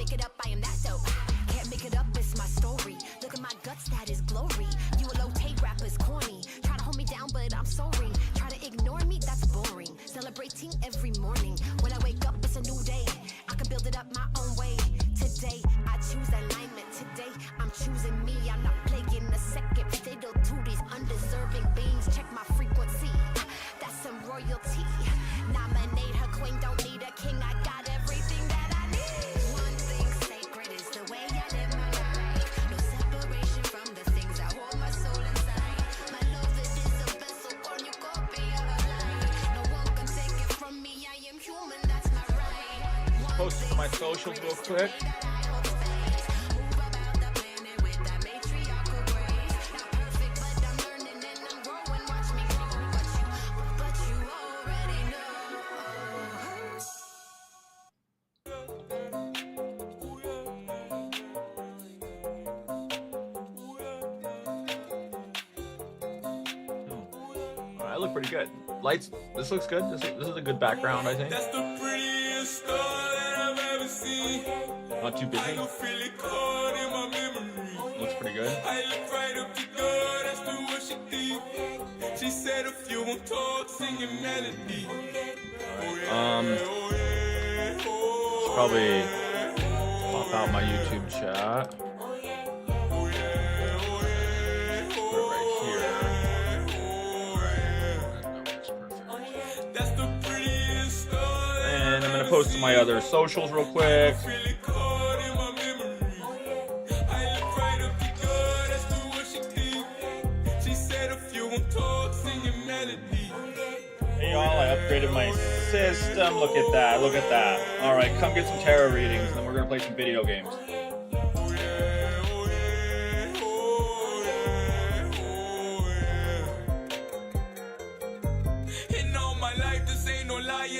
make it up, I am that dope. Can't make it up, it's my story. Look at my guts, that is glory. You a low-tape rapper's corny. Try to hold me down, but I'm sorry. Try to ignore me, that's boring. Celebrating every morning. When I wake up, it's a new day. I can build it up my own way. Today, I choose alignment. Today, I'm choosing me. I'm not playing a second fiddle to these undeserving beings. Check my frequency. That's some royalty. Nominate her queen, don't need a king. I got everything that I need. One thing sacred is the way I live my life. No separation from the things that hold my soul inside. My love it is a vessel, born you copy of a light. No one can take it from me. I am human, that's my right. Post it to my socials real quick. I look pretty good. Lights, this looks good. This is a good background, I think. That's the prettiest star that I've ever seen. Not too busy. I can feel it caught in my memory. Looks pretty good. I look right up to God, that's the what she did. She said if you won't talk, sing a melody. Should probably pop out my YouTube chat. And I'm gonna post to my other socials real quick. Hey y'all, I upgraded my system. Look at that, look at that. Alright, come get some tarot readings and then we're gonna play some video games.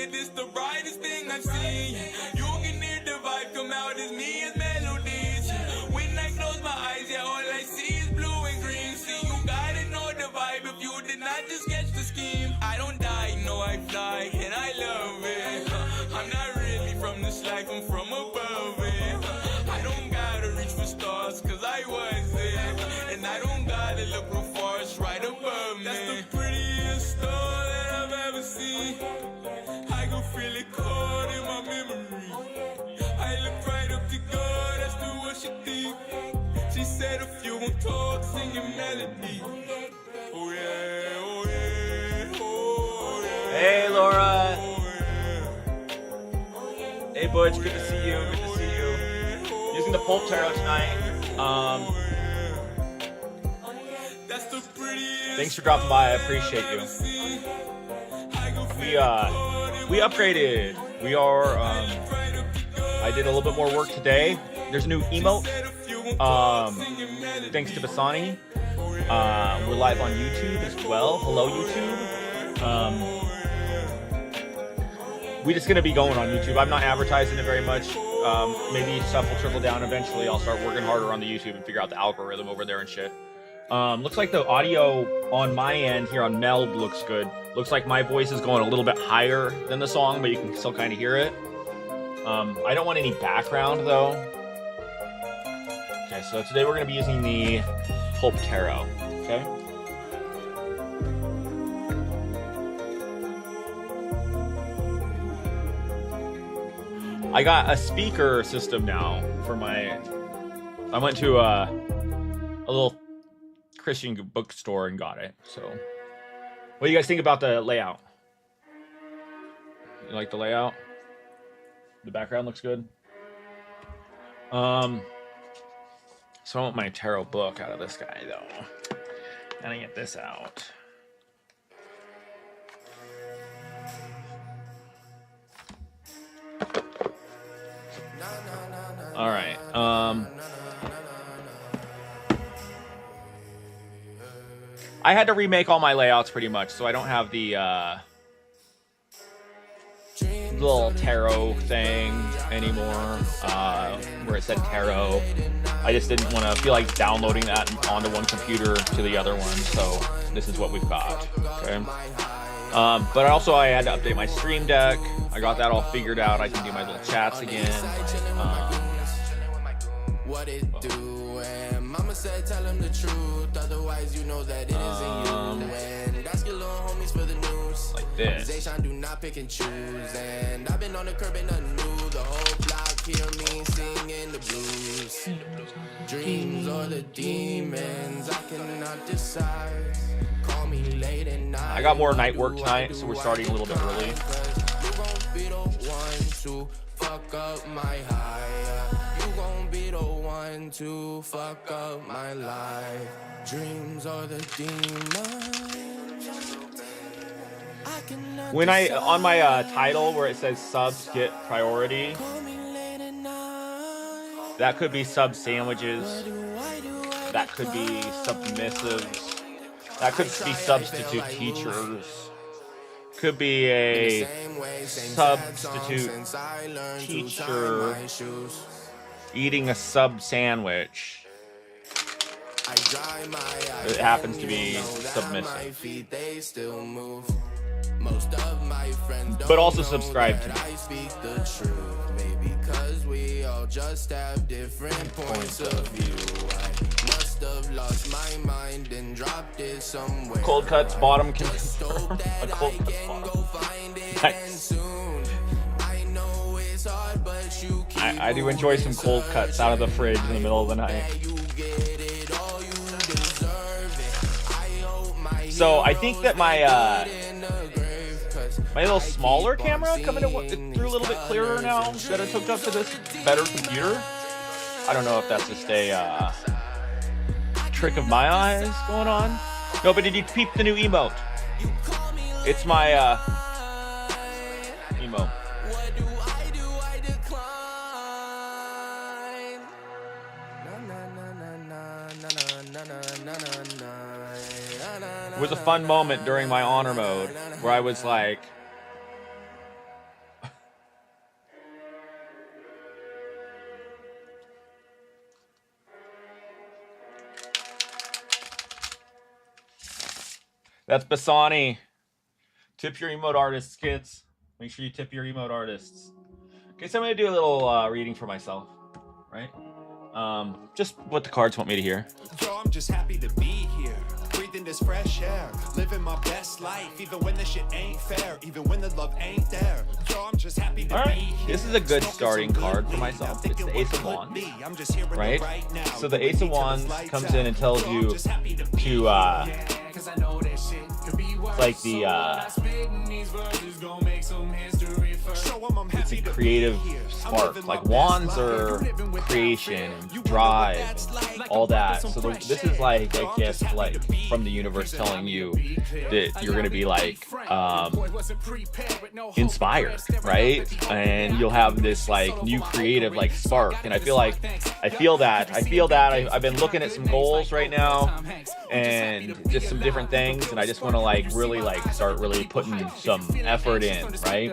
This the brightest thing I've seen. You can hear the vibe come out as me as melodies. When I close my eyes, yeah, all I see is blue and green. See, you gotta know the vibe if you did not just catch the scheme. I don't die, no, I fly, and I love it. I'm not really from this life, I'm from above it. I don't gotta reach for stars, cause I was it. And I don't gotta look real far, it's right above me. That's the prettiest star that I've ever seen. I can feel it caught in my memory. I look right up to God, that's the what she did. She said if you won't talk, sing a melody. Oh yeah, oh yeah, oh yeah. Hey Laura. Oh yeah. Hey Butch, good to see you. Good to see you. Using the Pulp Tarot tonight. Thanks for dropping by. I appreciate you. We upgraded. We are. I did a little bit more work today. There's a new emote. Thanks to Basani. We're live on YouTube as well. Hello YouTube. We're just gonna be going on YouTube. I'm not advertising it very much. Maybe stuff will trickle down eventually. I'll start working harder on the YouTube and figure out the algorithm over there and shit. Looks like the audio on my end here on Meld looks good. Looks like my voice is going a little bit higher than the song, but you can still kind of hear it. I don't want any background though. Okay, so today we're going to be using the Pulp Tarot. Okay. I got a speaker system now for my. I went to a little Christian bookstore and got it. So, what do you guys think about the layout? You like the layout? The background looks good. So I want my tarot book out of this guy though. And I get this out. All right. I had to remake all my layouts pretty much, so I don't have the little tarot thing anymore, where it said tarot. I just didn't want to feel like downloading that onto one computer to the other one, so this is what we've got. Okay. But also I had to update my stream deck. I got that all figured out. I can do my little chats again. What it do? And mama said tell him the truth, otherwise you know that it isn't you. And ask your little homies for the news. Like this. Zayshawn do not pick and choose. And I've been on the curb and nothing new. The whole block hear me singing the blues. Dreams or the demons, I cannot decide. Call me late at night. I got more night work tonight, so we're starting a little bit early. You gon' be the one to fuck up my high. You gon' be the one to fuck up my life. Dreams are the demons. When I on my title where it says subs get priority, that could be sub sandwiches. That could be submissives. That could be substitute teachers. Could be a substitute teacher eating a sub sandwich. It happens to be submissive. But also subscribe to me. Because we all just have different points of view. I must have lost my mind and dropped it somewhere. Cold cuts bottom can confirm. A cold cuts bottom. Nice. I do enjoy some cold cuts out of the fridge in the middle of the night. So I think that my little smaller camera coming through a little bit clearer now that it's hooked up to this better computer. I don't know if that's just a trick of my eyes going on. No, but did you peep the new emote? It's my emote. It was a fun moment during my honor mode where I was like, that's Basani. Tip your emote artists, kids. Make sure you tip your emote artists. Okay, so I'm going to do a little reading for myself, right? Just what the cards want me to hear. Yo, I'm just happy to be here. Breathing this fresh air. Living my best life. Even when the shit ain't fair. Even when the love ain't there. Yo, I'm just happy to be here. This is a good starting card for myself. It's the Ace of Wands, right? So the Ace of Wands comes in and tells you to like the it's a creative spark. Like wands are creation, drive, all that. So this is like a gift, like from the universe telling you that you're gonna be like inspired, right? And you'll have this like new creative like spark. And I feel that I've been looking at some goals right now and just some different things, and I just want to like really like start really putting some effort in, right?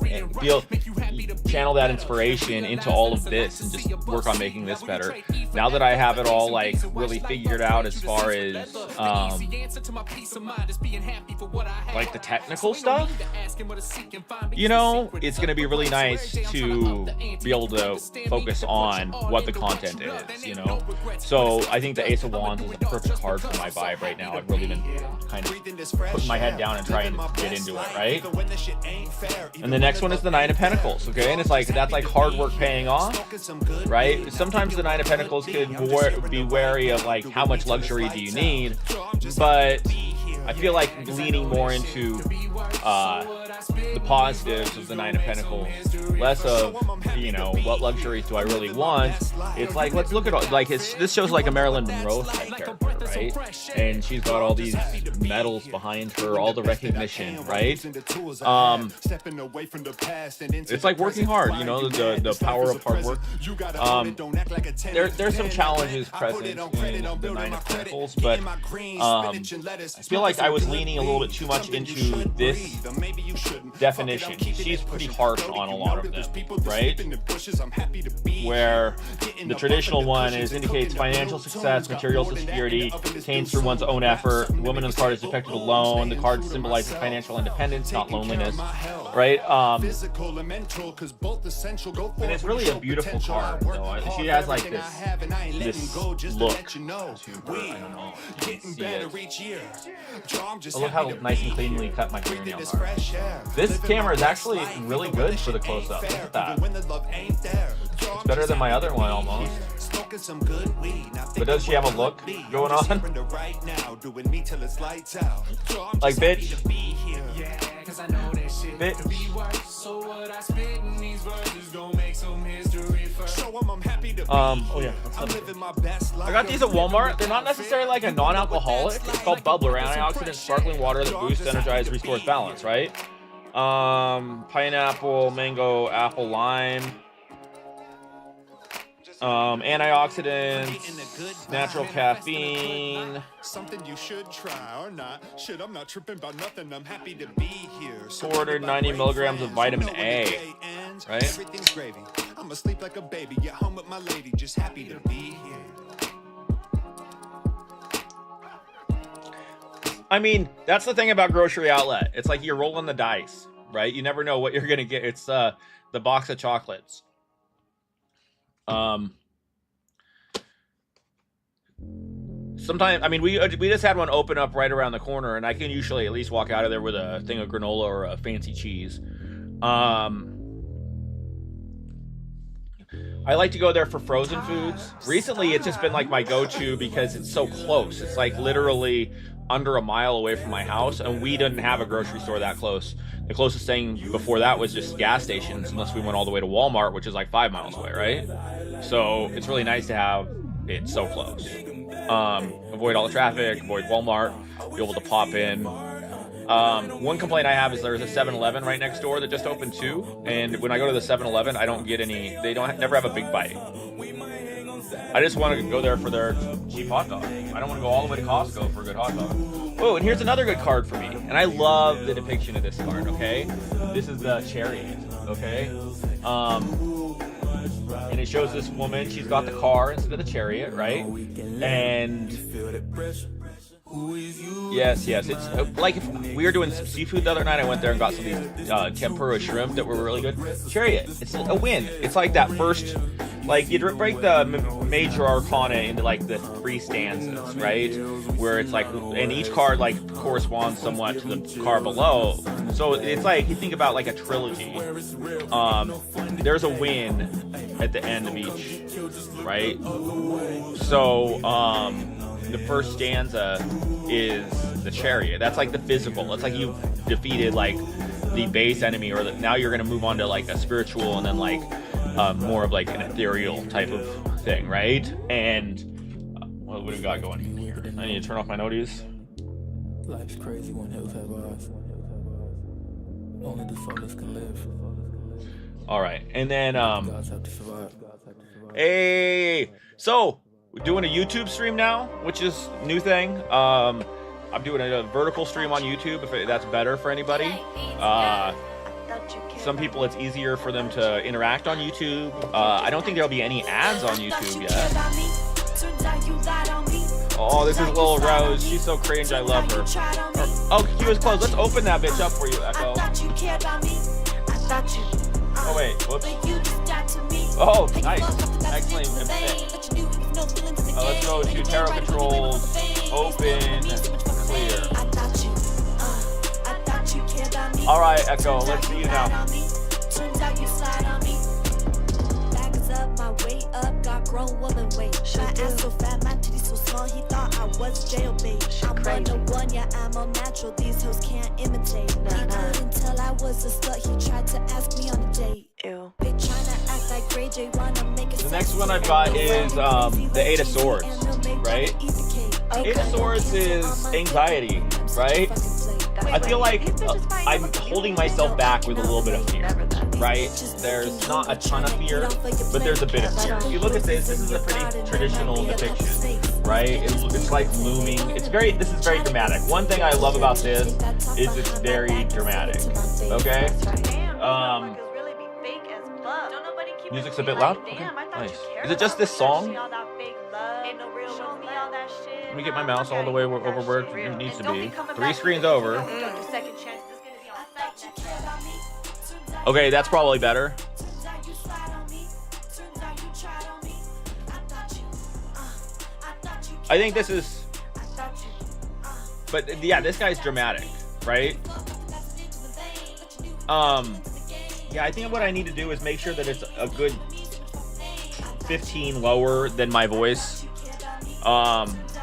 And channel that inspiration into all of this and just work on making this better. Now that I have it all like really figured out as far as like the technical stuff, you know, it's gonna be really nice to be able to focus on what the content is, you know. So I think the Ace of Wands is a perfect card for my vibe right now. I've really been kind of putting my head down and trying to get into it, right? And the next one is the Nine of Pentacles, okay? And it's like, that's like hard work paying off, right? Sometimes the Nine of Pentacles can be wary of like how much luxury do you need, but I feel like leaning more into the positives of the Nine of Pentacles, less of, you know, what luxuries do I really want. It's like, let's look at all, like, this shows like a Marilyn Monroe type character, right? And she's got all these medals behind her, all the recognition, right? It's like working hard, you know, the power of hard work. There's some challenges present in the Nine of Pentacles, but I feel like I was leaning a little bit too much into this definition. She's pretty harsh on a lot of them, right? Where the traditional one indicates financial success, material security, attains through one's own effort. The woman in the card is depicted alone. The card symbolizes financial independence, not loneliness, right? And it's really a beautiful card, though. She has like this look. I don't know. You can see it. Oh, look how nice and cleanly cut my fingernails are. This camera is actually really good for the close-up. Look at that. It's better than my other one almost. But does she have a look going on? Like, bitch. Bitch. Oh yeah. I got these at Walmart. They're not necessarily like a non-alcoholic. It's called Bubbler, antioxidant sparkling water that boosts, energizes, restores balance, right? Pineapple, mango, apple, lime. Antioxidants, natural caffeine. Something you should try or not. Shit, I'm not tripping about nothing. I'm happy to be here. 490 milligrams of vitamin A. Right? Everything's gravy. I'm asleep like a baby. Get home with my lady. Just happy to be here. I mean, that's the thing about grocery outlet. It's like you're rolling the dice, right? You never know what you're gonna get. It's the box of chocolates. Sometimes, I mean, we just had one open up right around the corner, and I can usually at least walk out of there with a thing of granola or a fancy cheese. I like to go there for frozen foods. Recently, it's just been like my go-to because it's so close. It's like literally under a mile away from my house, and we didn't have a grocery store that close. The closest thing before that was just gas stations, unless we went all the way to Walmart, which is like 5 miles away, right? So it's really nice to have it so close. Avoid all the traffic, avoid Walmart, be able to pop in. One complaint I have is there's a 7-Eleven right next door that just opened too, and when I go to the 7-Eleven, I don't get any. They never have a big bite. I just want to go there for their cheap hot dog. I don't want to go all the way to Costco for a good hot dog. Oh, and here's another good card for me, and I love the depiction of this card. Okay, this is the Chariot. Okay, and it shows this woman. She's got the car instead of the chariot, right? And yes, it's like if we were doing some seafood the other night. I went there and got some of these tempura shrimp that were really good. Chariot, it's a win. It's like that first, like you break the major arcana into like the 3 stanzas, right? Where it's like, and each card like corresponds somewhat to the card below. So it's like you think about like a trilogy. There's a win at the end of each, right? So the first stanza is the chariot. That's like the physical. It's like you've defeated like the base enemy, or now you're gonna move on to like a spiritual, and then like more of like an ethereal type of thing, right? And what do we got going here? I need to turn off my noties. Life's crazy when hills have eyes. Only the soulless can live. All right, and then hey, so we're doing a YouTube stream now, which is a new thing. I'm doing a vertical stream on YouTube, if that's better for anybody. Some people, it's easier for them to interact on YouTube. I don't think there'll be any ads on YouTube yet. Oh, this is Little Rose. She's so cringe. I love her. Oh, queue is closed. Let's open that bitch up for you, Echo. Oh, wait. Whoops. Oh, nice. Excellent. Let's go to Tarot Controls. Open. Clear. All right, Echo. Let's see you now. Grown woman weight. My ass so fat, my titties so small, he thought I was jailbait. I'm 101, yeah, I'm all natural. These hoes can't imitate. He couldn't tell I was a slut. He tried to ask me on a date. Ew. They tryna act like Ray J, wanna make it. The next one I've got is the 8 of Swords, right? 8 of Swords is anxiety, right? I feel like I'm holding myself back with a little bit of fear, right? There's not a ton of fear, but there's a bit of fear. If you look at this is a pretty traditional depiction, right? It's like looming. This is very dramatic. One thing I love about this is it's very dramatic, okay? Music's a bit loud? Okay, nice. Is it just this song? Let me get my mouse all the way over where it needs to be. 3 screens over. Okay, that's probably better. I think this is, but yeah, this guy's dramatic, right? Yeah, I think what I need to do is make sure that it's a good 15 lower than my voice,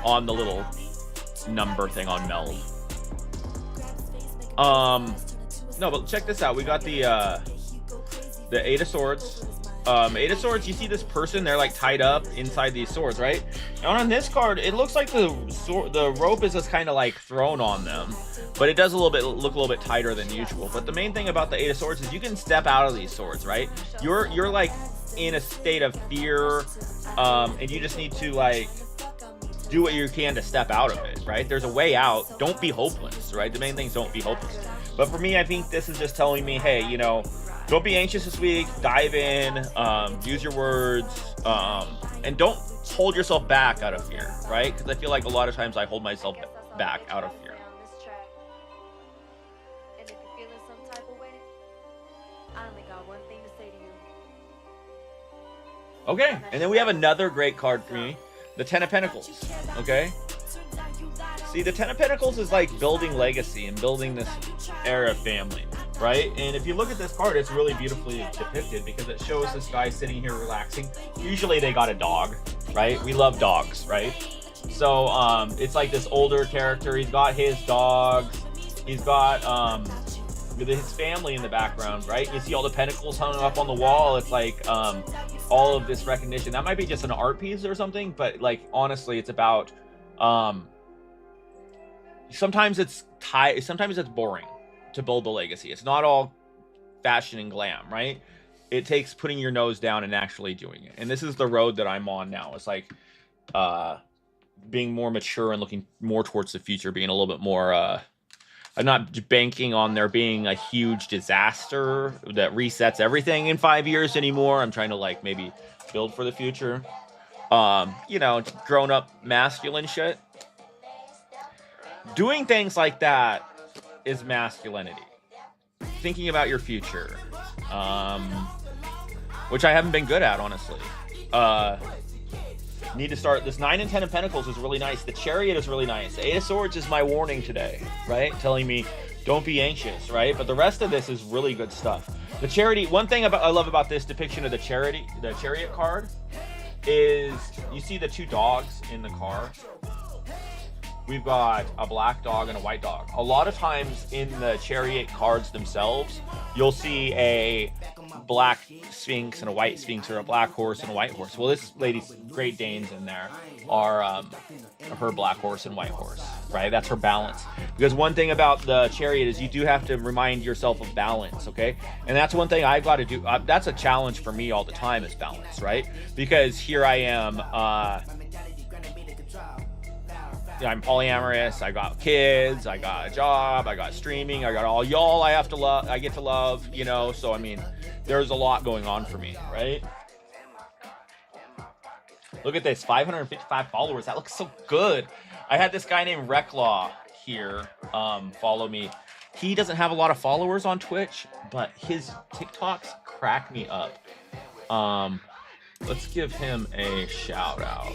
on the little number thing on meld. No, but check this out. We got the 8 of swords. 8 of swords, you see this person, they're like tied up inside these swords, right? And on this card, it looks like the rope is just kind of like thrown on them, but it does look a little bit tighter than usual. But the main thing about the 8 of swords is you can step out of these swords, right? You're like in a state of fear, and you just need to like do what you can to step out of it, right? There's a way out. Don't be hopeless, right? The main thing is don't be hopeless. But for me, I think this is just telling me, hey, you know, don't be anxious this week. Dive in, use your words, and don't hold yourself back out of fear, right? Because I feel like a lot of times I hold myself back out of fear. And if you're feeling some type of way, I only got one thing to say to you. Okay, and then we have another great card for me, the 10 of Pentacles, okay? See, the 10 of Pentacles is like building legacy and building this era of family, right? And if you look at this card, it's really beautifully depicted because it shows this guy sitting here relaxing. Usually they got a dog, right? We love dogs, right? So it's like this older character. He's got his dogs. He's got his family in the background, right? You see all the pentacles hung up on the wall. It's like all of this recognition. That might be just an art piece or something, but like honestly, it's about sometimes it's boring to build the legacy. It's not all fashion and glam, right? It takes putting your nose down and actually doing it. And this is the road that I'm on now. It's like being more mature and looking more towards the future, being a little bit more I'm not banking on there being a huge disaster that resets everything in 5 years anymore. I'm trying to like maybe build for the future. You know, grown up masculine shit. Doing things like that is masculinity. Thinking about your future, which I haven't been good at, honestly. Need to start. This 9 and 10 of Pentacles is really nice. The Chariot is really nice. The 8 of Swords is my warning today, right? Telling me don't be anxious, right? But the rest of this is really good stuff. The Chariot. One thing I love about this depiction of the Chariot card is you see the 2 dogs in the car. We've got a black dog and a white dog. A lot of times in the Chariot cards themselves, you'll see a black Sphinx and a white Sphinx, or a black horse and a white horse. Well, this lady's Great Danes in there are her black horse and white horse, right? That's her balance. Because one thing about the Chariot is you do have to remind yourself of balance, okay? And that's one thing I've got to do. That's a challenge for me all the time, is balance, right? Because here I am, I'm polyamorous, I got kids, I got a job, I got streaming, I got all y'all I have to love, I get to love, you know, so I mean, there's a lot going on for me, right? Look at this, 555 followers, that looks so good. I had this guy named Recklaw here follow me. He doesn't have a lot of followers on Twitch, but his TikToks crack me up. Let's give him a shout out.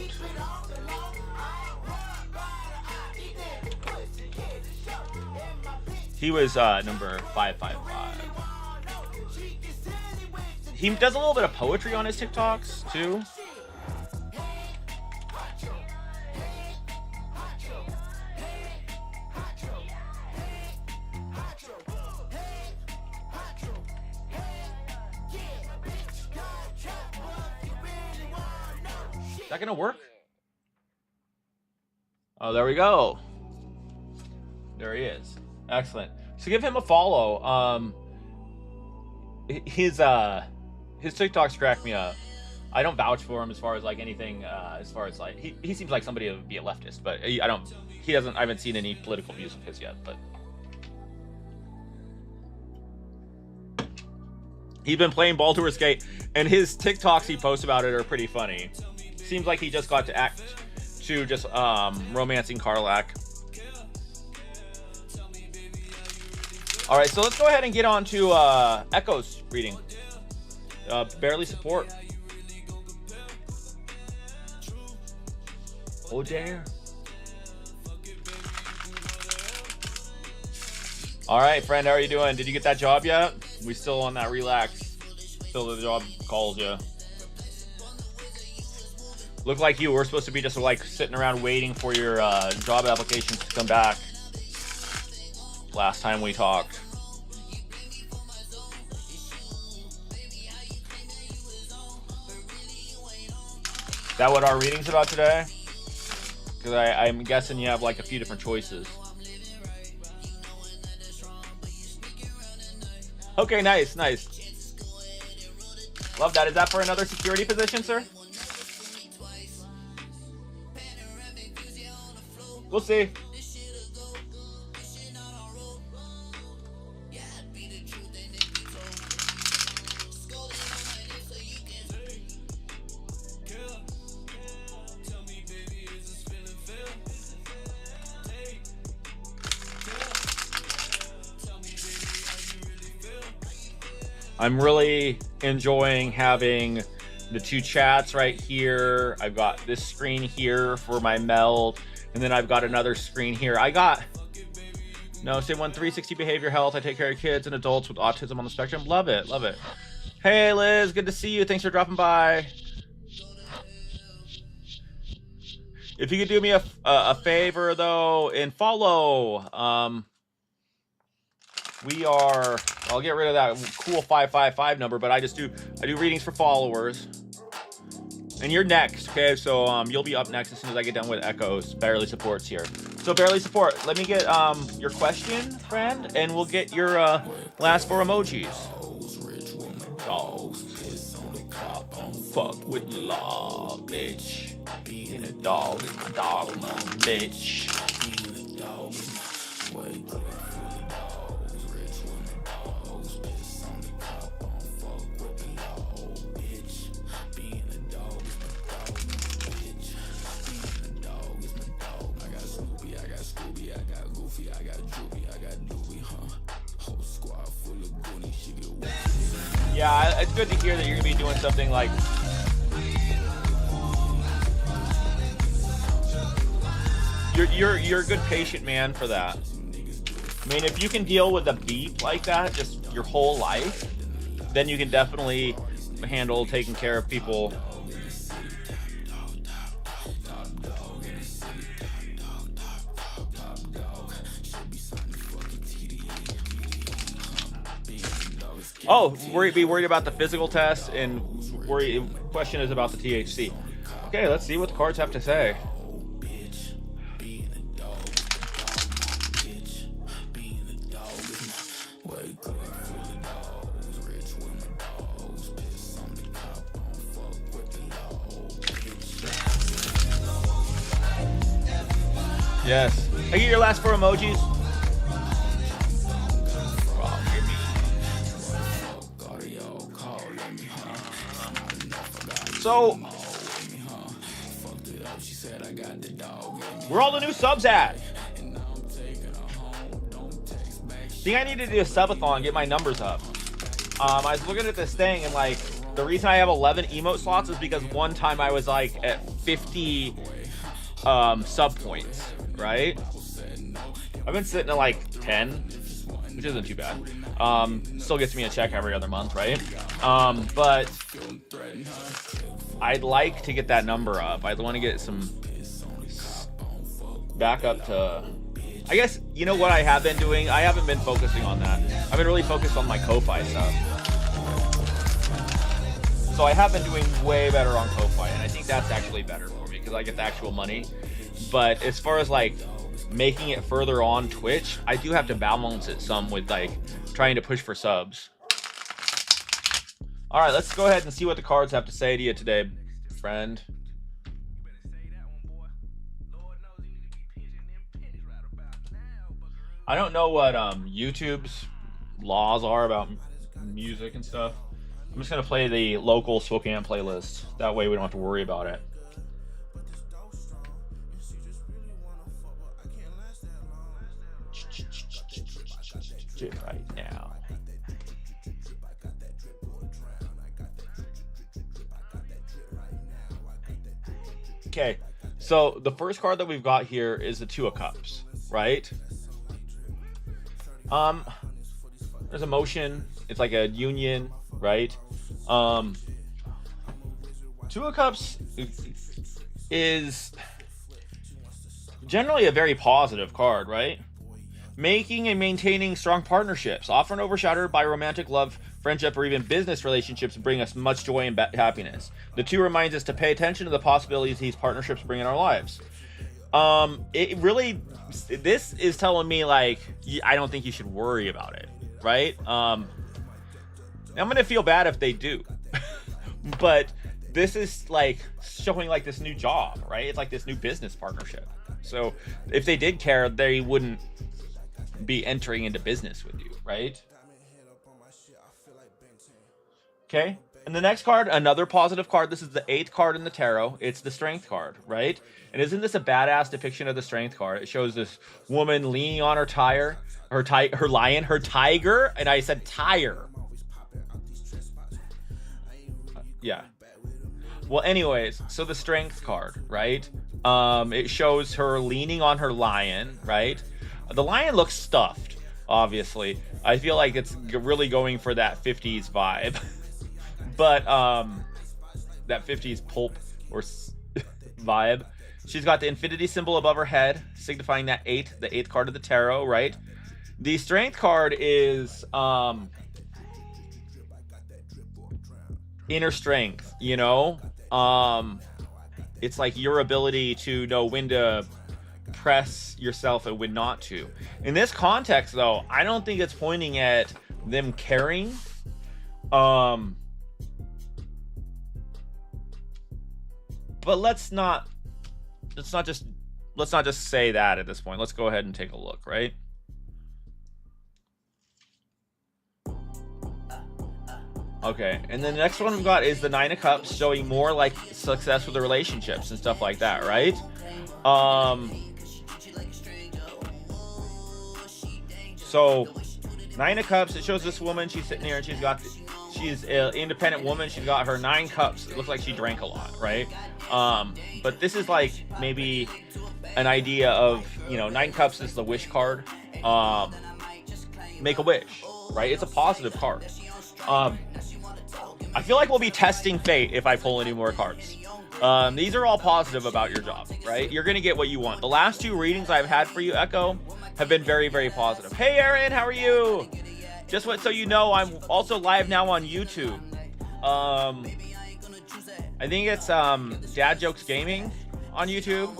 He was number 555. He does a little bit of poetry on his TikToks too. Is that gonna work? Oh, there we go. There he is. Excellent. So give him a follow. His TikToks crack me up. I don't vouch for him as far as like anything. As far as like he seems like somebody who would be a leftist, but I haven't seen any political views of his yet. But he's been playing Baldur's Gate, and his TikToks he posts about it are pretty funny. Seems like he just got to just romancing Karlak. All right, so let's go ahead and get on to Echo's reading. Barely support. Oh, dare. All right, friend, how are you doing? Did you get that job yet? We still on that relax till the job calls you. Look like you. We're supposed to be just like sitting around waiting for your job applications to come back. Last time we talked. Is that what our reading's about today? Because I'm guessing you have like a few different choices. Okay, nice, nice. Love that. Is that for another security position, sir? We'll see. I'm really enjoying having the two chats right here. I've got this screen here for my meld, and then I've got another screen here. I got say 360 behavior health. I take care of kids and adults with autism on the spectrum. Love it, love it. Hey Liz, good to see you. Thanks for dropping by. If you could do me a favor though and follow, I'll get rid of that cool 555 number, but I do readings for followers. And you're next, okay? So you'll be up next as soon as I get done with Echoes. Barely Support's here. So Barely Support, let me get your question, friend, and we'll get your last 4 emojis. Dogs. Fuck with law, bitch. Being a dog is my dog, bitch. Yeah, it's good to hear that you're gonna be doing something like you're a good patient man for that. I mean, if you can deal with a beep like that just your whole life, then you can definitely handle taking care of people. Oh, be worried about the physical test, and question is about the THC. Okay, let's see what the cards have to say. Yes. I get your last 4 emojis. So, where all the new subs at? Think I need to do a subathon, get my numbers up. I was looking at this thing, and like the reason I have 11 emote slots is because one time I was like at 50 sub points, right? I've been sitting at like 10, which isn't too bad. Still gets me a check every other month, right? But I'd like to get that number up. I'd want to get some back up to, I guess, you know what I have been doing? I haven't been focusing on that. I've been really focused on my Ko-Fi stuff. So I have been doing way better on Ko-Fi, and I think that's actually better for me because I get the actual money. But as far as like making it further on Twitch, I do have to balance it some with like trying to push for subs. All right, let's go ahead and see what the cards have to say to you today, friend. I don't know what YouTube's laws are about music and stuff. I'm just gonna play the local Spokane playlist. That way we don't have to worry about it. drip right now. Okay, so the first card that we've got here is the Two of Cups, right? There's emotion. It's like a union, right? Two of Cups is generally a very positive card, right? Making and maintaining strong partnerships, often overshadowed by romantic love, friendship, or even business relationships, bring us much joy and happiness. The two reminds us to pay attention to the possibilities these partnerships bring in our lives. It really, this is telling me, like, I don't think you should worry about it, right? I'm gonna feel bad if they do. But this is like showing like this new job, right? It's like this new business partnership. So if they did care, they wouldn't be entering into business with you, right? Okay, and the next card, another positive card. This is the 8th card in the tarot. It's the Strength card, right? And isn't this a badass depiction of the Strength card? It shows this woman leaning on her tiger, and I said tire. Yeah. Well, anyways, so the Strength card, right? It shows her leaning on her lion, right? The lion looks stuffed, obviously. I feel like it's really going for that 50s vibe. But that 50s pulp or vibe. She's got the infinity symbol above her head, signifying that 8, the 8th card of the tarot, right? The Strength card is inner strength, you know? It's like your ability to know when to press yourself and when not to. In this context, though, I don't think it's pointing at them caring. But let's not just say that at this point. Let's go ahead and take a look, right? Okay, and then the next one we've got is the 9 of Cups, showing more like success with the relationships and stuff like that, right? So 9 of Cups, it shows this woman. She's sitting here and she's an independent woman. She's got her 9 cups. It looks like she drank a lot, right? But this is like maybe an idea of, you know, 9 cups is the wish card. Make a wish, right? It's a positive card. I feel like we'll be testing fate if I pull any more cards. These are all positive about your job, right? You're going to get what you want. The last 2 readings I've had for you, Echo, have been very, very positive. Hey, Aaron, how are you? Just so you know, I'm also live now on YouTube. I think it's Dad Jokes Gaming on YouTube.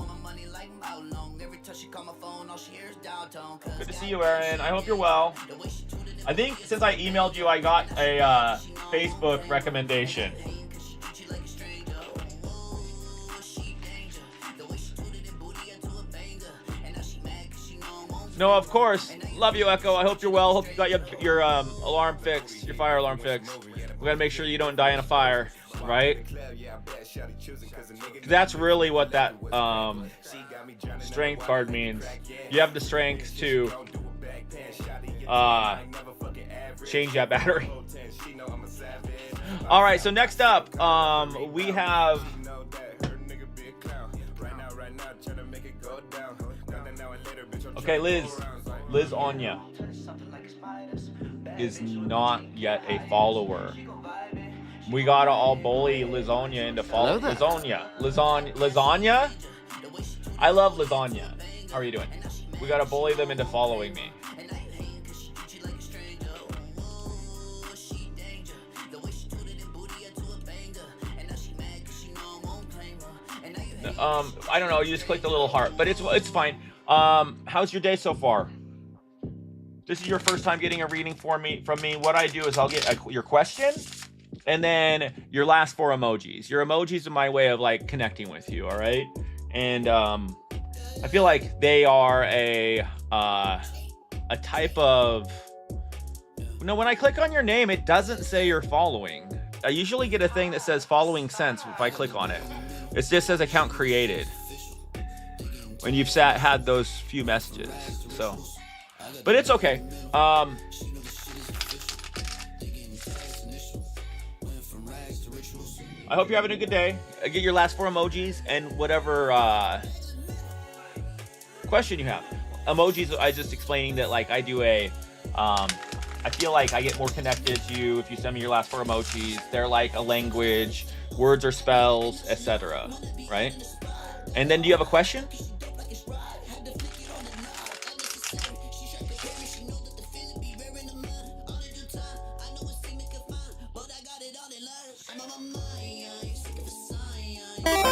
Good to see you, Aaron. I hope you're well. I think since I emailed you, I got a Facebook recommendation. No, of course. Love you, Echo. I hope you're well. Hope you got your alarm fixed, your fire alarm fixed. We gotta make sure you don't die in a fire, right? That's really what that strength card means. You have the strength to change that battery. All right, so next up, we have okay, Liz Anya is not yet a follower. We gotta all bully Lasagna into following. Lasagna? I love lasagna. How are you doing? We gotta bully them into following me. I don't know. You just click the little heart, but it's fine. How's your day so far? This is your first time getting a reading from me. What I do is I'll get your question and then your last 4 emojis. Your emojis are my way of like connecting with you, all right? And I feel like they are a type of. No, when I click on your name, it doesn't say you're following. I usually get a thing that says following sense if I click on it. It just says account created when you've had those few messages. So But it's okay. I hope you're having a good day. Get your last 4 emojis and whatever question you have. Emojis, I just explaining that, like, I do a I feel like I get more connected to you if you send me your last 4 emojis. They're like a language, words or spells, etc. Right? And then do you have a question?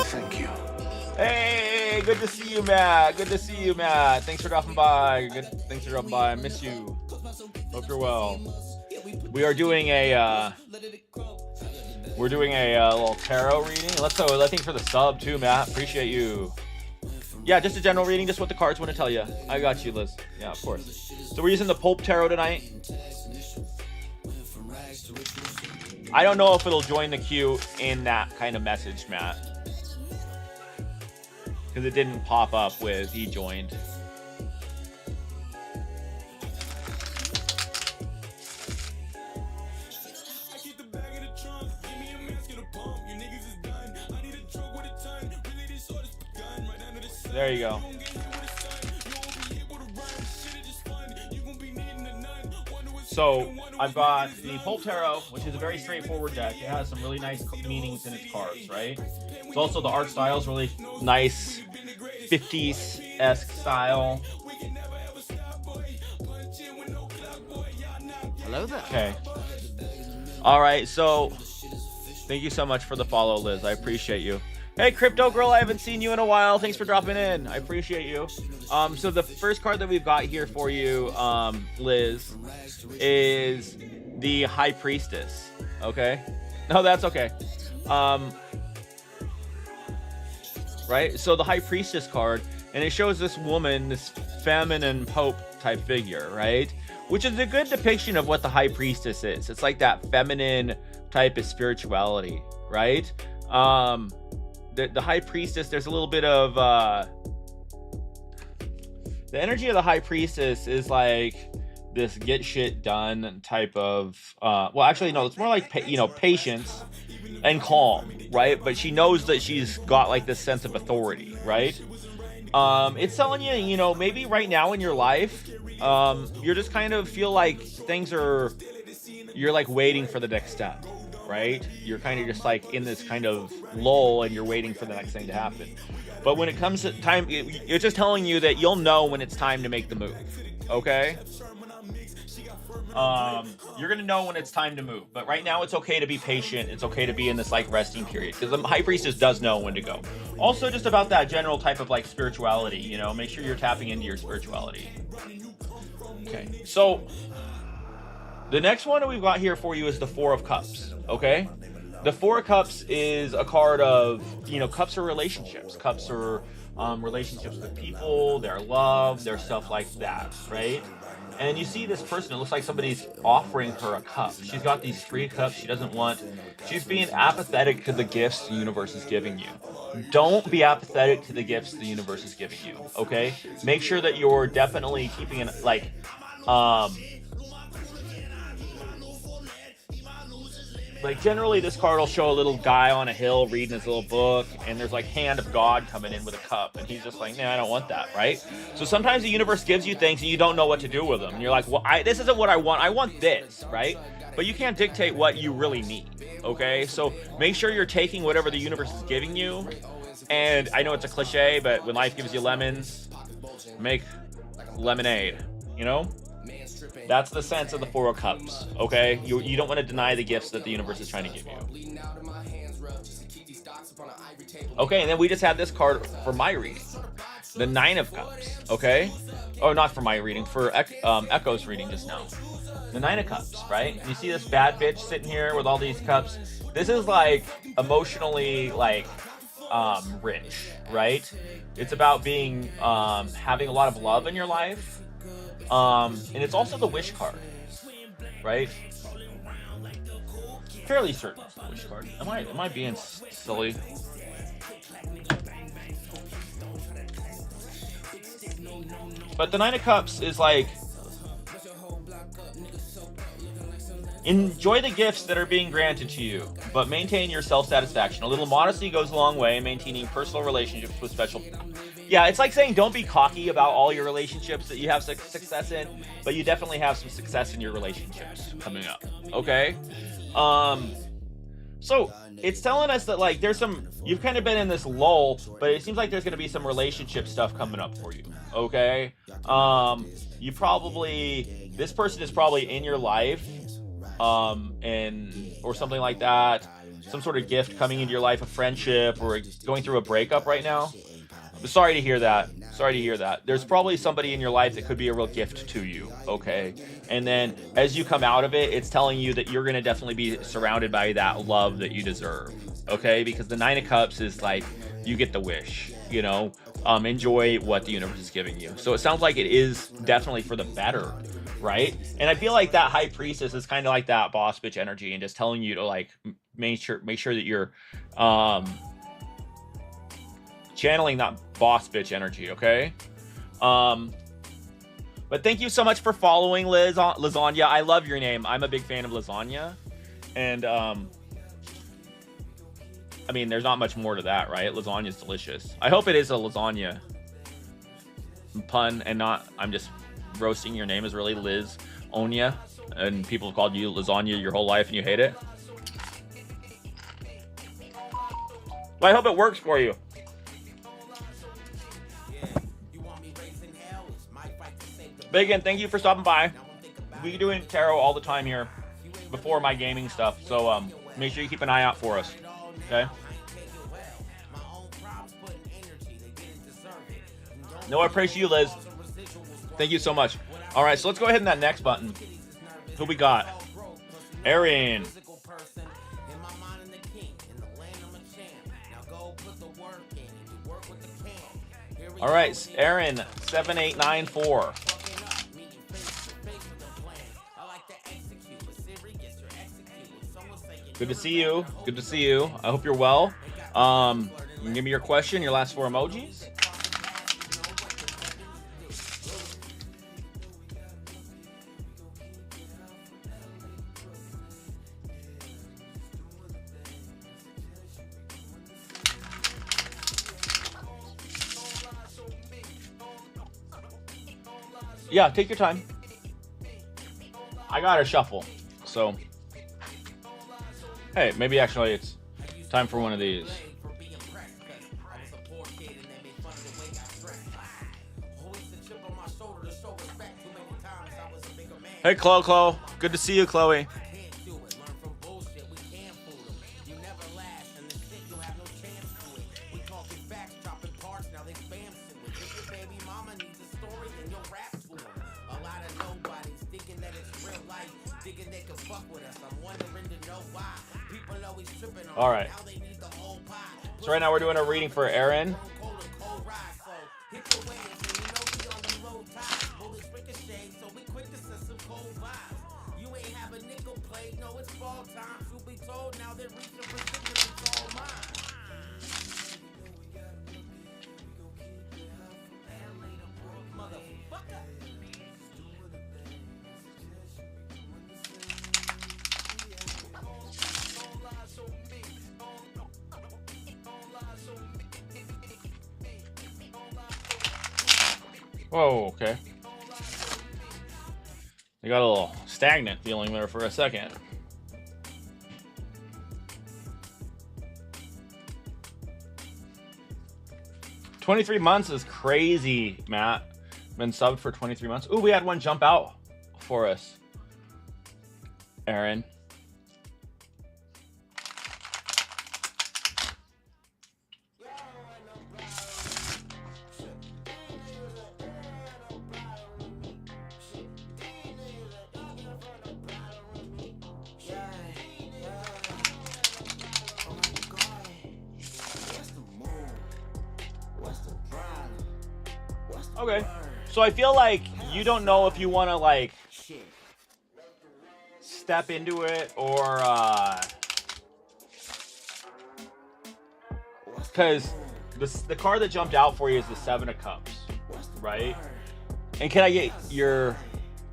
Thank you. Hey, good to see you, Matt. Good to see you, Matt. Thanks for dropping by. Thanks for dropping by. I miss you. Hope you're well. We are doing a little tarot reading. Let's go. I think for the sub too, Matt. Appreciate you. Yeah, just a general reading, just what the cards want to tell you. I got you, Liz. Yeah, of course. So we're using the Pope Tarot tonight. I don't know if it'll join the queue in that kind of message, Matt, because it didn't pop up with he joined. There you go. So I've got the Pope Tarot, which is a very straightforward deck. It has some really nice meanings in its cards, right? It's also the art style is really nice, 50s-esque style. Hello there. Okay. All right, so thank you so much for the follow, Liz. I appreciate you. Hey, Crypto Girl, I haven't seen you in a while. Thanks for dropping in. I appreciate you. So the first card that we've got here for you, Liz, is the High Priestess. Okay? No, that's okay. Right? So the High Priestess card, and it shows this woman, this feminine Pope type figure, right? Which is a good depiction of what the High Priestess is. It's like that feminine type of spirituality, right? The High Priestess, there's a little bit of the energy of the High Priestess is like this get shit done type of well, actually no, it's more like patience and calm, right? But she knows that she's got like this sense of authority, right? It's telling you, maybe right now in your life, you're just kind of feel like you're like waiting for the next step, right? You're kind of just like in this kind of lull and you're waiting for the next thing to happen. But when it comes to time, it's just telling you that you'll know when it's time to make the move, okay? You're gonna know when it's time to move, but right now it's okay to be patient. It's okay to be in this like resting period because the High Priestess does know when to go. Also, just about that general type of like spirituality, make sure you're tapping into your spirituality. Okay, so the next one that we've got here for you is the Four of Cups. Okay, the Four of Cups is a card of cups are relationships. Cups are relationships with people, their love, their stuff like that, right? And you see this person, it looks like somebody's offering her a cup. She's got these 3 cups she doesn't want. She's being apathetic to the gifts the universe is giving you. Don't be apathetic to the gifts the universe is giving you, okay? Make sure that you're definitely keeping it like, generally this card will show a little guy on a hill reading his little book, and there's like hand of God coming in with a cup, and he's just like, nah, I don't want that, right? So sometimes the universe gives you things and you don't know what to do with them. And you're like, well, this isn't what I want. I want this, right? But you can't dictate what you really need, okay? So make sure you're taking whatever the universe is giving you. And I know it's a cliche, but when life gives you lemons, make lemonade, That's the sense of the Four of Cups, okay? You don't want to deny the gifts that the universe is trying to give you. Okay, and then we just had this card for my reading. The Nine of Cups, okay? Oh, not for my reading, for Echo's reading just now. The Nine of Cups, right? And you see this bad bitch sitting here with all these cups. This is like emotionally like rich, right? It's about being having a lot of love in your life. And it's also the wish card, right? Fairly certain it's the wish card. Am I being silly? But the Nine of Cups is like Enjoy the gifts that are being granted to you, but maintain your self-satisfaction. A little modesty goes a long way in maintaining personal relationships with special. Yeah, it's like saying don't be cocky about all your relationships that you have success in, but you definitely have some success in your relationships coming up. Okay? So it's telling us that like there's some, you've kind of been in this lull, but it seems like there's going to be some relationship stuff coming up for you. Okay? You probably, this person is probably in your life, and or something like that. Some sort of gift coming into your life, a friendship, or going through a breakup right now. I'm sorry to hear that. Sorry to hear that. There's probably somebody in your life that could be a real gift to you, okay? And then as you come out of it, it's telling you that you're going to definitely be surrounded by that love that you deserve, okay? Because the Nine of Cups is like, you get the wish, you know? Enjoy what the universe is giving you. So it sounds like it is definitely for the better, right? And I feel like that High Priestess is kind of like that boss bitch energy and just telling you to like make sure that you're channeling that boss bitch energy, okay? But thank you so much for following, Lasagna. I love your name. I'm a big fan of lasagna. And I mean, there's not much more to that, right? Lasagna is delicious. I hope it is a lasagna pun and not, I'm just roasting your name is really Liz Onya, and people have called you lasagna your whole life and you hate it. Well, I hope it works for you. Biggin, thank you for stopping by. We doing tarot all the time here before my gaming stuff, so make sure you keep an eye out for us. Okay. No, I praise you, Liz. Thank you so much. All right, so let's go ahead and that next button. Who we got? Erin. All right, Erin, 7894. Good to see you. Good to see you. I hope you're well. You can give me your question, your last 4 emojis. Yeah, take your time. I gotta shuffle, so. Hey, maybe actually it's time for one of these. Hey, Chloe. Good to see you, Chloe. All right. So right now we're doing a reading for Erin. Whoa, okay. I got a little stagnant feeling there for a second. $23 months is crazy, Matt. Been subbed for 23 months. Ooh, we had one jump out for us. Erin. Okay, so I feel like you don't know if you want to like step into it or because the card that jumped out for you is the 7 of Cups, right? And can I get your,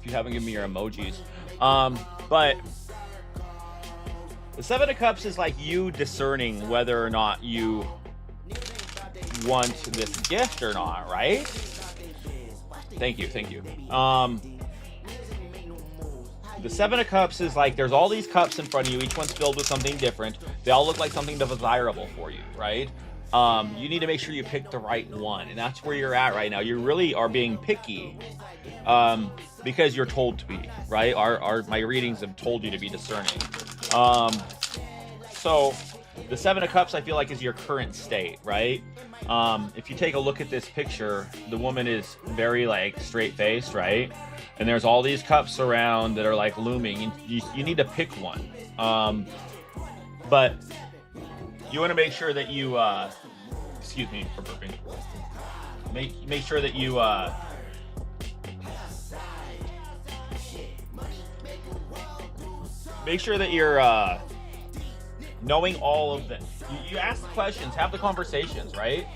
if you haven't given me your emojis, but The Seven of Cups is like you discerning whether or not you want this gift or not, right? Thank you. The Seven of Cups is like there's all these cups in front of you. Each one's filled with something different. They all look like something desirable for you, right? You need to make sure you pick the right one, and that's where you're at right now. You really are being picky because you're told to be, right? My readings have told you to be discerning. So the Seven of Cups, I feel like, is your current state, right? If you take a look at this picture, the woman is very like straight-faced, right? And there's all these cups around that are like looming. You need to pick one. But you want to make sure that you, excuse me for burping. Make sure that you, make sure that you're, knowing all of them. You ask the questions, have the conversations, right?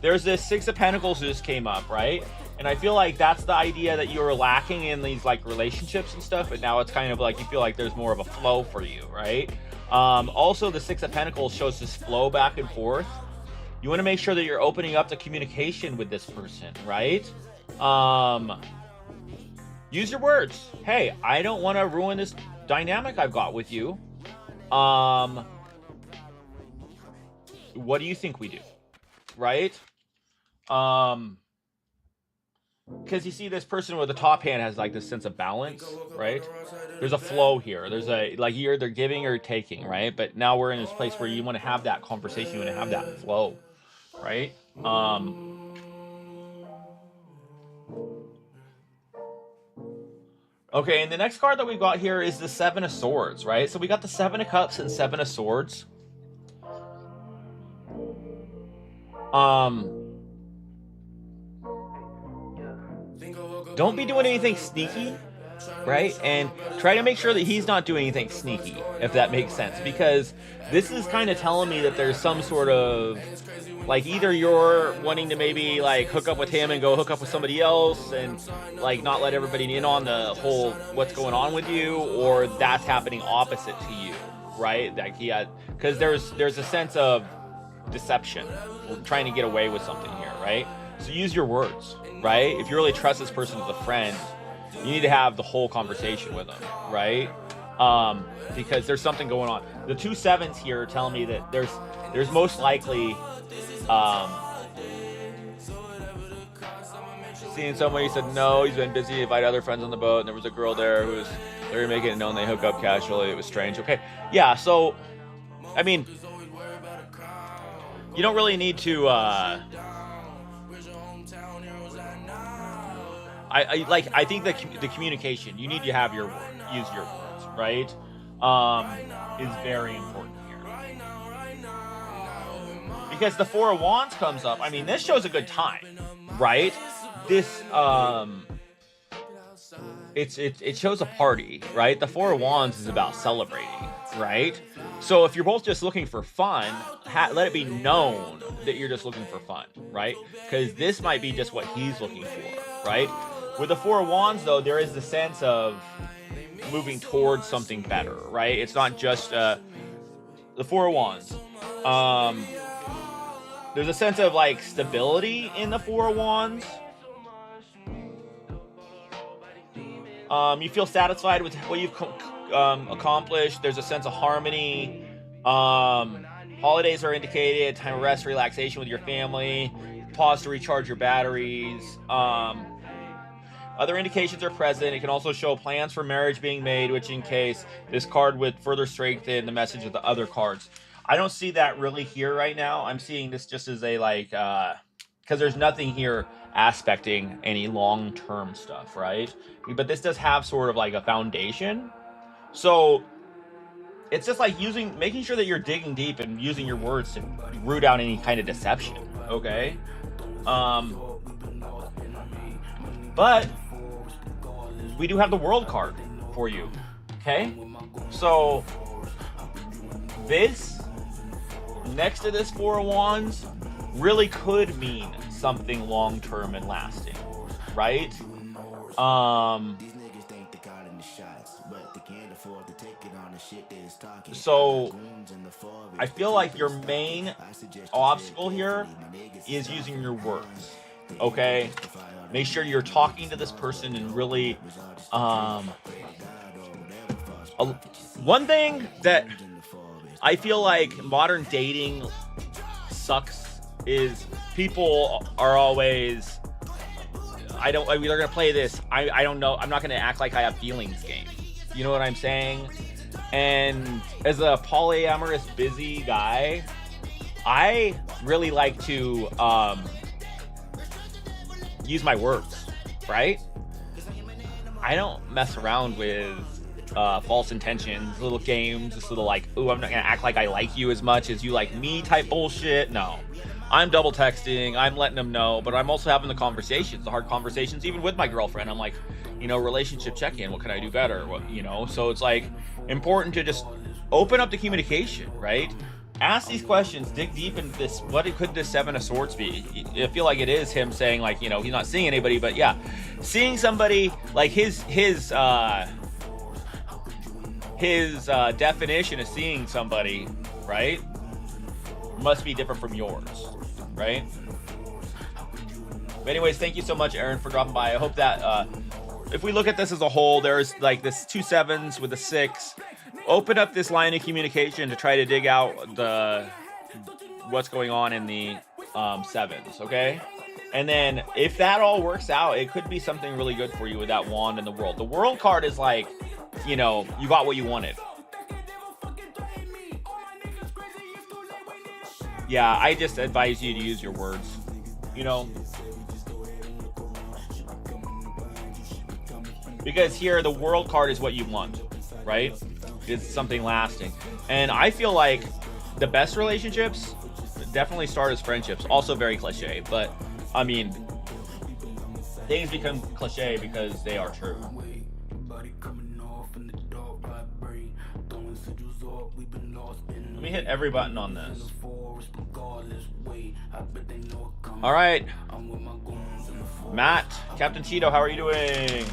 There's this Six of Pentacles who just came up, right? And I feel like that's the idea that you were lacking in these like relationships and stuff, but now it's kind of like you feel like there's more of a flow for you, right? Also, the Six of Pentacles shows this flow back and forth. You want to make sure that you're opening up to communication with this person, right? Use your words. Hey, I don't want to ruin this dynamic I've got with you. What do you think we do? Right? Because you see this person with the top hand has like this sense of balance, right? There's a flow here. There's a, like, you're either giving or taking, right? But now we're in this place where you want to have that conversation. You want to have that flow, right? Okay, and the next card that we got here is the Seven of Swords, right? So we got the Seven of Cups and Seven of Swords. Don't be doing anything sneaky, right? And try to make sure that he's not doing anything sneaky, if that makes sense. Because this is kind of telling me that there's some sort of, like, either you're wanting to maybe, like, hook up with him and go hook up with somebody else and, like, not let everybody in on the whole what's going on with you, or that's happening opposite to you, right? Like, he had, because there's a sense of deception. We're trying to get away with something here, right? So use your words, right? If you really trust this person as a friend, you need to have the whole conversation with them, right? Because there's something going on. The two sevens here are telling me that there's most likely seeing someone. He said no, he's been busy, invite other friends on the boat, and there was a girl there who was, they were making it known they hook up casually. It was strange. Okay, yeah, so I mean, you don't really need to I think the communication, you need to have your word, use your words, right? Is very important here. Because the Four of Wands comes up. I mean, this shows a good time, right? This it shows a party, right? The Four of Wands is about celebrating, right? So if you're both just looking for fun, let it be known that you're just looking for fun, right? Because this might be just what he's looking for, right? With the Four of Wands, though, there is the sense of moving towards something better, right? It's not just the Four of Wands. There's a sense of, like, stability in the Four of Wands. You feel satisfied with what you've accomplished. There's a sense of harmony. Holidays are indicated. Time of rest, relaxation with your family. Pause to recharge your batteries. Other indications are present. It can also show plans for marriage being made, which in case this card would further strengthen the message of the other cards. I don't see that really here right now. I'm seeing this just as a, like, because there's nothing here aspecting any long-term stuff, right? But this does have sort of like a foundation. So it's just like making sure that you're digging deep and using your words to root out any kind of deception, okay? But we do have the World card for you, okay? So this, next to this Four of Wands, really could mean something long-term and lasting, right? These niggas think they got in the shots, but they can't afford to take it on the So I feel like your main obstacle here is using your words. Okay, make sure you're talking to this person and really one thing that I feel like modern dating sucks is people are always, they're gonna play this I don't know, I'm not gonna act like I have feelings game. You know what I'm saying? And as a polyamorous busy guy, I really like to use my words, right? I don't mess around with false intentions, little games, this little like, ooh, I'm not gonna act like I like you as much as you like me type bullshit. No, I'm double texting, I'm letting them know, but I'm also having the conversations, the hard conversations, even with my girlfriend. I'm like, you know, relationship check-in, what can I do better? What, you know, so it's like important to just open up the communication, right? Ask these questions, dig deep into this. What could this Seven of Swords be? I feel like it is him saying, like, you know, he's not seeing anybody, but yeah, seeing somebody, like his definition of seeing somebody, right, must be different from yours, right? But anyways, thank you so much, Aaron, for dropping by. I hope that if we look at this as a whole, there's like this 2 7s with a 6. Open up this line of communication to try to dig out what's going on in the 7s, okay? And then if that all works out, it could be something really good for you with that wand and the world. The world card is like, you know, you got what you wanted. Yeah, I just advise you to use your words, you know? Because here, the world card is what you want, right? It's something lasting. And I feel like the best relationships definitely start as friendships. Also very cliche, but I mean, things become cliche because they are true. Let me hit every button on this. All right. Matt, Captain Cheeto, how are you doing?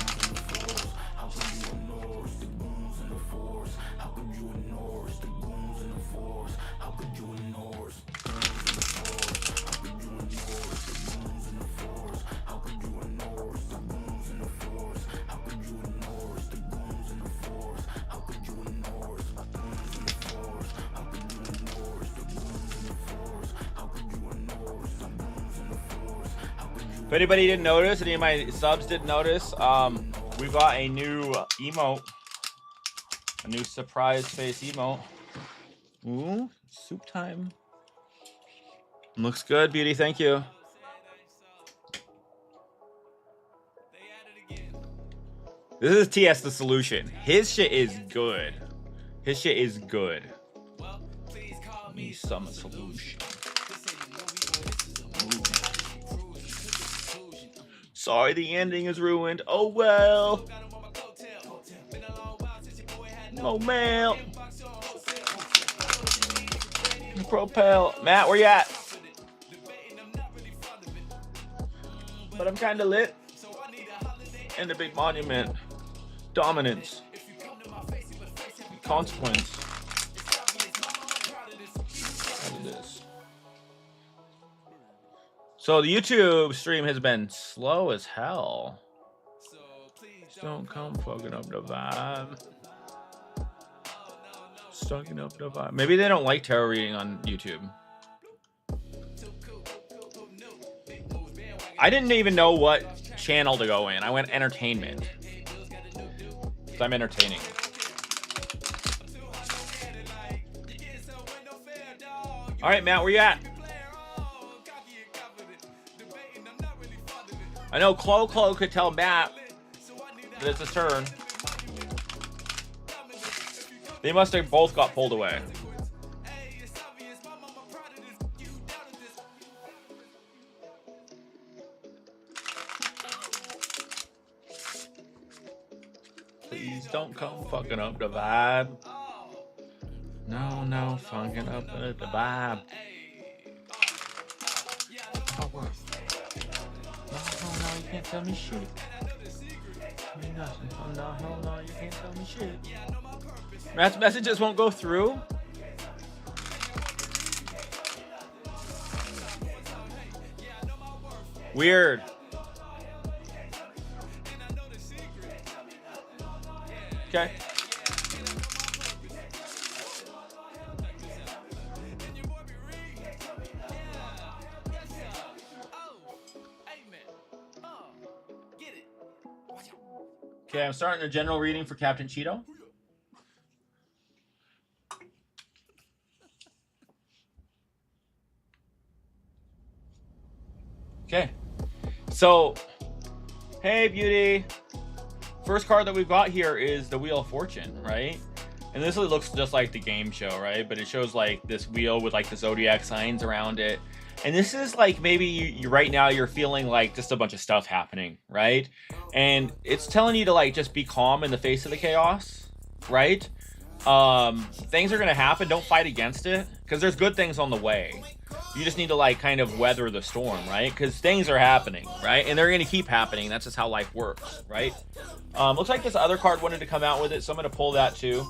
If anybody didn't notice, any of my subs didn't notice, we've got a new emote. A new surprise face emote. Ooh, soup time. Looks good, beauty, thank you. This is TS the Solution. His shit is good. His shit is good. Need some solution. Sorry, the ending is ruined. Oh well. No mail. Propel. Matt, where you at? But I'm kinda lit. And the big monument. Dominance. Consequence. Look at this. So the YouTube stream has been slow as hell. Don't come fucking up the vibe. Stucking up the vibe. Maybe they don't like tarot reading on YouTube. I didn't even know what channel to go in. I went entertainment. So I'm entertaining. All right, Matt, where you at? I know Clo could tell Matt that it's his turn. They must have both got pulled away. Please don't come fucking up the vibe. No, fucking up the vibe. No, you can't tell me shit. No, you can't tell me shit. Matt's messages won't go through. Weird. Okay. Okay, I'm starting a general reading for Captain Cheeto. Okay. So, hey, beauty. First card that we've got here is the Wheel of Fortune, right? And this looks just like the game show, right? But it shows like this wheel with like the zodiac signs around it. And this is like maybe you right now you're feeling like just a bunch of stuff happening, right? And it's telling you to like just be calm in the face of the chaos, right? Things are gonna happen. Don't fight against it because there's good things on the way. You just need to like kind of weather the storm, right? Because things are happening, right? And they're gonna keep happening. That's just how life works, right? Looks like this other card wanted to come out with it, so I'm gonna pull that too.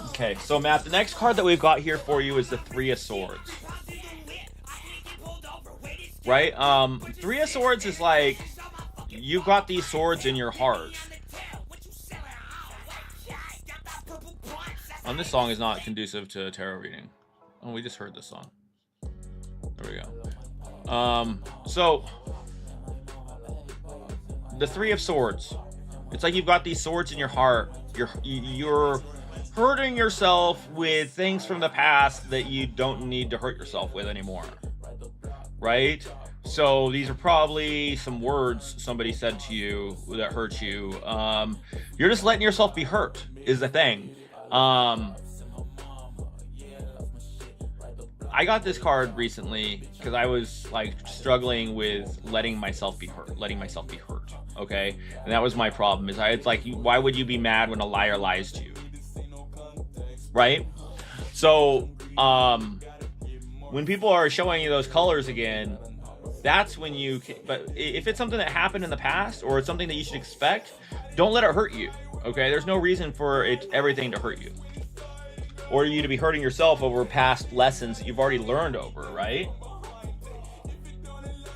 Okay, so Matt, the next card that we've got here for you is the Three of Swords. Right? Three of Swords is like, you've got these swords in your heart. This song is not conducive to a tarot reading. Oh, we just heard this song. There we go. So, the Three of Swords. It's like you've got these swords in your heart. You're hurting yourself with things from the past that you don't need to hurt yourself with anymore, right? So these are probably some words somebody said to you that hurt you. You're just letting yourself be hurt is the thing. I got this card recently because I was like struggling with letting myself be hurt, okay? And that was my problem. Is it's like, why would you be mad when a liar lies to you? Right? So, when people are showing you those colors again, that's when you can, but if it's something that happened in the past or it's something that you should expect, don't let it hurt you, okay? There's no reason for everything to hurt you or you to be hurting yourself over past lessons that you've already learned over, right?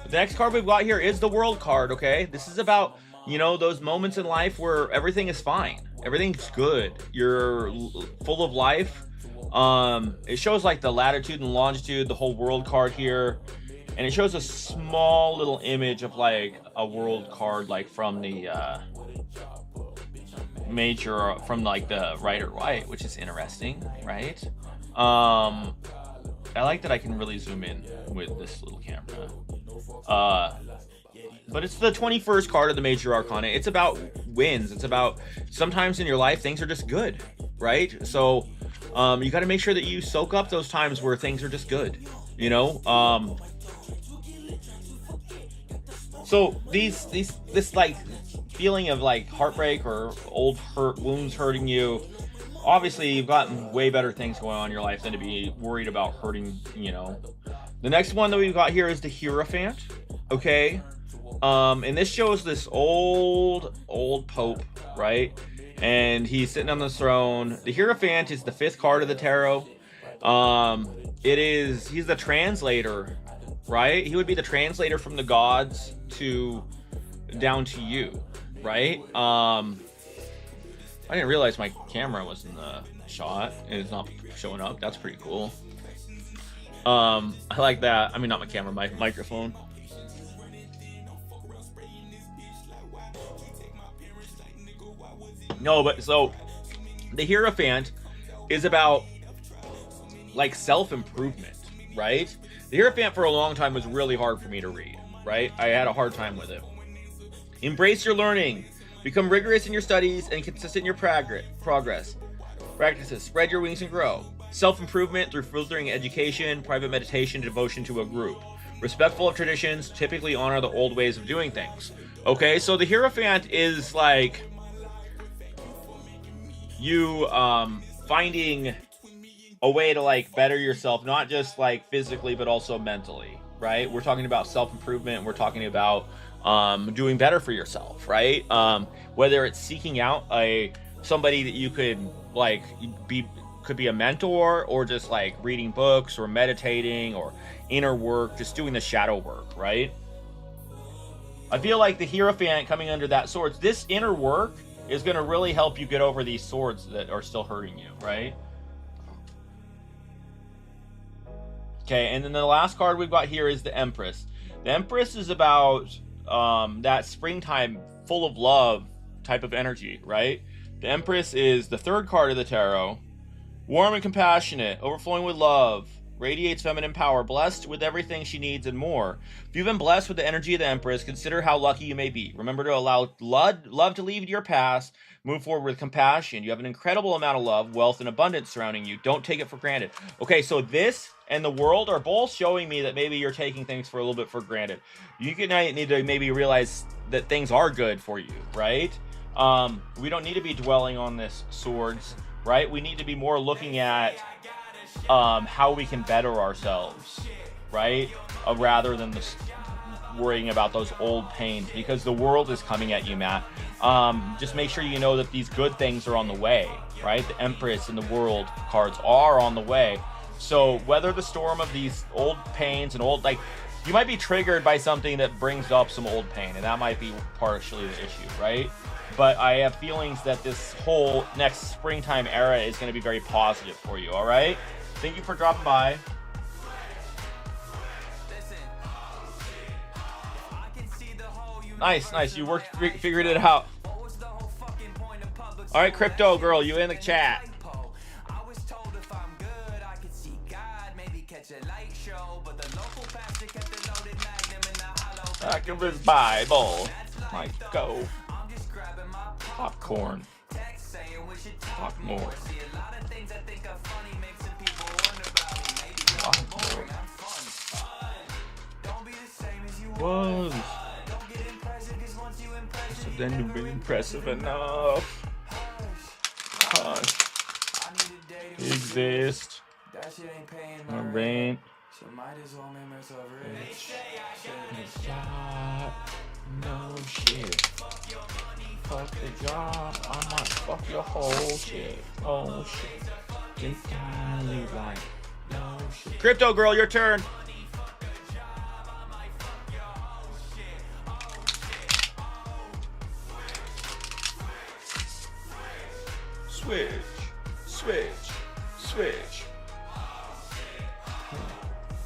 The next card we've got here is the World card, okay? This is about, those moments in life where everything is fine. Everything's good. You're full of life. It shows like the latitude and longitude, the whole World card here. And it shows a small little image of like a World card, like from the major, from like the Rider White, which is interesting, right? I like that I can really zoom in with this little camera. But it's the 21st card of the Major Arcana. It's about wins. It's about sometimes in your life, things are just good, right? So you got to make sure that you soak up those times where things are just good, So this like feeling of like heartbreak or old wounds hurting you, obviously you've gotten way better things going on in your life than to be worried about hurting, The next one that we've got here is the Hierophant, okay? And this shows this old Pope, right? And he's sitting on the throne. The Hierophant is the 5th card of the tarot. He's the translator, right? He would be the translator from the gods down to you, right? I didn't realize my camera was in the shot and it's not showing up. That's pretty cool. I like that. I mean, not my camera, my microphone. No, but so the Hierophant is about like self-improvement, right? The Hierophant for a long time was really hard for me to read, right? I had a hard time with it. Embrace your learning. Become rigorous in your studies and consistent in your progress. Practices. Spread your wings and grow. Self-improvement through filtering education, private meditation, devotion to a group. Respectful of traditions. Typically honor the old ways of doing things. Okay, so the Hierophant is like you finding a way to like better yourself, not just like physically but also mentally, right? We're talking about self-improvement. We're talking about doing better for yourself, right? Whether it's seeking out somebody that you could like could be a mentor, or just like reading books or meditating or inner work, just doing the shadow work, right? I feel like the Hierophant coming under that swords, this inner work is going to really help you get over these swords that are still hurting you, right? Okay, and then the last card we've got here is the Empress. The Empress is about that springtime full of love type of energy, right? The Empress is the third card of the tarot. Warm and compassionate, overflowing with love, radiates feminine power, blessed with everything she needs and more. If you've been blessed with the energy of the Empress, consider how lucky you may be. Remember to allow love to leave your past. Move forward with compassion. You have an incredible amount of love, wealth, and abundance surrounding you. Don't take it for granted. Okay, so this and the world are both showing me that maybe you're taking things for a little bit for granted. You need to maybe realize that things are good for you, right? We don't need to be dwelling on this swords, right? We need to be more looking at how we can better ourselves, right? Rather than worrying about those old pains, because the world is coming at you, Matt. Just make sure you know that these good things are on the way, right? The Empress and the World cards are on the way. So weather the storm of these old pains and like, you might be triggered by something that brings up some old pain, and that might be partially the issue, right? But I have feelings that this whole next springtime era is going to be very positive for you, all right? Thank you for dropping by. Nice. You figured it out. All right, Crypto Girl, you in the chat. Back of his Bible. Might go. Popcorn. Pop more. Was. So then you've been impressive enough. Exist. My rent. No shit. Fuck the job. I might fuck your whole shit. Oh shit. Entirely right. No shit. Crypto Girl, your turn. Switch. Switch. Switch.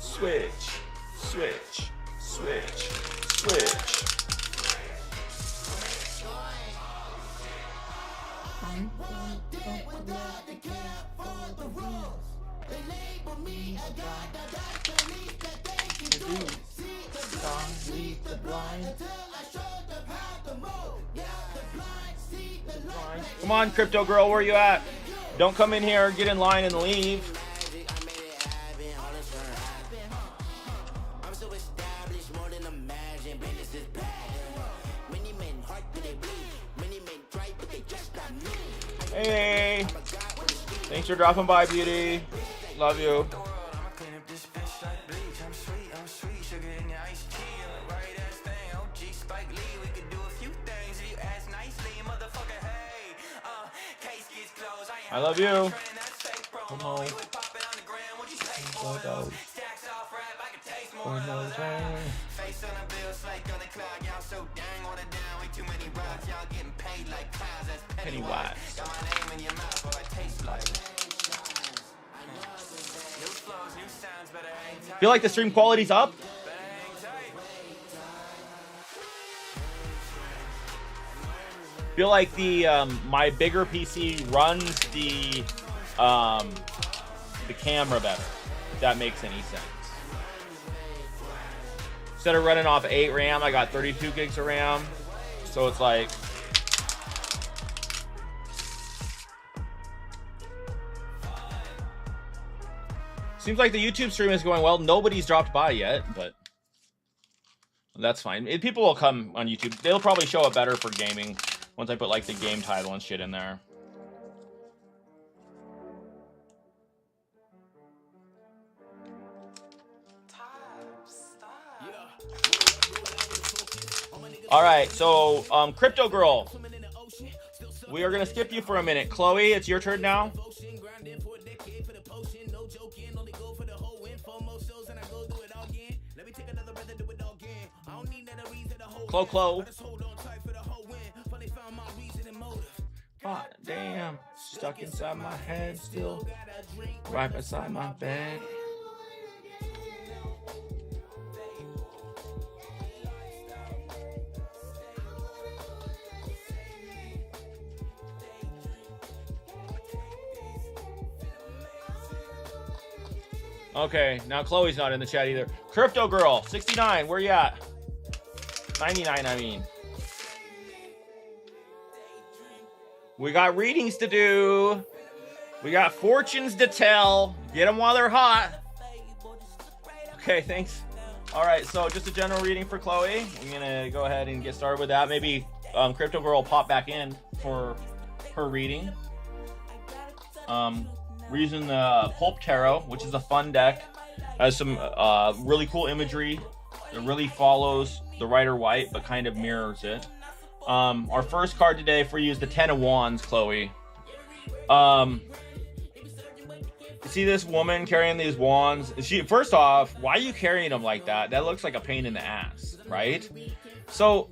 Switch. Switch. Switch. Switch. Come on, Crypto Girl, where you at? Don't come in here, get in line and leave. Hey, thanks for dropping by, beauty. Love you. I love you. Come on. Pennywise. Feel like the stream quality's up? Feel like the my bigger PC runs the camera better, if that makes any sense. Instead of running off 8 RAM, I got 32 gigs of RAM. So it's like, seems like the YouTube stream is going well. Nobody's dropped by yet, but that's fine. People will come on YouTube. They'll probably show up better for gaming once I put like the game title and shit in there. All right, so Crypto Girl, we are gonna skip you for a minute. Chloe, it's your turn now. Chloe. Oh, damn, stuck inside my head still, right beside my bed. Okay, now Chloe's not in the chat either. Crypto Girl, 69, where you at? 99, I mean. We got readings to do. We got fortunes to tell. Get them while they're hot. Okay, thanks. All right, so just a general reading for Chloe. I'm gonna go ahead and get started with that. Maybe Crypto Girl will pop back in for her reading. We're using the Pulp Tarot, which is a fun deck. Has some really cool imagery. It really follows the Rider White, but kind of mirrors it. Our first card today for you is the Ten of Wands, Chloe. See this woman carrying these wands? First off, why are you carrying them like that? That looks like a pain in the ass, right? So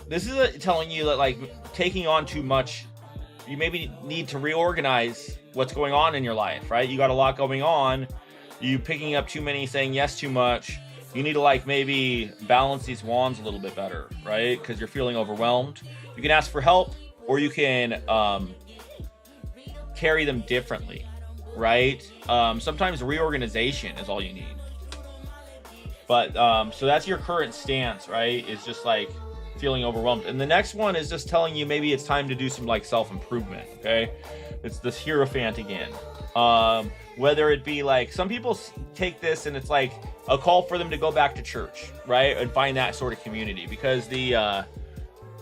this is telling you that, like, taking on too much, you maybe need to reorganize what's going on in your life, right? You got a lot going on. You picking up too many, saying yes too much. You need to, like, maybe balance these wands a little bit better, right? Because you're feeling overwhelmed. You can ask for help, or you can carry them differently, right? Sometimes reorganization is all you need. But so that's your current stance, right? It's just like feeling overwhelmed. And the next one is just telling you maybe it's time to do some, like, self-improvement, okay? It's this Hierophant again. Whether it be, like, some people take this and it's like a call for them to go back to church, right? And find that sort of community, because the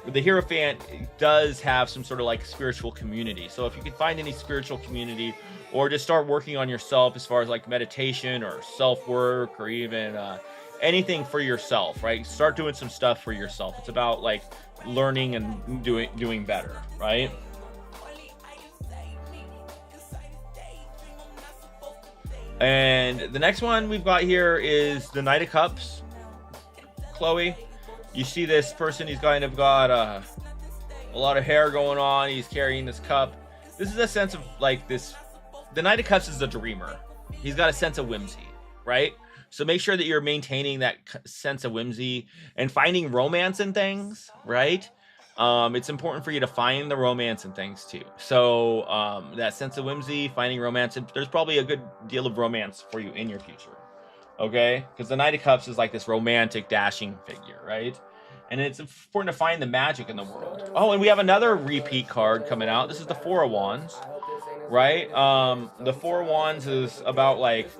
Hierophant does have some sort of, like, spiritual community. So if you can find any spiritual community, or just start working on yourself as far as, like, meditation or self-work, or even anything for yourself, right? Start doing some stuff for yourself. It's about, like, learning and doing better, right? And the next one we've got here is the Knight of Cups, Chloe. You see this person, he's kind of got a lot of hair going on. He's carrying this cup. This is a sense of, like, this. The Knight of Cups is a dreamer. He's got a sense of whimsy, right? So make sure that you're maintaining that sense of whimsy and finding romance in things, right? It's important for you to find the romance in things too. So that sense of whimsy, finding romance, and there's probably a good deal of romance for you in your future. Okay? Because the Knight of Cups is like this romantic, dashing figure, right? And it's important to find the magic in the world. Oh, and we have another repeat card coming out. This is the Four of Wands, right? The Four of Wands is about, like,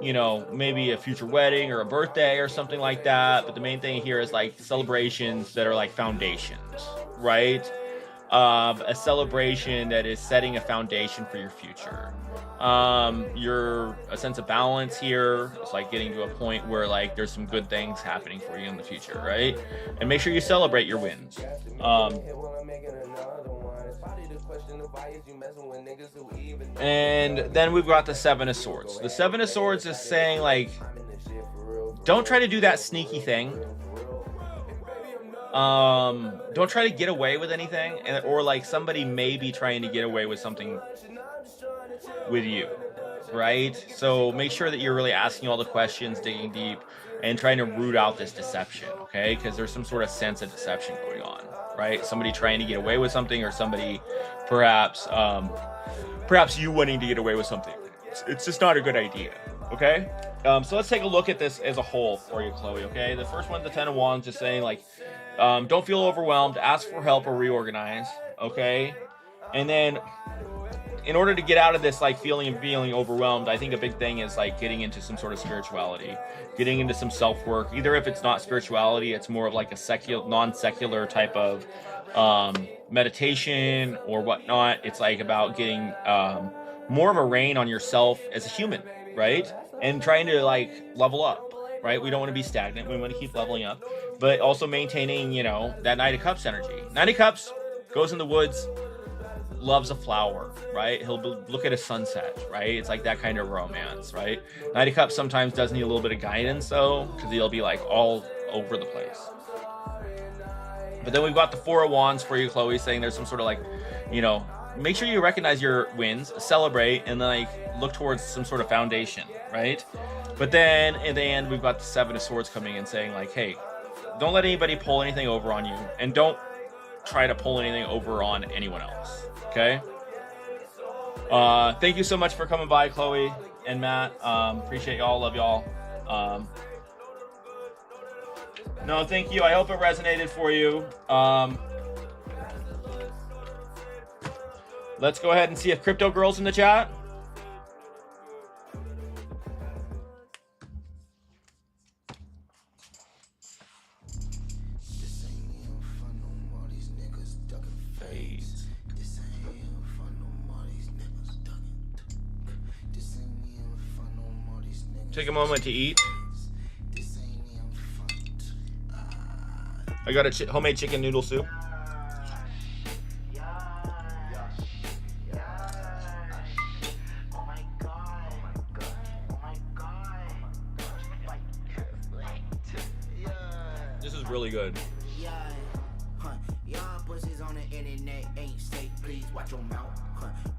you know, maybe a future wedding or a birthday or something like that. But the main thing here is, like, celebrations that are like foundations, right? A celebration that is setting a foundation for your future. You're a sense of balance here. It's like getting to a point where, like, there's some good things happening for you in the future, right? And make sure you celebrate your wins. And then we've got the Seven of Swords. The Seven of Swords is saying, like, don't try to do that sneaky thing. Don't try to get away with anything, or, like, somebody may be trying to get away with something with you, right? So make sure that you're really asking all the questions, digging deep, and trying to root out this deception, okay? Because there's some sort of sense of deception going on, right? Somebody trying to get away with something, or somebody perhaps you wanting to get away with something. It's just not a good idea, okay? So let's take a look at this as a whole for you, Chloe, okay? The first one's the Ten of Wands, just saying, like, don't feel overwhelmed, ask for help or reorganize, okay? And then in order to get out of this, like, feeling overwhelmed, I think a big thing is, like, getting into some sort of spirituality, getting into some self-work. Either if it's not spirituality, it's more of like a non-secular type of meditation or whatnot. It's like about getting more of a reign on yourself as a human, right? And trying to, like, level up, right? We don't want to be stagnant. We want to keep leveling up. but also maintaining, you know, that Knight of Cups energy. Knight of Cups goes in the woods, loves a flower, right? He'll look at a sunset, right? It's like that kind of romance, right? Knight of Cups sometimes does need a little bit of guidance, though, because he'll be like all over the place. But then we've got the Four of Wands for you, Chloe, saying there's some sort of like, you know, make sure you recognize your wins, celebrate, and then like look towards some sort of foundation, right? But then at the end, we've got the Seven of Swords coming in saying like, hey, don't let anybody pull anything over on you, and don't try to pull anything over on anyone else, okay? Thank you so much for coming by, Chloe and Matt. Appreciate y'all, love y'all. No, thank you. I hope it resonated for you. Let's go ahead and see if Crypto Girl's in the chat. Take a moment to eat. I got a homemade chicken noodle soup. This is really good. Young pussies on the internet ain't safe. Please watch your mouth.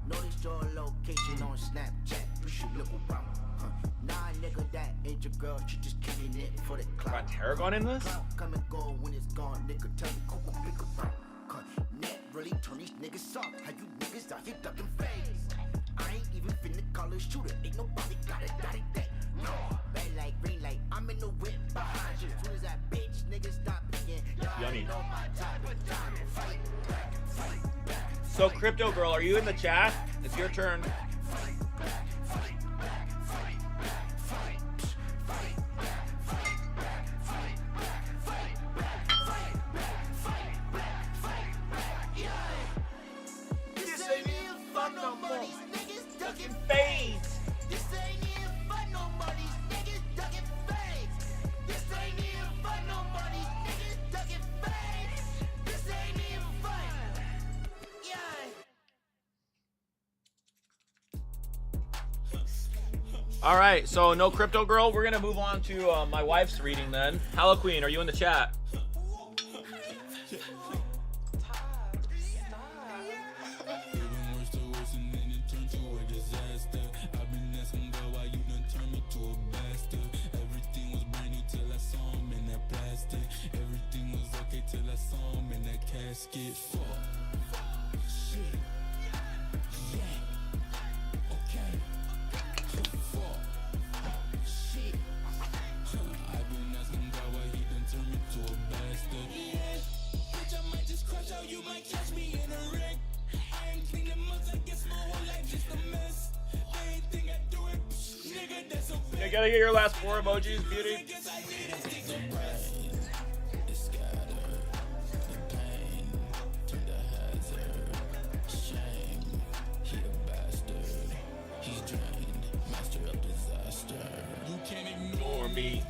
Notice your location on Snapchat. You should look around. Nah, nigga, that ain't your girl. She just kicking it for the clout. Got Tarragon in this? Come and go when it's gone, nigga. Tell me, cool, pick around. Net really turn these niggas off. How you niggas out here ducking face? I ain't even finna call a shooter. Ain't nobody got it that. No, red light, green light. I'm in the whip behind you. Soon as that bitch nigga stop again. Yummy. Fight back. So, Crypto Girl, are you in the chat? It's your turn. Fades. This ain't even fun no more. These niggas ducking fades. This ain't even fun no more. These niggas ducking fades. This ain't even fun. Yeah. All right, so no Crypto Girl. We're gonna move on to my wife's reading then. Hello, Queen. Are you in the chat? Get fucked. Shit. Yeah. Okay. Fuck. Shit. I've been asking God why he done turned me to a bastard. Yeah. Bitch, I might just crash out. You might catch me in a wreck. I ain't clean the much. I guess my whole life just a mess. They ain't think I do it. Nigga, that's a You gotta get your last 4 emojis, beauty. Me.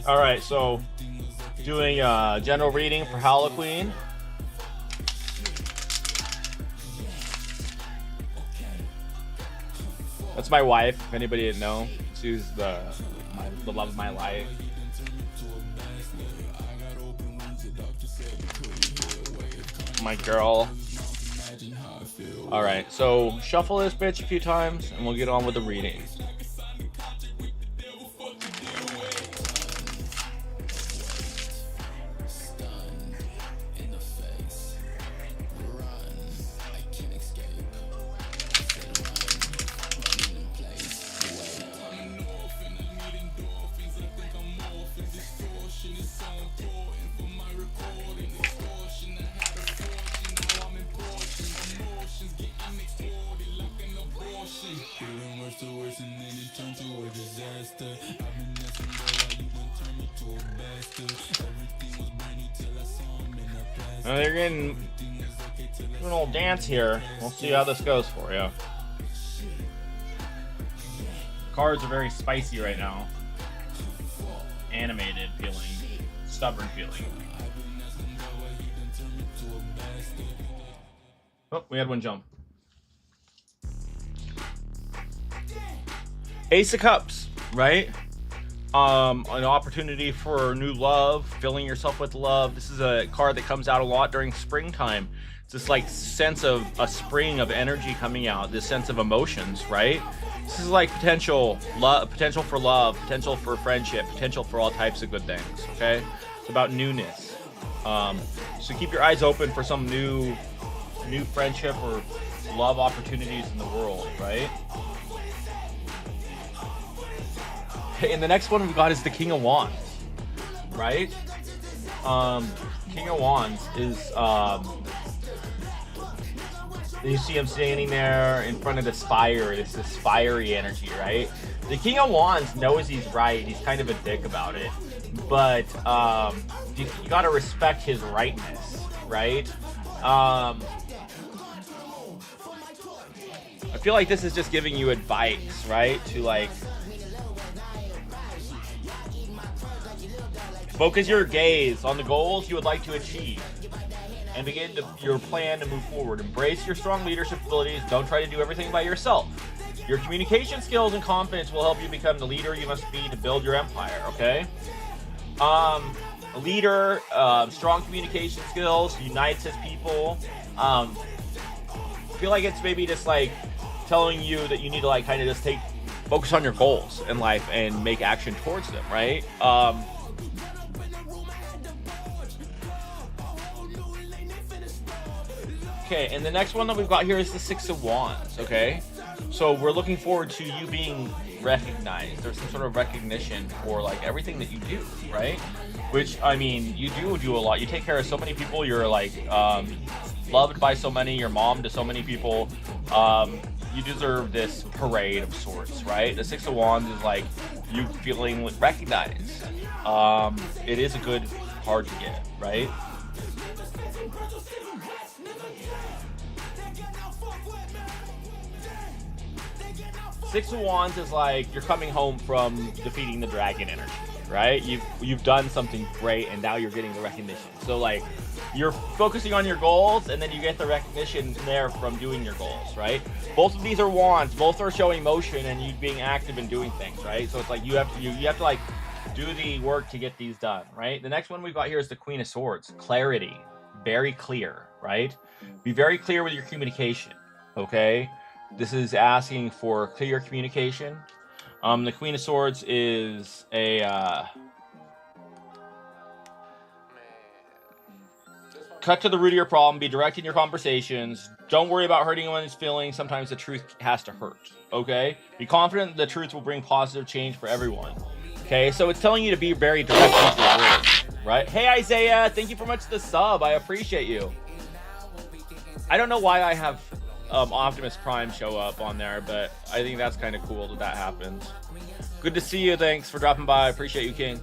All right, so doing general reading for Halloween. That's my wife, if anybody didn't know. She's the love of my life. My girl. Alright, so shuffle this bitch a few times and we'll get on with the reading. Getting worse to worse and They're getting an old dance here. We'll see how this goes for you. Cards are very spicy right now. Animated feeling, stubborn feeling. Oh, we had one jump. Ace of Cups, right? An opportunity for new love, filling yourself with love. This is a card that comes out a lot during springtime. It's this like sense of a spring of energy coming out, this sense of emotions, right? This is like potential for love, potential for friendship, potential for all types of good things, okay? It's about newness. So keep your eyes open for some new friendship or love opportunities in the world, right? And the next one we've got is the King of Wands, right? King of Wands is, you see him standing there in front of this fire, this fiery energy, right? The King of Wands knows he's right. He's kind of a dick about it, but you gotta respect his rightness, right? I feel like this is just giving you advice, right? To like focus your gaze on the goals you would like to achieve and begin your plan to move forward. Embrace your strong leadership abilities. Don't try to do everything by yourself. Your communication skills and confidence will help you become the leader you must be to build your empire, okay? A leader, strong communication skills, unites his people. I feel like it's maybe just like telling you that you need to like kind of just focus on your goals in life and make action towards them, right? Okay, and the next one that we've got here is the Six of Wands, okay? So we're looking forward to you being recognized. There's some sort of recognition for like everything that you do, right? Which, I mean, you do a lot. You take care of so many people. You're like loved by so many. You're mom to so many people. You deserve this parade of sorts, right? The Six of Wands is like you feeling recognized. It is a good card to get, right? Six of Wands is like you're coming home from defeating the dragon energy, right? You've done something great and now you're getting the recognition. So like you're focusing on your goals and then you get the recognition there from doing your goals, right? Both of these are wands, both are showing motion and you being active and doing things, right? So it's like you have to like do the work to get these done, right? The next one we've got here is the Queen of Swords. Clarity, very clear, right? Be very clear with your communication, okay? This is asking for clear communication. The Queen of Swords is a cut to the root of your problem. Be direct in your conversations. Don't worry about hurting anyone's feelings. Sometimes the truth has to hurt. Okay? Be confident the truth will bring positive change for everyone. Okay? So it's telling you to be very direct with your words, right? Hey Isaiah, thank you for much the sub. I appreciate you. I don't know why I have Optimus Prime show up on there, but I think that's kind of cool that happens. Good to see you. Thanks for dropping by. I appreciate you, King.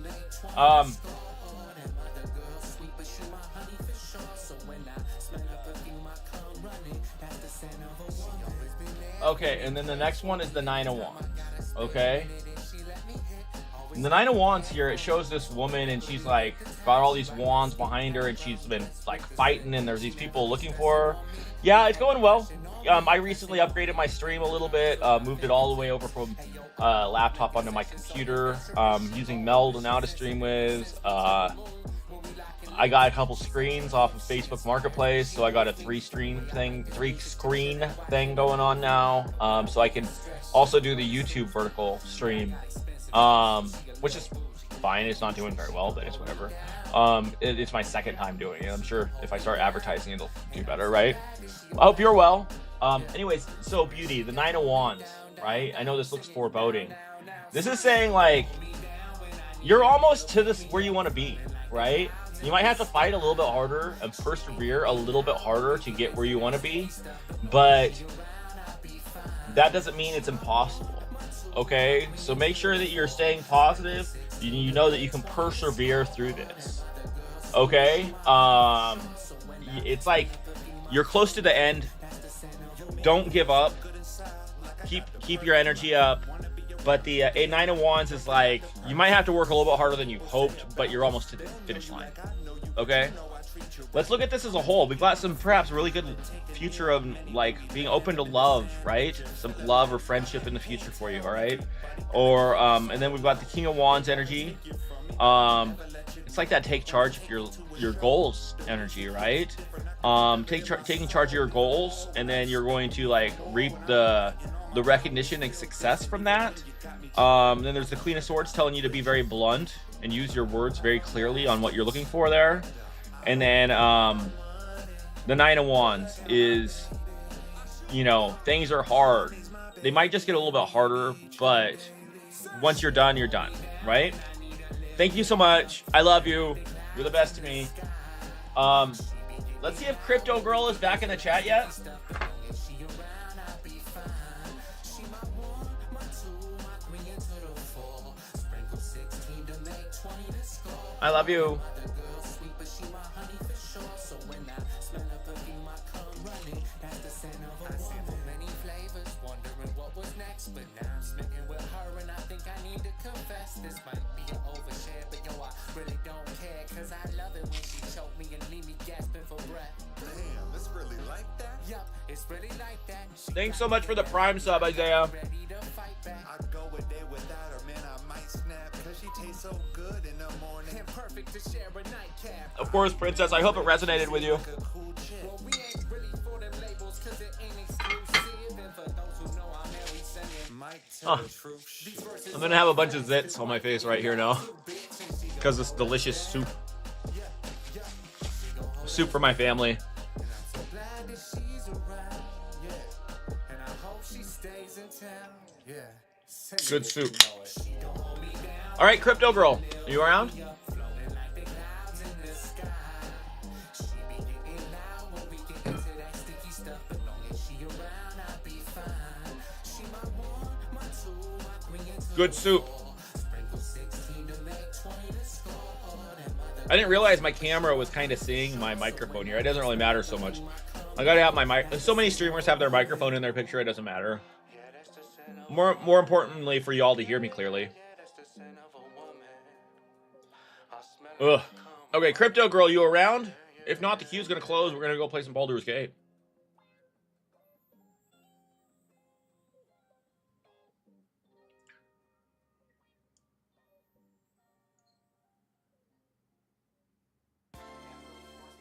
Okay, and then the next one is the Nine of Wands. Okay? And the Nine of Wands here, it shows this woman and she's like got all these wands behind her and she's been like fighting and there's these people looking for her. Yeah, it's going well. I recently upgraded my stream a little bit, moved it all the way over from laptop onto my computer, using Meld now to stream with. I got a couple screens off of Facebook Marketplace, so I got a three screen thing going on now, so I can also do the YouTube vertical stream, which is fine. It's not doing very well, but it's whatever. It's my second time doing it. I'm sure if I start advertising, it'll do better, right? I hope you're well. Anyways, so beauty, the Nine of Wands, right? I know this looks foreboding. This is saying like you're almost to this where you want to be, right? You might have to fight a little bit harder and persevere a little bit harder to get where you want to be, but that doesn't mean it's impossible. Okay, so make sure that you're staying positive. You know that you can persevere through this. Okay, it's like you're close to the end. Don't give up. Keep your energy up. But the Nine of Wands is like, you might have to work a little bit harder than you hoped, but you're almost to the finish line. Okay? Let's look at this as a whole. We've got some perhaps really good future of like being open to love, right? Some love or friendship in the future for you, all right? Or and then we've got the King of Wands energy. It's like that take charge of your goals energy, right? Taking charge of your goals, and then you're going to like reap the recognition and success from that. Then there's the Queen of Swords telling you to be very blunt and use your words very clearly on what you're looking for there. And then the Nine of Wands is, you know, things are hard. They might just get a little bit harder, but once you're done, right? Thank you so much. I love you. You're the best to me. Let's see if Crypto Girl is back in the chat yet. I love you. Thanks so much for the Prime sub, Isaiah. Of course, Princess, I hope it resonated with you. Huh. I'm gonna have a bunch of zits on my face right here now because it's delicious soup. Soup for my family. Good soup. All right, Crypto Girl, are you around? Good soup. I didn't realize my camera was kind of seeing my microphone here. It doesn't really matter so much. I gotta have my mic. So many streamers have their microphone in their picture. It doesn't matter. More importantly, for y'all to hear me clearly. Ugh. Okay, Crypto Girl, you around? If not, the queue's gonna close. We're gonna go play some Baldur's Gate.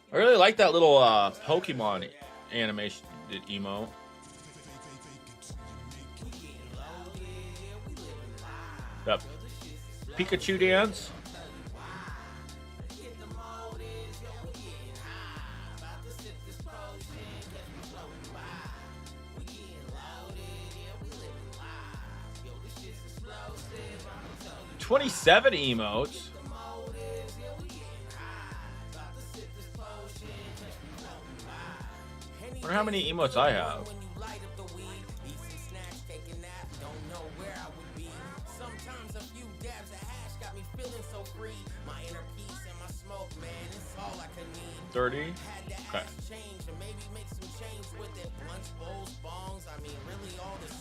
I really like that little Pokemon animation emo. Yep. Pikachu dance. $27 emotes. I wonder how many emotes I have. $30. Okay.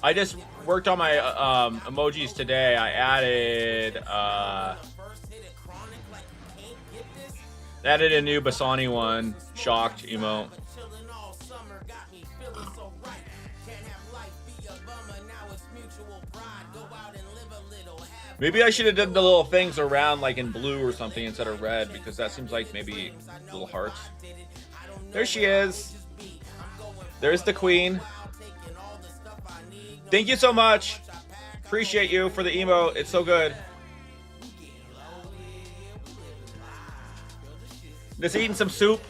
I just worked on my emojis today. I added a new Basani one, shocked emote. Maybe I should have done the little things around like in blue or something instead of red, because that seems like maybe little hearts. There she is. There's the queen. Thank you so much. Appreciate you for the emote. It's so good. Just eating some soup.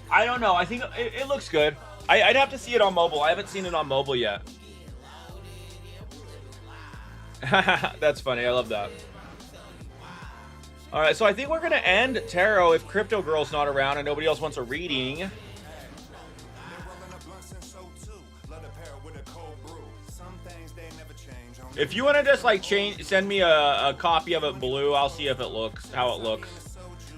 I don't know. I think it looks good. I'd have to see it on mobile. I haven't seen it on mobile yet. That's funny. I love that. All right, so I think we're gonna end tarot if Crypto Girl's not around and nobody else wants a reading. If you want to just like send me a copy of it blue, I'll see if it looks how it looks.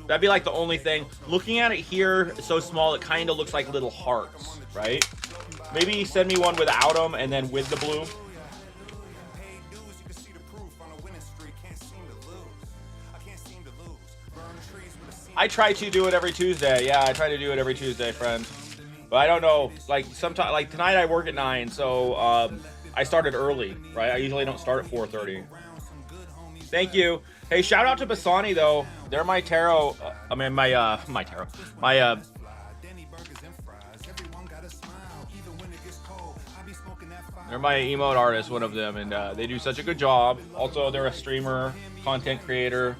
That'd be like the only thing. Looking at it here, so small, it kind of looks like little hearts, right? Maybe send me one without them and then with the blue. I try to do it every Tuesday. Yeah, I try to do it every Tuesday, friend. But I don't know. Like sometimes, like tonight, I work at 9, so I started early, right? I usually don't start at 4:30. Thank you. Hey, shout out to Bassani though. They're my tarot. I mean, my tarot. They're my emote artist, one of them, and they do such a good job. Also, they're a streamer, content creator.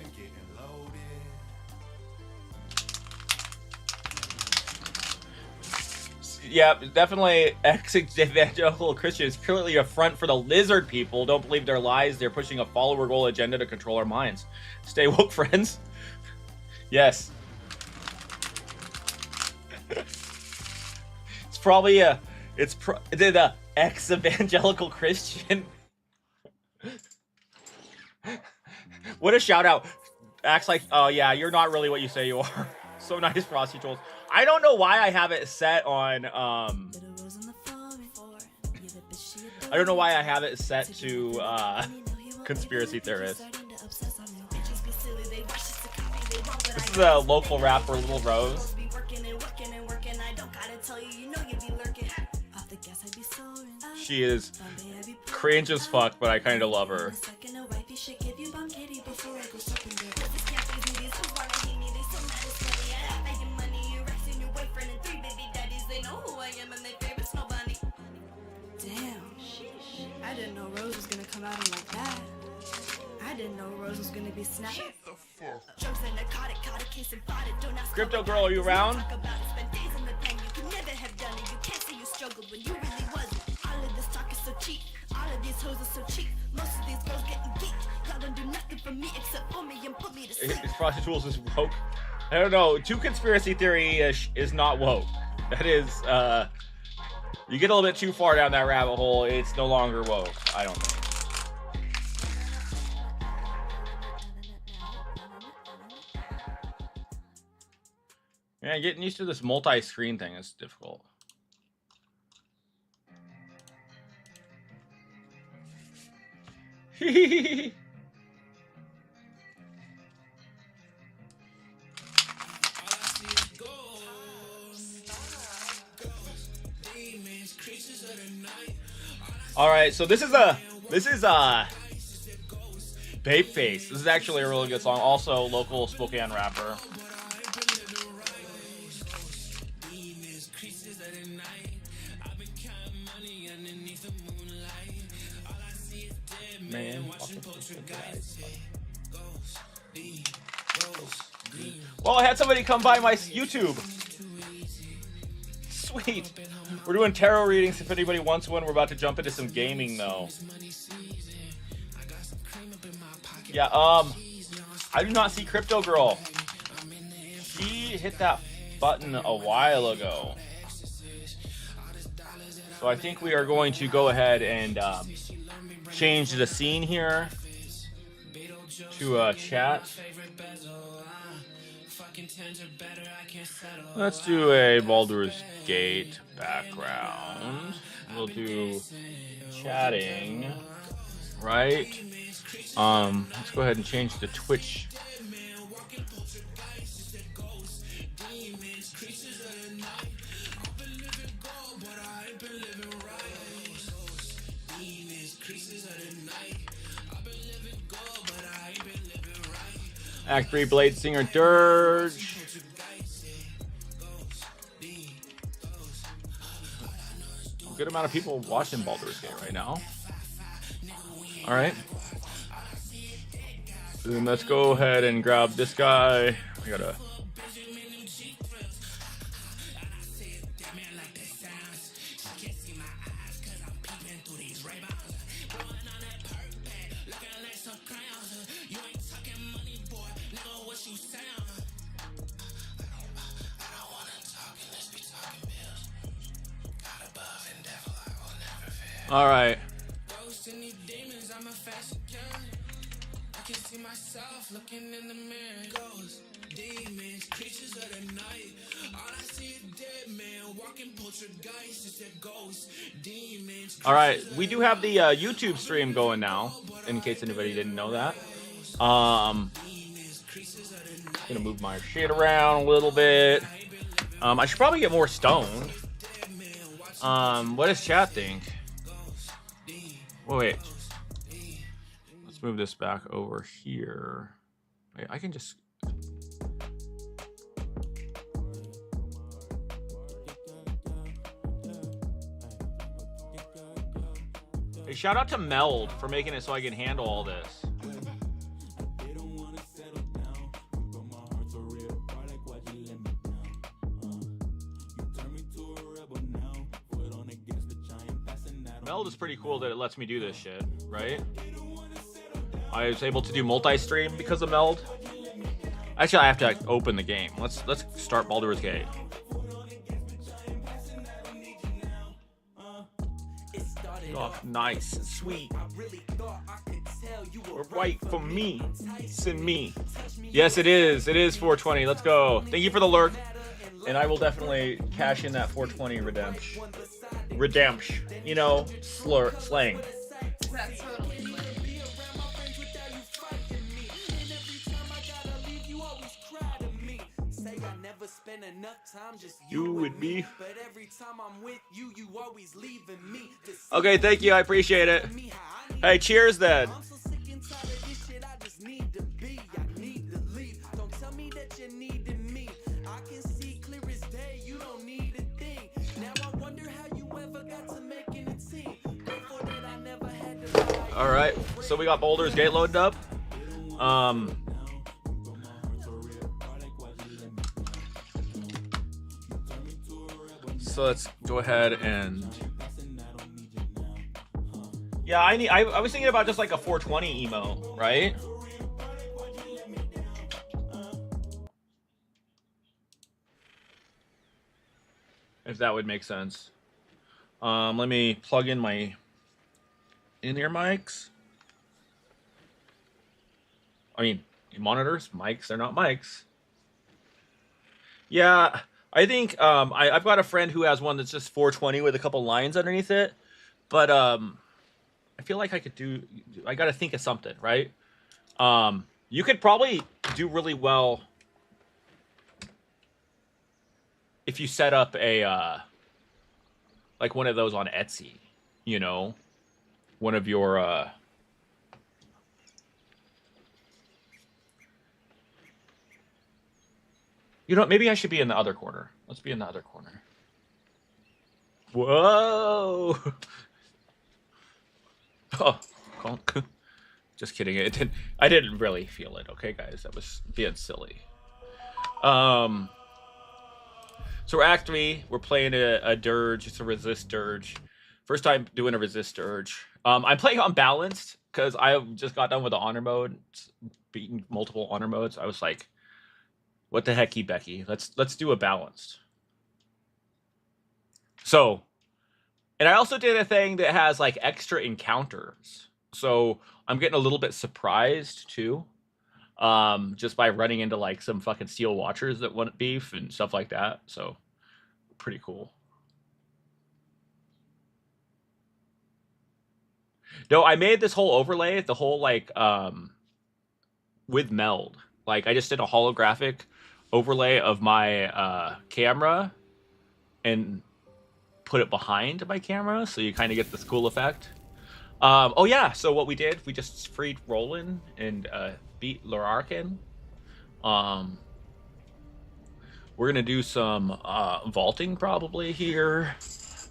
Yeah, definitely ex-evangelical Christians. Purely a front for the lizard people. Don't believe their lies. They're pushing a follower goal agenda to control our minds. Stay woke, friends. Yes. It's probably the ex-evangelical Christian. What a shout out. Acts like, oh yeah, you're not really what you say you are. So nice, Frosty Trolls. I don't know why I have it set on, I don't know why I have it set to, conspiracy theorist. This is a local rapper, Little Rose. She is cringe as fuck, but I kind of love her. I didn't know Rose was gonna come out like that. I didn't know Rose was gonna be snapped. Crypto Girl, are you around? Frosty Tools is woke. I don't know. Too conspiracy theory-ish is not woke. That is, you get a little bit too far down that rabbit hole, it's no longer woke. I don't think. Yeah, getting used to this multi-screen thing is difficult. All right, so this is Bape Face. This is actually a really good song. Also, local Spokane rapper. Man, well, I had somebody come by my YouTube. Sweet. We're doing tarot readings if anybody wants one. We're about to jump into some gaming though. Yeah, I do not see Crypto Girl. She hit that button a while ago. So I think we are going to go ahead and change the scene here to chat. Let's do a Baldur's Gate background. We'll do chatting, right? Let's go ahead and change the Twitch. Act 3 Bladesinger Durge. A good amount of people watching Baldur's Gate right now. All right. Then let's go ahead and grab this guy. I gotta. All right. demons, creatures of the night. All I see is dead man, walking poltergeist, it's a ghost, demons. All right, we do have the YouTube stream going now, in case anybody didn't know that. Gonna move my shit around a little bit. I should probably get more stoned. What does chat think? Wait. Let's move this back over here. Wait, I can just... Hey, shout out to Meld for making it so I can handle all this. Meld is pretty cool that it lets me do this shit, right? I was able to do multi-stream because of Meld. Actually, I have to like, open the game. Let's start Baldur's Gate. Oh, nice and sweet. Or right for me. Send me. Yes, it is. It is 420. Let's go. Thank you for the lurk. And I will definitely cash in that 420 redemption. Redemption. You know, slang. That's totally slang. You and me. Okay, thank you. I appreciate it. Hey, cheers then. All right, so we got Baldur's Gate loaded up. So let's go ahead and yeah, I was thinking about just like a 420 emo, right? If that would make sense. Let me plug in my in-ear mics. I mean, monitors, mics, they're not mics. Yeah, I think I've got a friend who has one that's just 420 with a couple lines underneath it, but I feel like I got to think of something, right? You could probably do really well if you set up a like one of those on Etsy, you know, one of your you know, maybe I should be in the other corner. Let's be in the other corner. Whoa! Oh, just kidding. I didn't really feel it. Okay, guys, that was being silly. So we're Act 3. We're playing a Durge. It's a Resist Durge. First time doing a Resist Durge. I'm playing unbalanced because I just got done with the honor mode, beating multiple honor modes. I was like, what the hecky, Becky? Let's do a balanced. So, and I also did a thing that has like extra encounters. So I'm getting a little bit surprised too. Just by running into like some fucking steel watchers that want beef and stuff like that. So pretty cool. No, I made this whole overlay, the whole like with Meld. Like I just did a holographic overlay of my camera and put it behind my camera, so you kind of get this cool effect. Oh yeah, so what we did, we just freed Roland and beat Lurarkin. We're gonna do some vaulting probably here.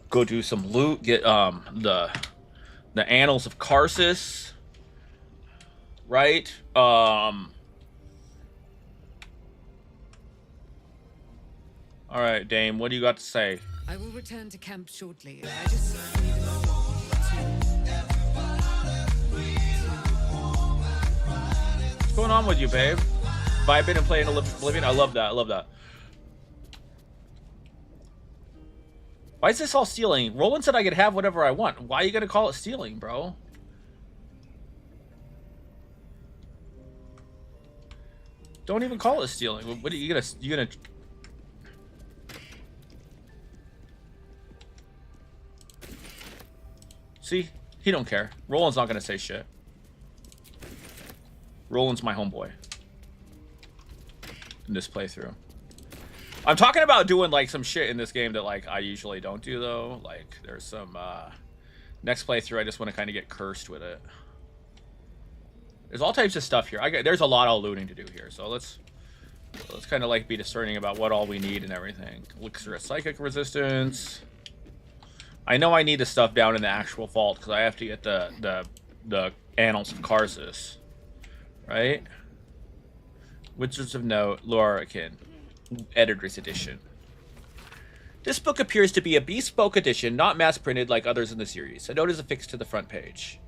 Go do some loot. Get the Annals of Karsus. Right. All right, Dame. What do you got to say? I will return to camp shortly. I just need What's going on with you, babe? Vibing and playing Oblivion. I love that. I love that. Why is this all stealing? Roland said I could have whatever I want. Why are you gonna call it stealing, bro? Don't even call it stealing. What are you gonna? You gonna? See, he don't care. Roland's not gonna say shit. Roland's my homeboy in this playthrough. I'm talking about doing like some shit in this game that like I usually don't do though. Like there's some next playthrough I just want to kind of get cursed with it. There's all types of stuff here. There's a lot of looting to do here, so let's kind of like be discerning about what all we need and everything. Elixir of psychic resistance. I know I need the stuff down in the actual vault because I have to get the Annals of Karsus, right? Wizards of Note, Lorcan, Editor's Edition. This book appears to be a bespoke edition, not mass-printed like others in the series. A note is affixed to the front page.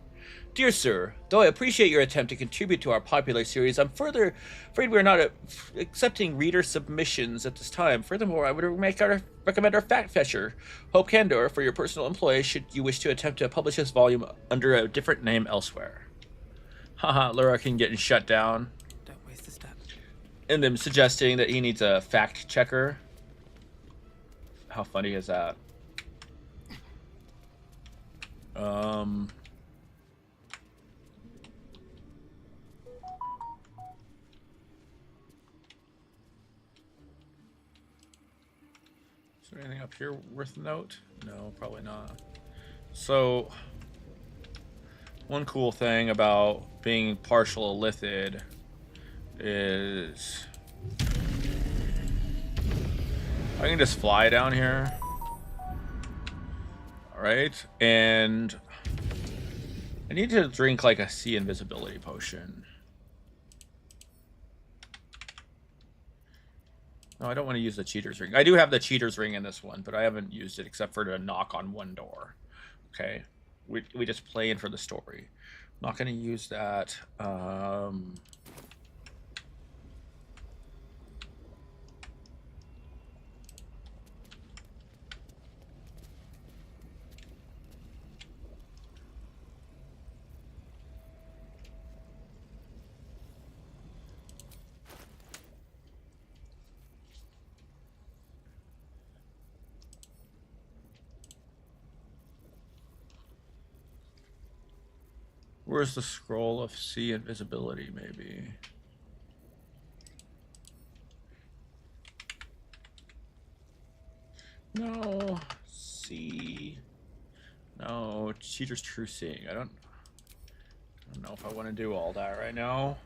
Dear Sir, though I appreciate your attempt to contribute to our popular series, I'm further afraid we are not accepting reader submissions at this time. Furthermore, I would recommend our fact fetcher, Hope Candor, for your personal employee should you wish to attempt to publish this volume under a different name elsewhere. Haha, Laura can get shut down. Don't waste a step. And them suggesting that he needs a fact checker. How funny is that? Is there anything up here worth a note? No, probably not. So, one cool thing about being partial illithid is I can just fly down here. Alright, and I need to drink like a sea invisibility potion. No, I don't want to use the cheater's ring. I do have the cheater's ring in this one, but I haven't used it except for to knock on one door. Okay, we just play in for the story. Not going to use that. Where's the scroll of sea invisibility, maybe? No. Sea. No. Cheater's true seeing. I don't know if I want to do all that right now.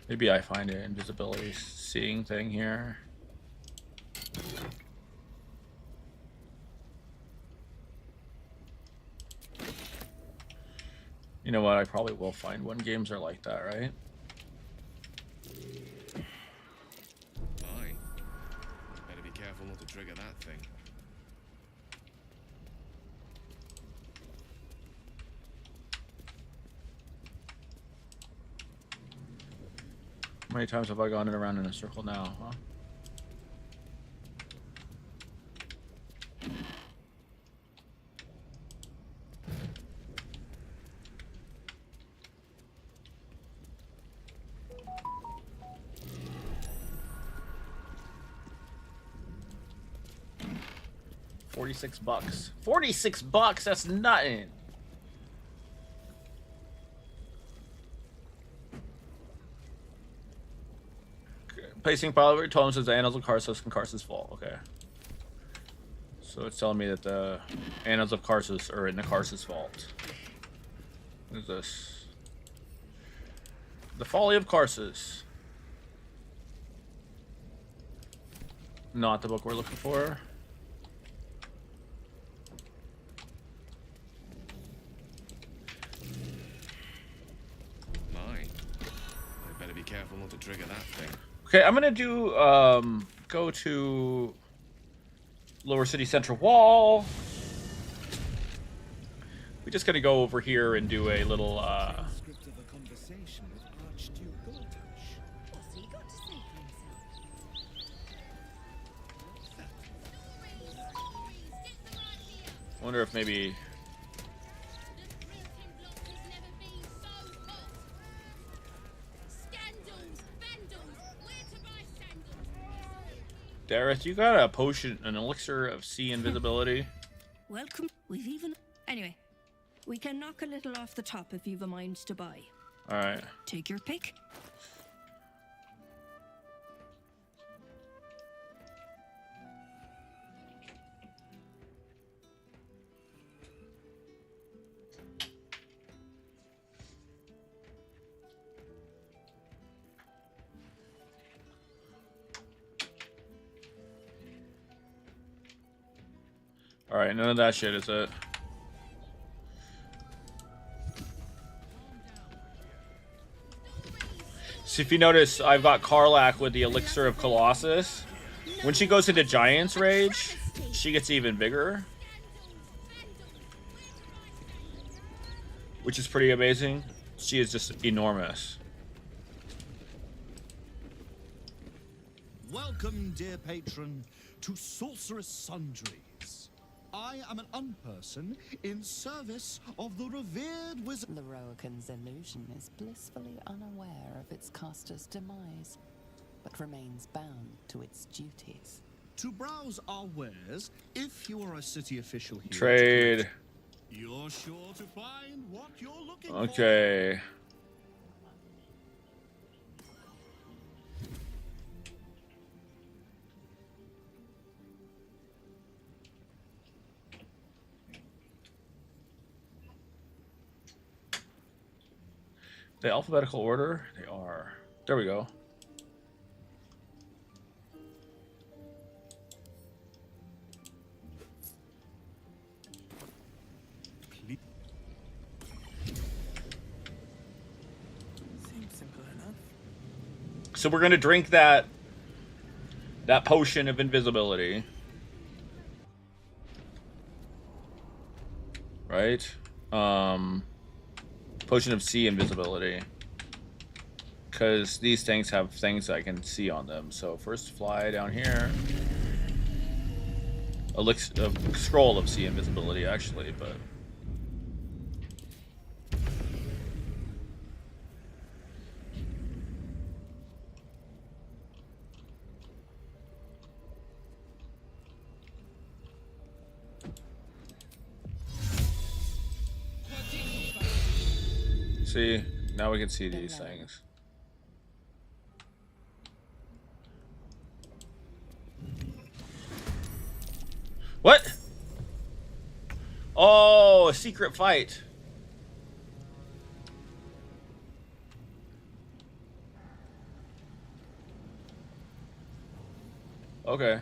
Maybe I find an invisibility seeing thing here. You know what? I probably will find one. Games are like that, right? Aye. Better be careful not to trigger that thing. How many times have I gone around in a circle now, huh? $46. $46, that's nothing. Okay. Placing probably totems as the Annals of Karsus and Karsus Fall. Okay. So it's telling me that the Annals of Karsus are in the Karsus Vault. What is this? The Folly of Karsus. Not the book we're looking for. Careful not to trigger that thing. Okay, I'm gonna do go to Lower City Central Wall. We're just gonna go over here and do a little wonder if maybe Dareth, you got a potion, an elixir of sea invisibility? Welcome. We've even... Anyway, we can knock a little off the top if you've a mind to buy. Alright. Take your pick. Alright, none of that shit, is it? So if you notice, I've got Karlach with the Elixir of Colossus. When she goes into Giant's Rage, she gets even bigger. Which is pretty amazing. She is just enormous. Welcome, dear patron, to Sorceress Sundries. I am an unperson in service of the revered wizard. The Roakan's illusion is blissfully unaware of its caster's demise, but remains bound to its duties. To browse our wares, if you are a city official here, Trade. you're sure to find what you're looking for. Okay. The alphabetical order? They are. There we go. Seems simple enough. So we're gonna drink that potion of invisibility. Right? Potion of sea invisibility. Because these things have things I can see on them. So first fly down here. A scroll of sea invisibility, actually, but... See, now we can see these things. What? Oh, a secret fight. Okay.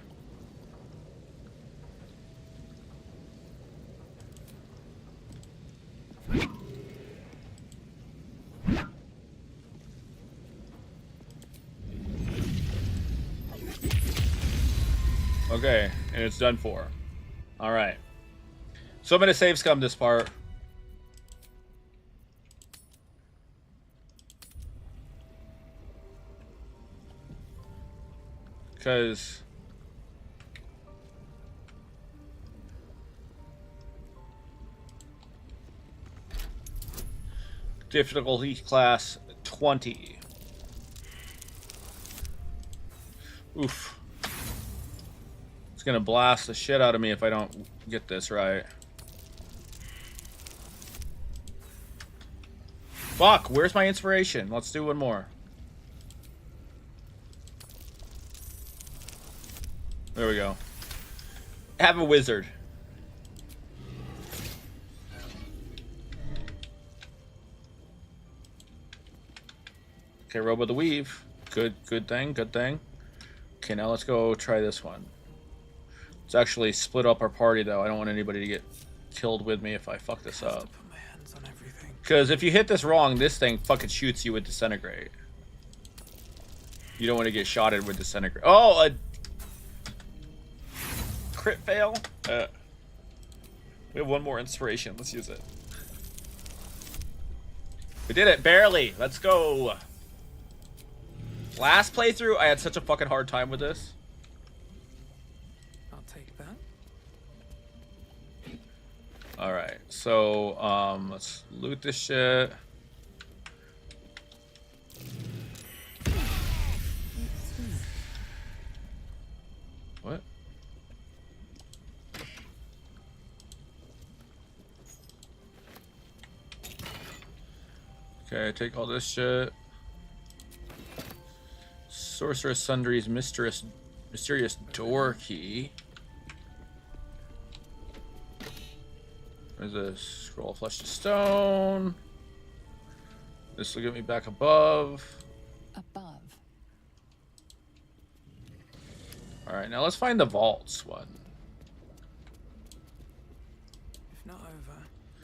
Okay, and it's done for. Alright. So I'm going to save scum this part. Because... difficulty class 20. Oof. It's gonna blast the shit out of me if I don't get this right. Fuck, where's my inspiration? Let's do one more. There we go. Have a wizard. Okay, Robo the Weave. Good thing, good thing. Okay, now let's go try this one. Let's actually split up our party, though. I don't want anybody to get killed with me if I fuck this up. Because if you hit this wrong, this thing fucking shoots you with Disintegrate. You don't want to get shotted with Disintegrate. Oh, a crit fail? We have one more inspiration. Let's use it. We did it, barely. Let's go. Last playthrough, I had such a fucking hard time with this. I'll take that. Alright, so, let's loot this shit. What? Okay, take all this shit. Sorceress Sundry's mysterious door key. There's a scroll of flesh to stone. This will get me back above. Above. All right, now let's find the vaults one. If not over,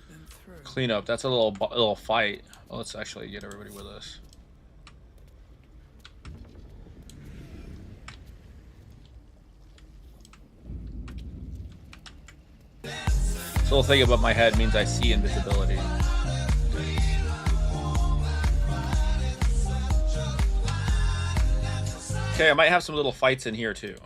then through. Clean up. That's a little fight. Well, let's actually get everybody with us. This little thing above my head means I see invisibility. Okay, I might have some little fights in here too.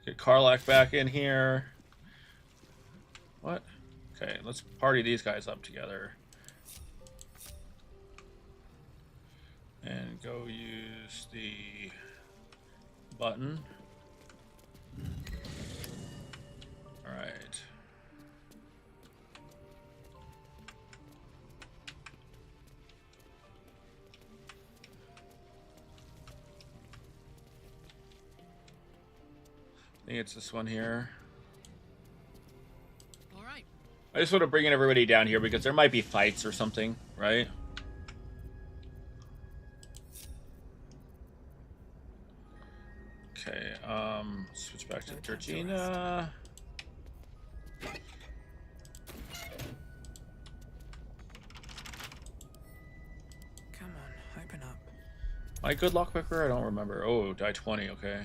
Get Karlach back in here. What? Okay, let's party these guys up together. And go use the button. All right. I think it's this one here. All right. I just want to bring in everybody down here because there might be fights or something, right? Okay, switch back to Georgina. Come on, open up. My good lockpicker? I don't remember. Oh, die 20, okay.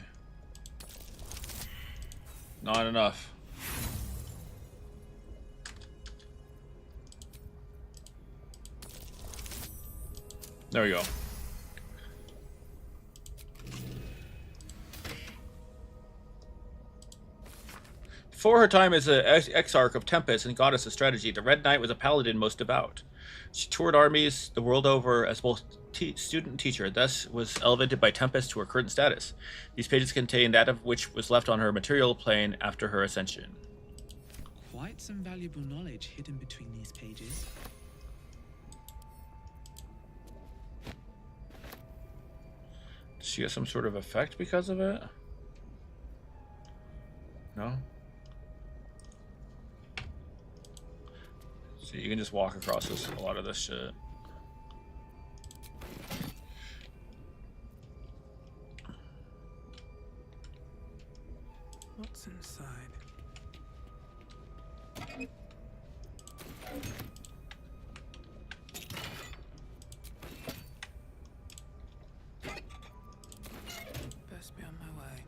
Not enough. There we go. Before her time as an exarch of Tempest and goddess of strategy, the Red Knight was a paladin most devout. She toured armies the world over as both student and teacher, thus was elevated by Tempest to her current status. These pages contain that of which was left on her material plane after her ascension. Quite some valuable knowledge hidden between these pages. Does she get some sort of effect because of it? No? So you can just walk across a lot of this shit. What's inside? Best be on my way.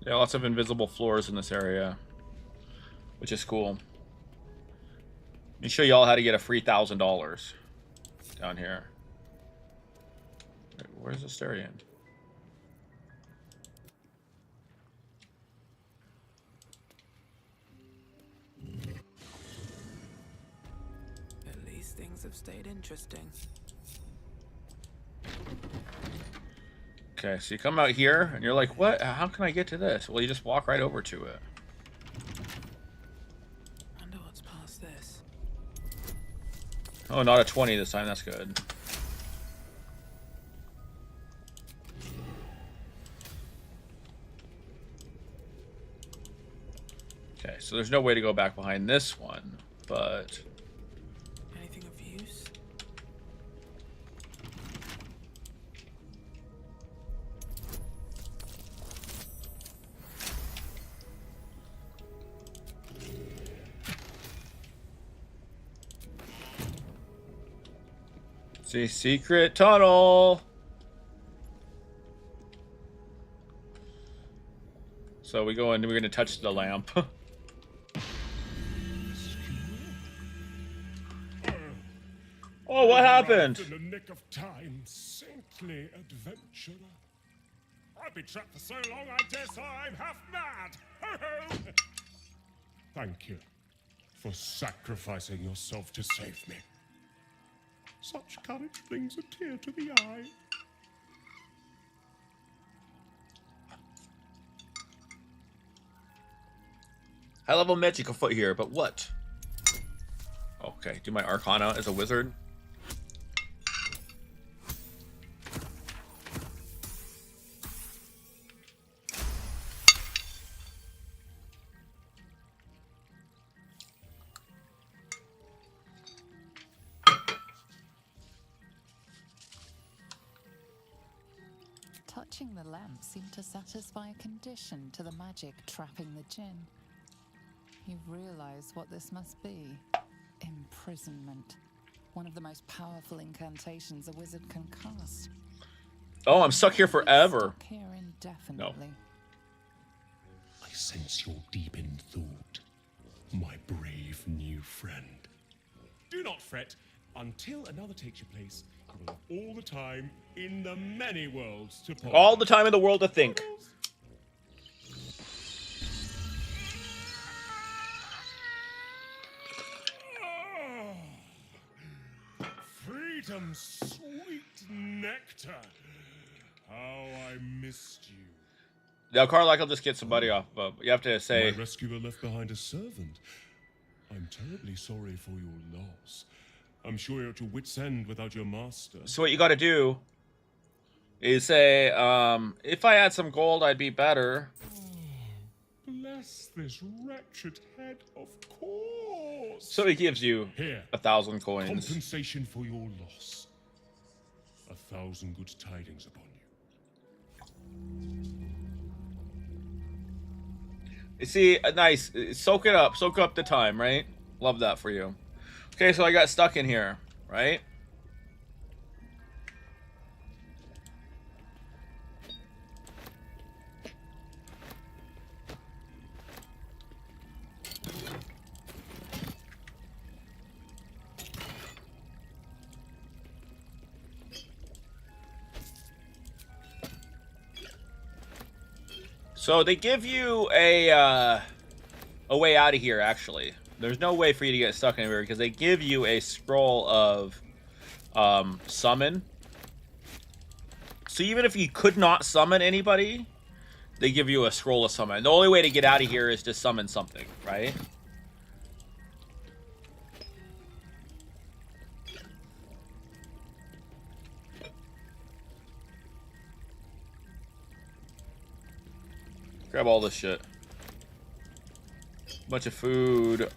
Yeah, lots of invisible floors in this area, which is cool. Let me show you all how to get a free $1,000 down here. Wait, where's the Astarion? At least things have stayed interesting. Okay, so you come out here and you're like, what? How can I get to this? Well, you just walk right over to it. Wonder what's past this. Oh, not a 20 this time. That's good. Okay, so there's no way to go back behind this one, but... Anything of use? See, secret tunnel. So we go in, we're gonna touch the lamp. Oh, what happened? In the nick of time, saintly adventurer. I've been trapped for so long, I dare say I'm half mad. Ho ho! Thank you for sacrificing yourself to save me. Such courage brings a tear to the eye. High level magic afoot here, but what? Okay, do my Arcana as a wizard. Touching the lamp seemed to satisfy a condition to the magic trapping the djinn. You've realized what this must be. Imprisonment. One of the most powerful incantations a wizard can cast. Oh, I'm stuck here forever. Stuck here indefinitely. No. I sense you're deep in thought, my brave new friend. Do not fret. Until another takes your place, you will have all the time in the many worlds to ponder. All the time in the world to think. Freedom's sweet nectar. How I missed you. Now, Carlock will just get somebody off, but you have to say... My rescuer left behind a servant. I'm terribly sorry for your loss. I'm sure you're at your wit's end without your master. So what you got to do is say, if I had some gold, I'd be better. Bless this wretched head, of course. So he gives you Here, 1,000 coins. compensation for your loss. 1,000 good tidings upon you. You see, nice. Soak it up. Soak up the time, right? Love that for you. Okay, so I got stuck in here, right? So they give you a way out of here, actually. There's no way for you to get stuck anywhere because they give you a scroll of summon. So even if you could not summon anybody, they give you a scroll of summon. The only way to get out of here is to summon something, right? Grab all this shit. Bunch of food.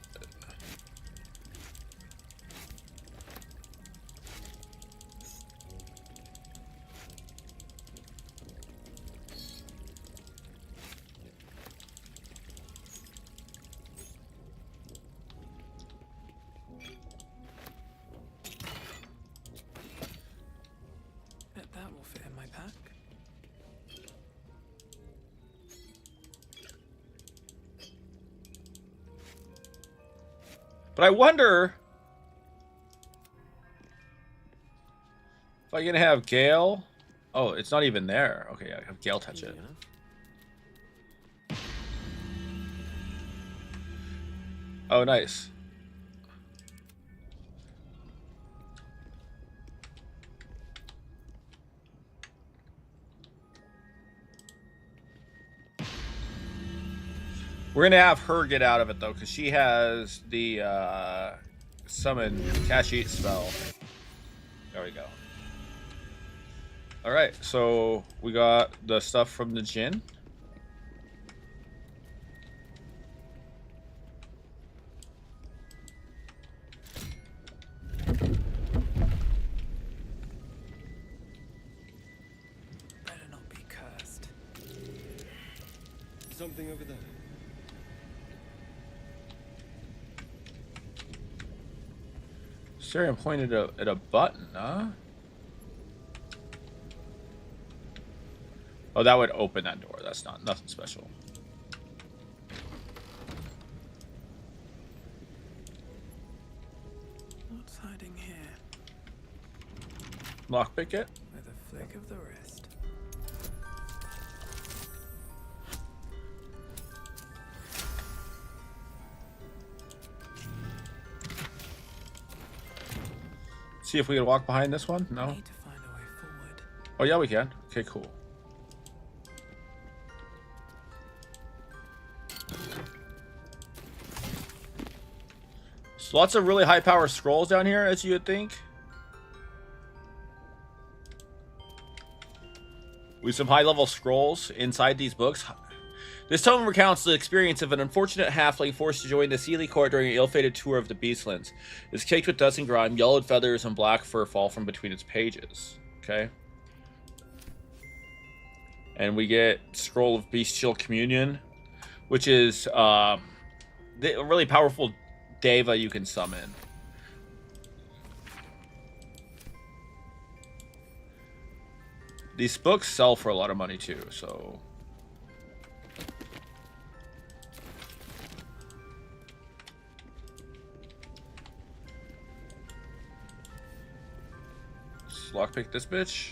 Bet that will fit in my pack. But I wonder if I'm gonna have Gale. Oh, it's not even there. Okay, I have Gale touch it. Oh, nice. We're gonna have her get out of it though, because she has the summon cash eat spell. There we go. All right, so we got the stuff from the djinn. Better not be cursed. Something over there. Sarian pointed at a button, huh? Oh, that would open that door. That's not nothing special. What's hiding here? Lockpick it. With a flick of the wrist. See if we can walk behind this one. No. Need to find a way forward. Oh yeah, we can. Okay, cool. So lots of really high power scrolls down here, as you would think. With some high level scrolls inside these books. This tome recounts the experience of an unfortunate halfling forced to join the Seelie court during an ill-fated tour of the Beastlands. It's caked with dust and grime, yellowed feathers and black fur fall from between its pages. Okay. And we get Scroll of Bestial Communion, which is a really powerful Deva you can summon. These books sell for a lot of money too, so... Let's lockpick this bitch.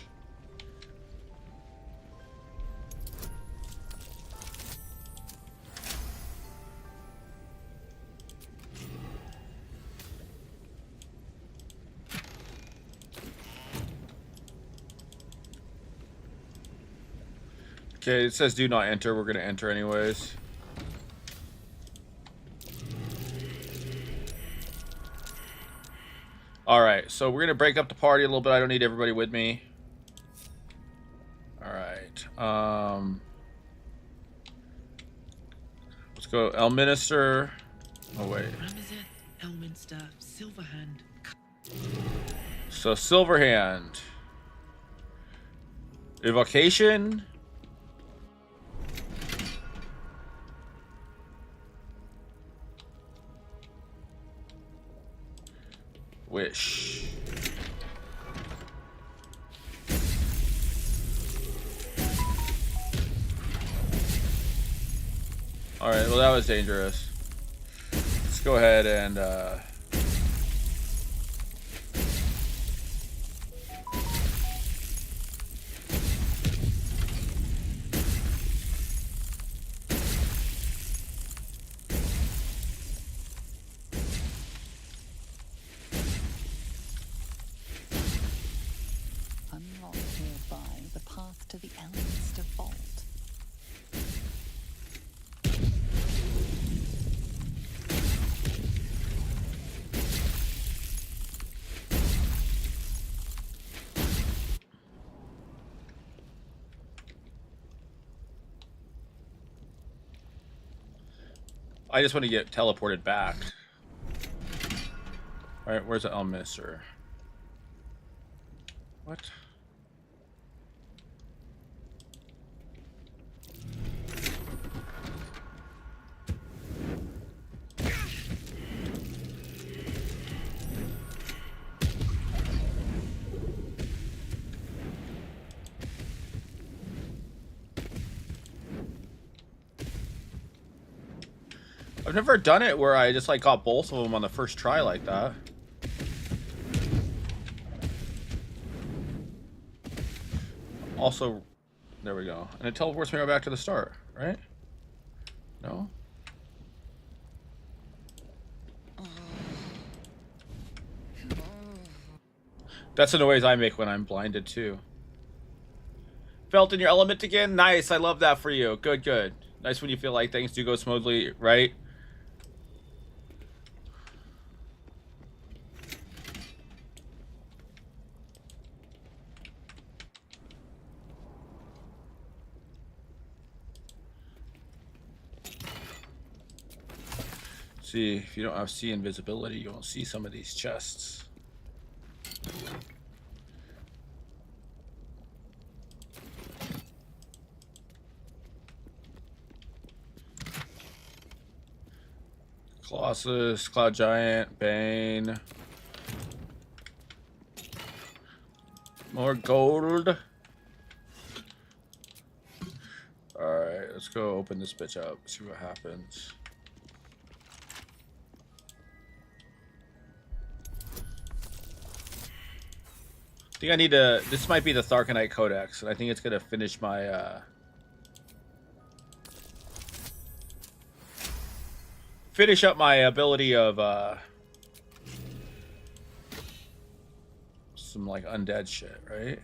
Okay, it says do not enter. We're gonna enter anyways. Alright, so we're gonna break up the party a little bit. I don't need everybody with me. Alright. Let's go Elminster. Oh wait. Ramazet, Elminster, Silverhand. So Silverhand. Evocation. Wish. Alright, well that was dangerous. Let's go ahead and Unlock hereby the path to the Elminster Vault. I just want to get teleported back. Alright, where's the Elminster? What? I've never done it where I just like got both of them on the first try like that. Also, there we go. And it teleports me right back to the start, right? No? That's the noise I make when I'm blinded too. Felt in your element again? Nice, I love that for you. Good, good. Nice when you feel like things do go smoothly, right? See, if you don't have sea invisibility, you won't see some of these chests. Colossus, Cloud Giant, Bane. More gold. Alright, let's go open this bitch up, see what happens. I think I need to... This might be the Tharkanite Codex, and I think it's going to finish my... finish up my ability of... some like undead shit, right?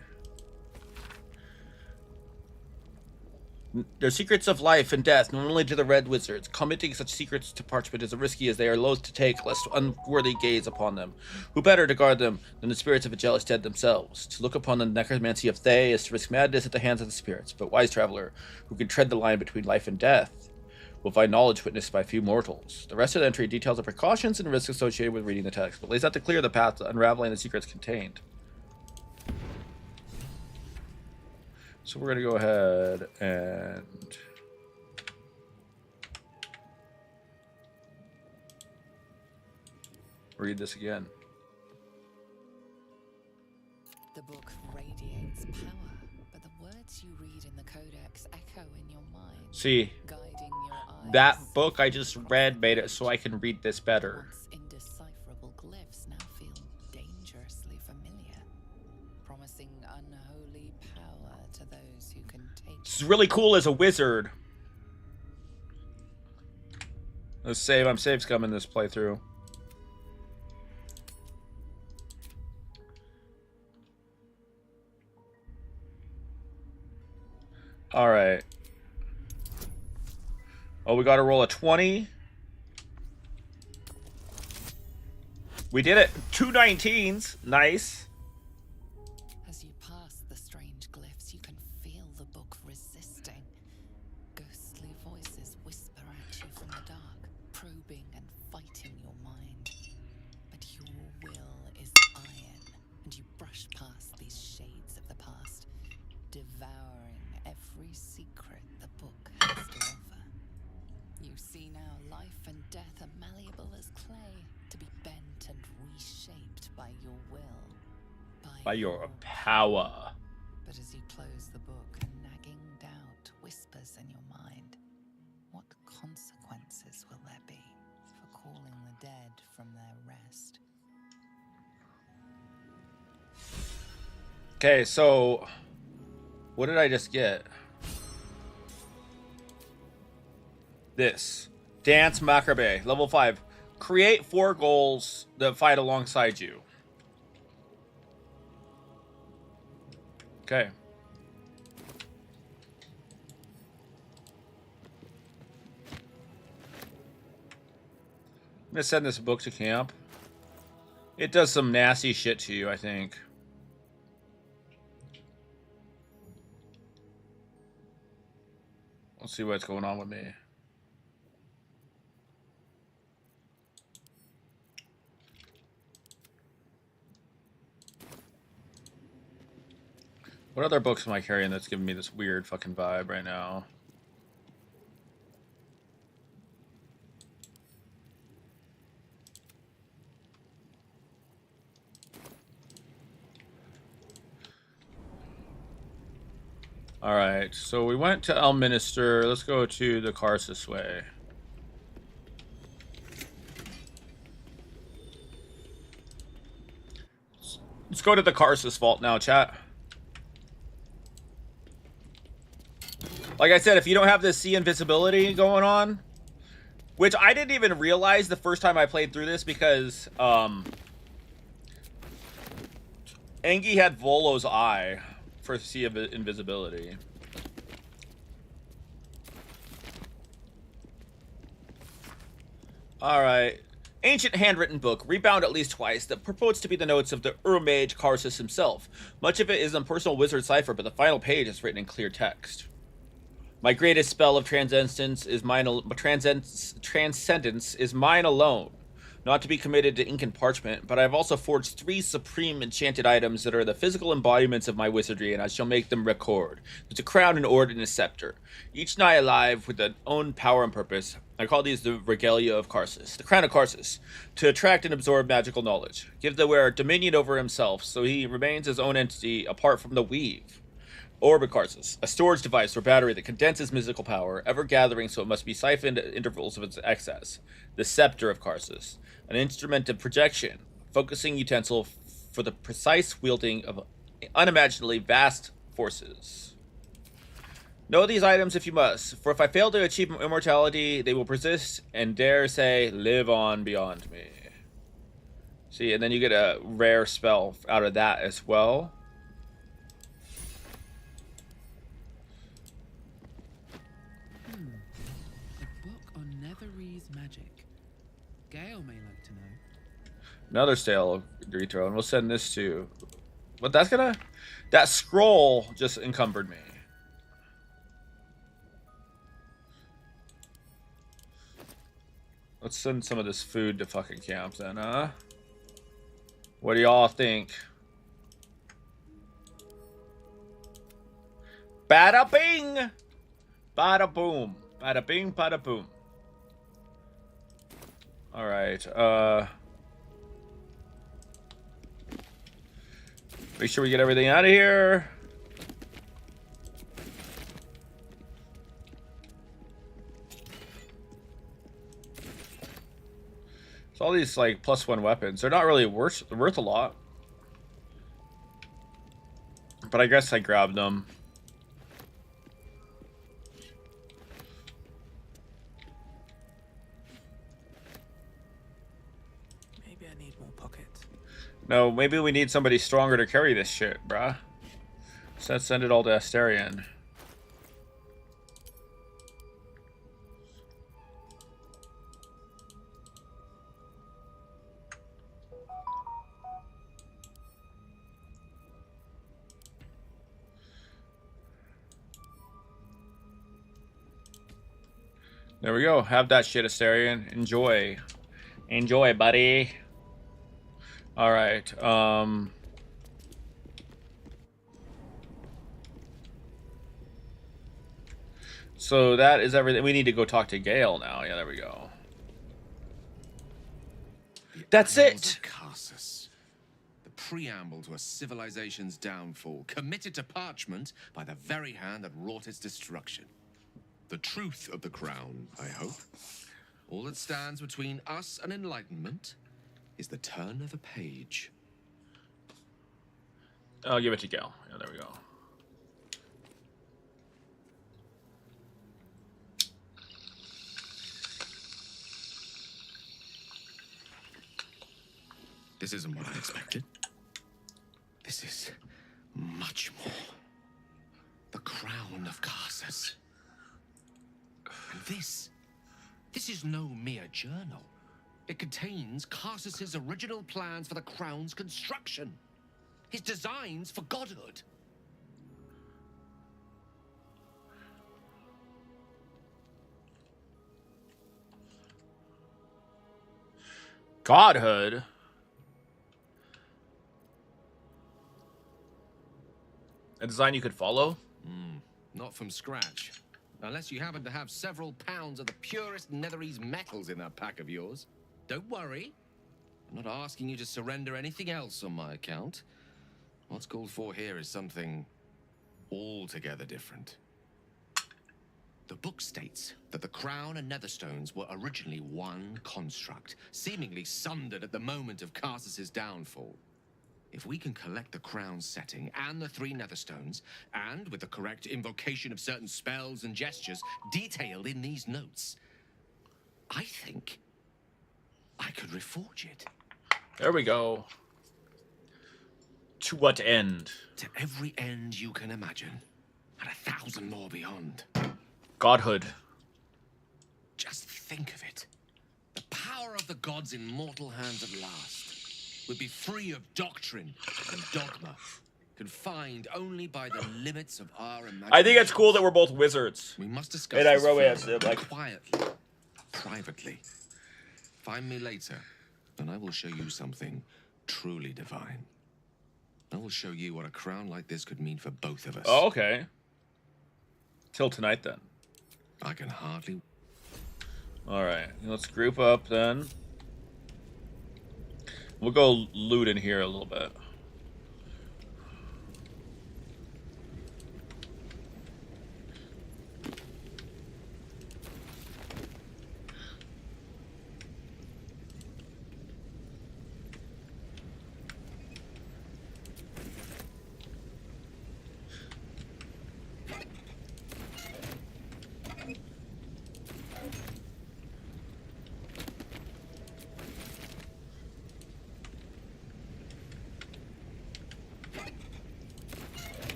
Their secrets of life and death, known only to the Red Wizards. Committing such secrets to parchment is as risky as they are loath to take, lest unworthy gaze upon them. Who better to guard them than the spirits of a jealous dead themselves? To look upon the necromancy of Thay is to risk madness at the hands of the spirits, but wise traveler, who can tread the line between life and death, will find knowledge witnessed by few mortals. The rest of the entry details the precautions and risks associated with reading the text, but lays out to clear the path to unraveling the secrets contained. So we're going to go ahead and read this again. The book radiates power, but the words you read in the codex echo in your mind. See, guiding your eyes. that book I just read made it so I can read this better. Once indecipherable glyphs now feel dangerously familiar, promising unholy power to those who can take. This is really cool as a wizard. Let's save. I'm save scumming this playthrough. All right. Oh, we got to roll a 20. We did it. 2 19s. Nice. As you pass the strange glyphs, you can feel the book resisting. Ghostly voices whisper at you from the dark, probing and fighting your mind. But your will is iron, and you brush past these shades of the past, devouring every secret the book has to offer. You see now life and death are malleable as clay, to be bent and reshaped by your will. By your power. But as you close the book, a nagging doubt whispers in your mind. What consequences will there be for calling the dead from their rest? Okay, so what did I just get? This. Dance Macabre, level 5. Create 4 goals that fight alongside you. Okay. I'm gonna send this book to camp. It does some nasty shit to you, I think. Let's see what's going on with me. What other books am I carrying that's giving me this weird fucking vibe right now? Alright, so we went to Elminster. Let's go to the Karsus Way. Let's go to the Karsus Vault now, chat. Like I said, if you don't have this sea invisibility going on, which I didn't even realize the first time I played through this because Engi had Volo's Eye for sea of invisibility. Alright. Ancient handwritten book, rebound at least twice, that purports to be the notes of the Ur-Mage Karsus himself. Much of it is in personal wizard cipher, but the final page is written in clear text. My greatest spell of transcendence is mine alone. Not to be committed to ink and parchment, but I have also forged 3 supreme enchanted items that are the physical embodiments of my wizardry, and I shall make them record. There's a crown, an orb, and a scepter, each nigh alive with their own power and purpose. I call these the regalia of Karsus, the crown of Karsus, to attract and absorb magical knowledge. Give the wearer dominion over himself, so he remains his own entity apart from the weave. Orb of Karsus, a storage device or battery that condenses mystical power, ever gathering so it must be siphoned at intervals of its excess. The scepter of Karsus, an instrument of projection, focusing utensil for the precise wielding of unimaginably vast forces. Know these items if you must, for if I fail to achieve immortality, they will persist and dare say, live on beyond me. See, and then you get a rare spell out of that as well. A book on Netherese magic. Gale may like to know. Another stale retro, and we'll send this to. But that's gonna. That scroll just encumbered me. Let's send some of this food to fucking camp then, huh? What do y'all think? Bada bing! Bada boom. Bada bing, bada boom. Alright, make sure we get everything out of here. So all these like +1 weapons, they're not really worth a lot. But I guess I grabbed them. Maybe I need more pockets. No, maybe we need somebody stronger to carry this shit, bruh. So let's send it all to Asterion. There we go. Have that shit, Asterion. Enjoy. Enjoy, buddy. Alright, so that is everything. We need to go talk to Gale now. Yeah, there we go. That's it! Carsus, the preamble to a civilization's downfall, committed to parchment by the very hand that wrought its destruction. The truth of the crown, I hope. All that stands between us and enlightenment is the turn of a page. I'll give it to Gale. Yeah, there we go. This isn't what I expected. This is much more. The crown of Carsus. And this is no mere journal. It contains Carsus's original plans for the crown's construction. His designs for godhood. Godhood? A design you could follow? Not from scratch. Unless you happen to have several pounds of the purest Netherese metals in that pack of yours. Don't worry. I'm not asking you to surrender anything else on my account. What's called for here is something altogether different. The book states that the crown and netherstones were originally one construct, seemingly sundered at the moment of Carsus's downfall. If we can collect the crown's setting and the 3 netherstones, and with the correct invocation of certain spells and gestures detailed in these notes, I think I could reforge it. There we go. To what end? To every end you can imagine, and 1,000 more beyond. Godhood. Just think of it. The power of the gods in mortal hands at last would be free of doctrine and dogma, confined only by the limits of our imagination. I think it's cool that we're both wizards. We must discuss and I this wrote further, it like quietly, privately. Find me later, and I will show you something truly divine. I will show you what a crown like this could mean for both of us. Oh, okay. Till tonight, then. I can hardly... Alright, let's group up, then. We'll go loot in here a little bit.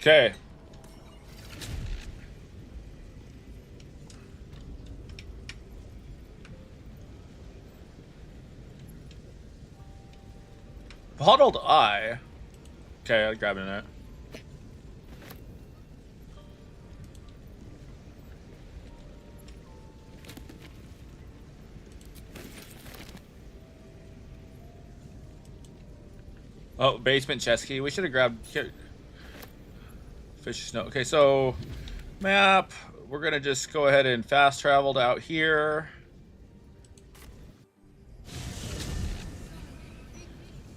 Okay. Bottled eye. Okay, I'm grabbing that. Oh, basement chest key. We should have grabbed fish snow. Okay, so map. We're gonna just go ahead and fast travel to out here.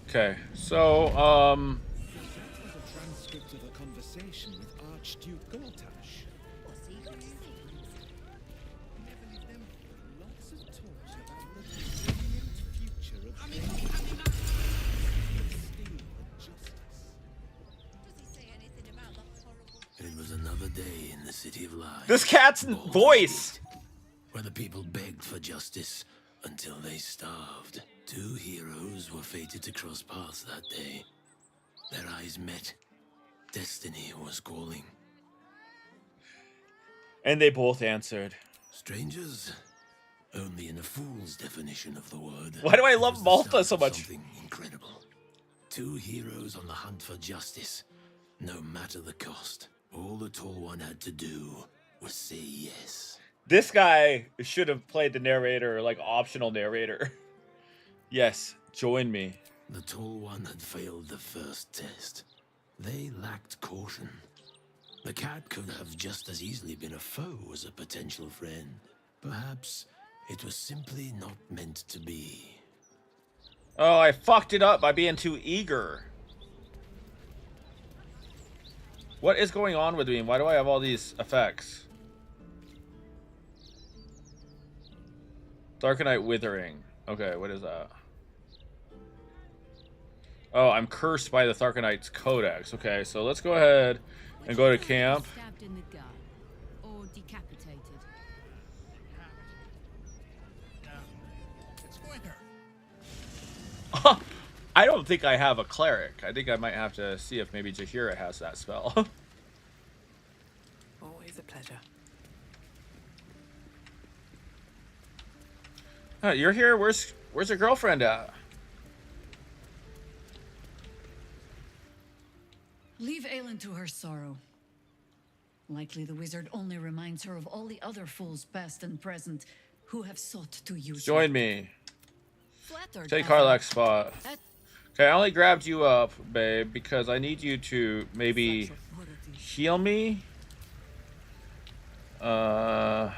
Okay, so That was a transcript of a conversation with Archduke Gortash. Never leave them. Lots of talk about the brilliant future of steel and justice. It was another day in the City of Lies. This cat's voice! Where the people begged for justice until they starved. Two heroes were fated to cross paths that day. Their eyes met. Destiny was calling. And they both answered. Strangers? Only in a fool's definition of the word. Why do I love Malta so much? Something incredible. Two heroes on the hunt for justice, no matter the cost. All the Tall One had to do was say yes. This guy should have played the narrator, like optional narrator. Yes, join me. The Tall One had failed the first test. They lacked caution. The cat could have just as easily been a foe as a potential friend. Perhaps it was simply not meant to be. Oh, I fucked it up by being too eager. What is going on with me? Why do I have all these effects? Darkenite Withering. Okay, what is that? Oh, I'm cursed by the Tharkanite's Codex. Okay, so let's go ahead and go to camp. Stabbed in the gut or decapitated. I don't think I have a cleric. I think I might have to see if maybe Jahira has that spell. Always a pleasure. You're here. Where's your girlfriend at? Leave Aelin to her sorrow. Likely the wizard only reminds her of all the other fools, past and present, who have sought to use her. Join me. Flattered Take by her. Karlak's spot. Okay, I only grabbed you up, babe, because I need you to maybe heal me. Let's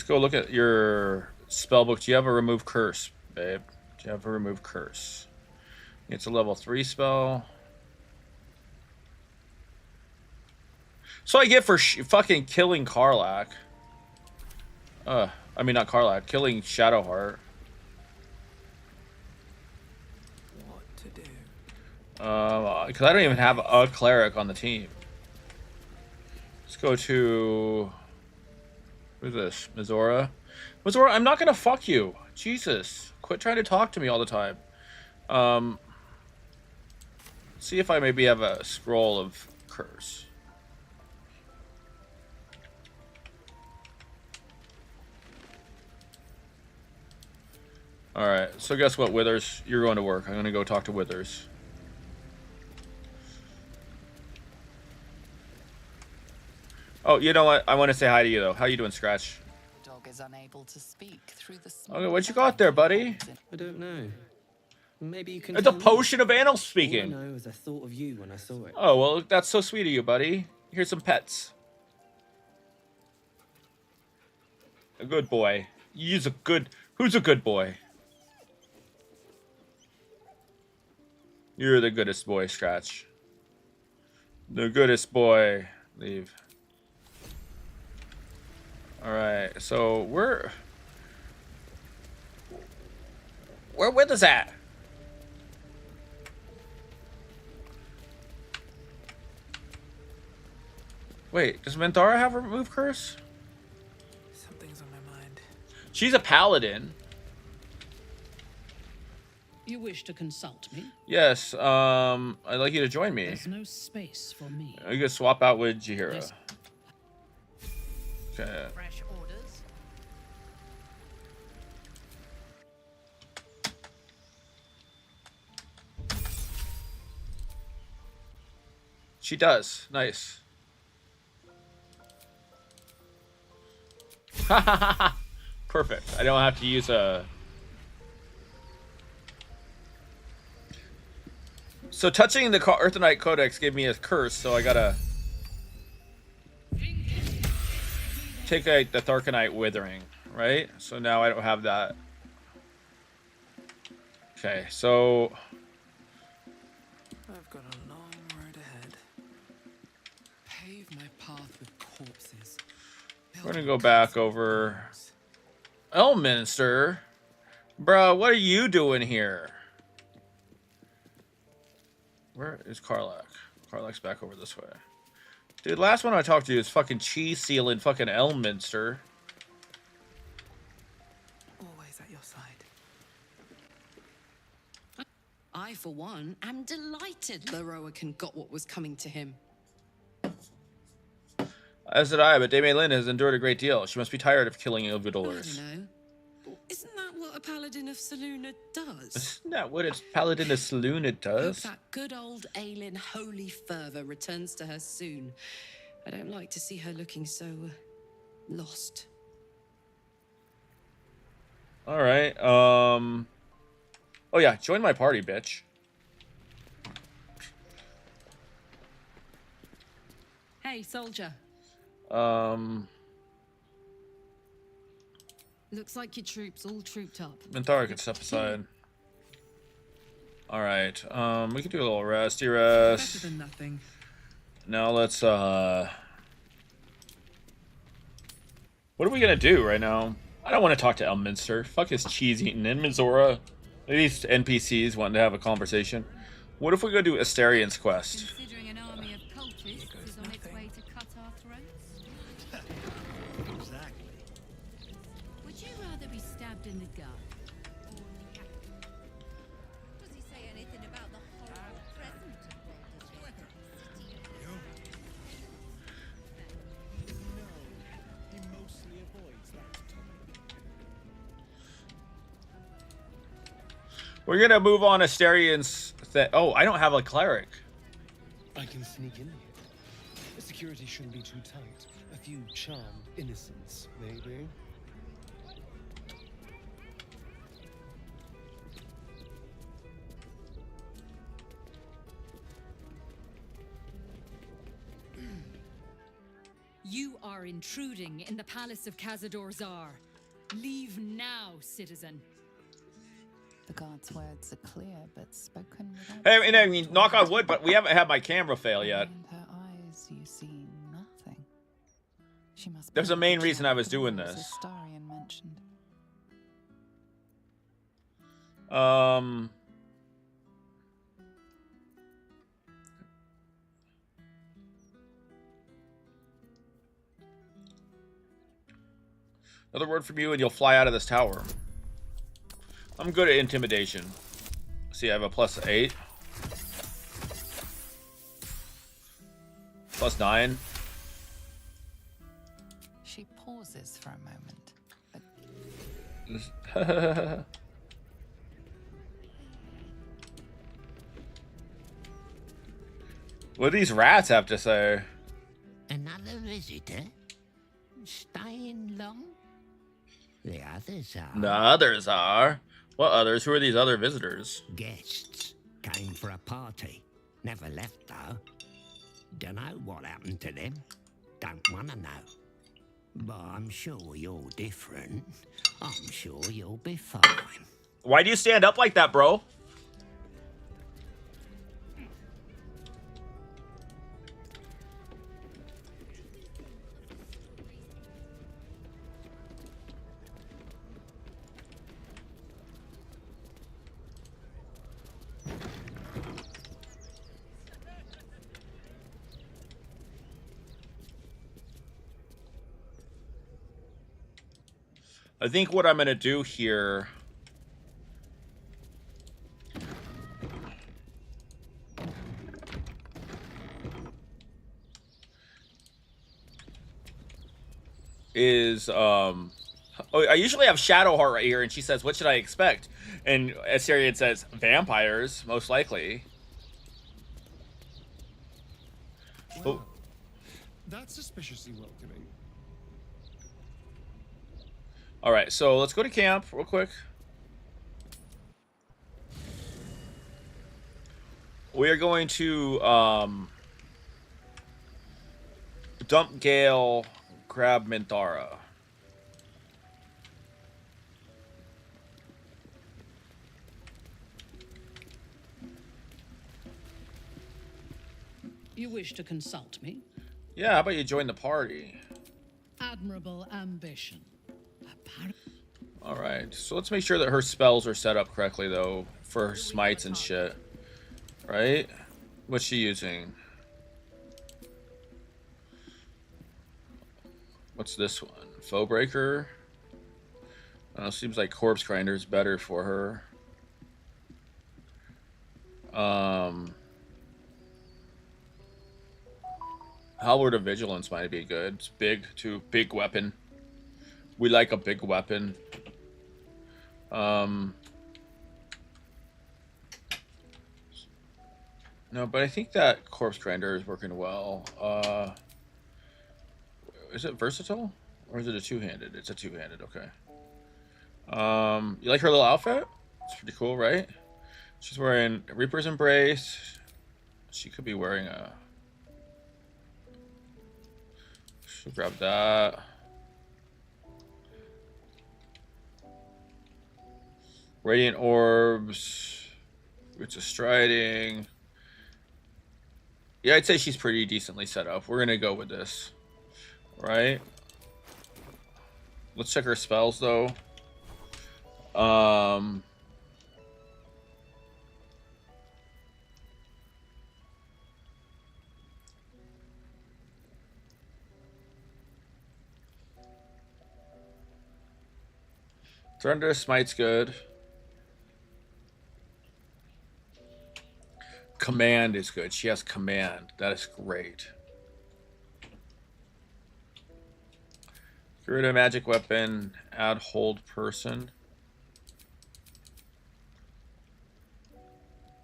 go look at your spellbook. Do you have a remove curse, babe? Do you have a remove curse? It's a level 3 spell. So I get for fucking killing Karlak. I mean, not Karlak, killing Shadowheart. What to do? Because I don't even have a cleric on the team. Let's go to... Who's this? Mizora? Mizora, I'm not gonna fuck you. Jesus. Quit trying to talk to me all the time. See if I maybe have a scroll of curse. Alright, so guess what, Withers? You're going to work. I'm gonna go talk to Withers. Oh, you know what? I want to say hi to you, though. How you doing, Scratch? The dog is unable to speak through the Okay, what you got there, buddy? I don't know. Maybe you can. It's a tell me. potion of animal All I speaking. know is I thought of you when I saw it. Oh, well, that's so sweet of you, buddy. Here's some pets. A good boy. Who's a good boy? You're the goodest boy, Scratch. The goodest boy. Leave. Alright, so where Withers at? Wait, does Menthara have a remove curse? Something's on my mind. She's a paladin. You wish to consult me? Yes, I'd like you to join me. There's no space for me. You can swap out with Jihira. Okay. Fresh orders. She does. Nice. Perfect. I don't have to use a... So touching the Earthenite Codex gave me a curse, so I gotta... take the Tharkanite Withering, right? So now I don't have that. Okay, so... I've got a long road ahead. Pave my path with corpses. We're gonna go back over... Elminster? Bruh, what are you doing here? Where is Karlach? Karlach's back over this way. Dude, last one I talked to is fucking cheese seal in fucking Elminster. Always at your side. I, for one, am delighted Leroican got what was coming to him. As did I, but Dame Lynn has endured a great deal. She must be tired of killing Ilvidolers. I don't know. Isn't that what a paladin of Saluna does? Isn't that what a paladin of Saluna does? Hope that good old Aelin holy fervor returns to her soon. I don't like to see her looking so lost. All right. Oh yeah, join my party, bitch. Hey, soldier. Looks like your troops all trooped up. Minthara could step aside. All right. We could do a little resty rest. Better than nothing. Now let's what are we gonna do right now? I don't want to talk to Elminster. Fuck his cheese eating in Mizora. These NPCs wanting to have a conversation. What if we go do Asterian's quest? Considering an army of cultists is on its way to cut our throats? Exactly. Would you rather be stabbed in the gut? Does he say anything about the horrible present of Baldur's Gate? He mostly avoids that topic. We're gonna move on Asterian's oh, I don't have a cleric. I can sneak in here. The security shouldn't be too tight. A few charmed innocents, maybe. You are intruding in the palace of Cazador Zar. Leave now, citizen. The guard's words are clear, but spoken without... Hey, I mean, knock on wood, but we haven't had my camera fail yet. In her eyes, you see nothing. She must. There's a main reason I was doing as this. Astarion mentioned. Another word from you and you'll fly out of this tower. I'm good at intimidation. See, I have a +8. +9. She pauses for a moment. What do these rats have to say? Another visitor? Staying long? The others are. The others are? What others? Who are these other visitors? Guests. Came for a party. Never left, though. Dunno what happened to them. Don't want to know. But I'm sure you're different. I'm sure you'll be fine. Why do you stand up like that, bro? I think what I'm going to do here is oh, I usually have Shadowheart right here, and she says, "What should I expect?" And Assyrian says, "Vampires, most likely." Well, that's suspiciously welcoming. All right, so let's go to camp real quick. We are going to dump Gale, grab Minthara. You wish to consult me? Yeah, how about you join the party? Admirable ambition. All right, so let's make sure that her spells are set up correctly, though, for her smites and shit. Right? What's she using? What's this one? Foe Breaker? Seems like Corpse Grinder is better for her. Halberd of Vigilance might be good. It's big, too. Big weapon. We like a big weapon. No, but I think that Corpse Grinder is working well. Is it versatile? Or is it a two-handed? It's a two-handed, okay. You like her little outfit? It's pretty cool, right? She's wearing Reaper's Embrace. She could be wearing a... She'll grab that. Radiant Orbs. It's a Striding. Yeah, I'd say she's pretty decently set up. We're gonna go with this. Right? Let's check her spells, though. Thunder Smite's good. Command is good. She has command. That is great. Get rid of magic weapon. Add hold person.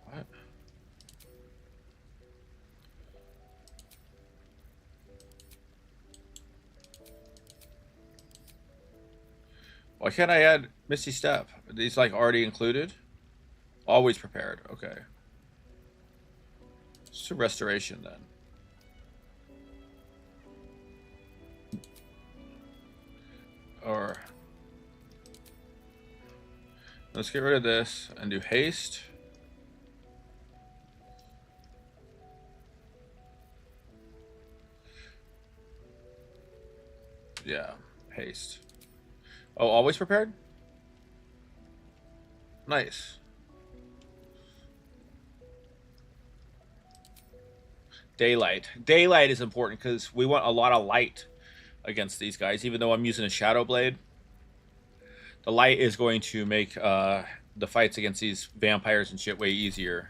What? Why can't I add Misty Step? Are these like already included? Always prepared. Okay. It's a restoration then. Or let's get rid of this and do haste. Yeah, haste. Oh, always prepared? Nice. Daylight. Daylight is important because we want a lot of light against these guys, even though I'm using a Shadow Blade. The light is going to make the fights against these vampires and shit way easier.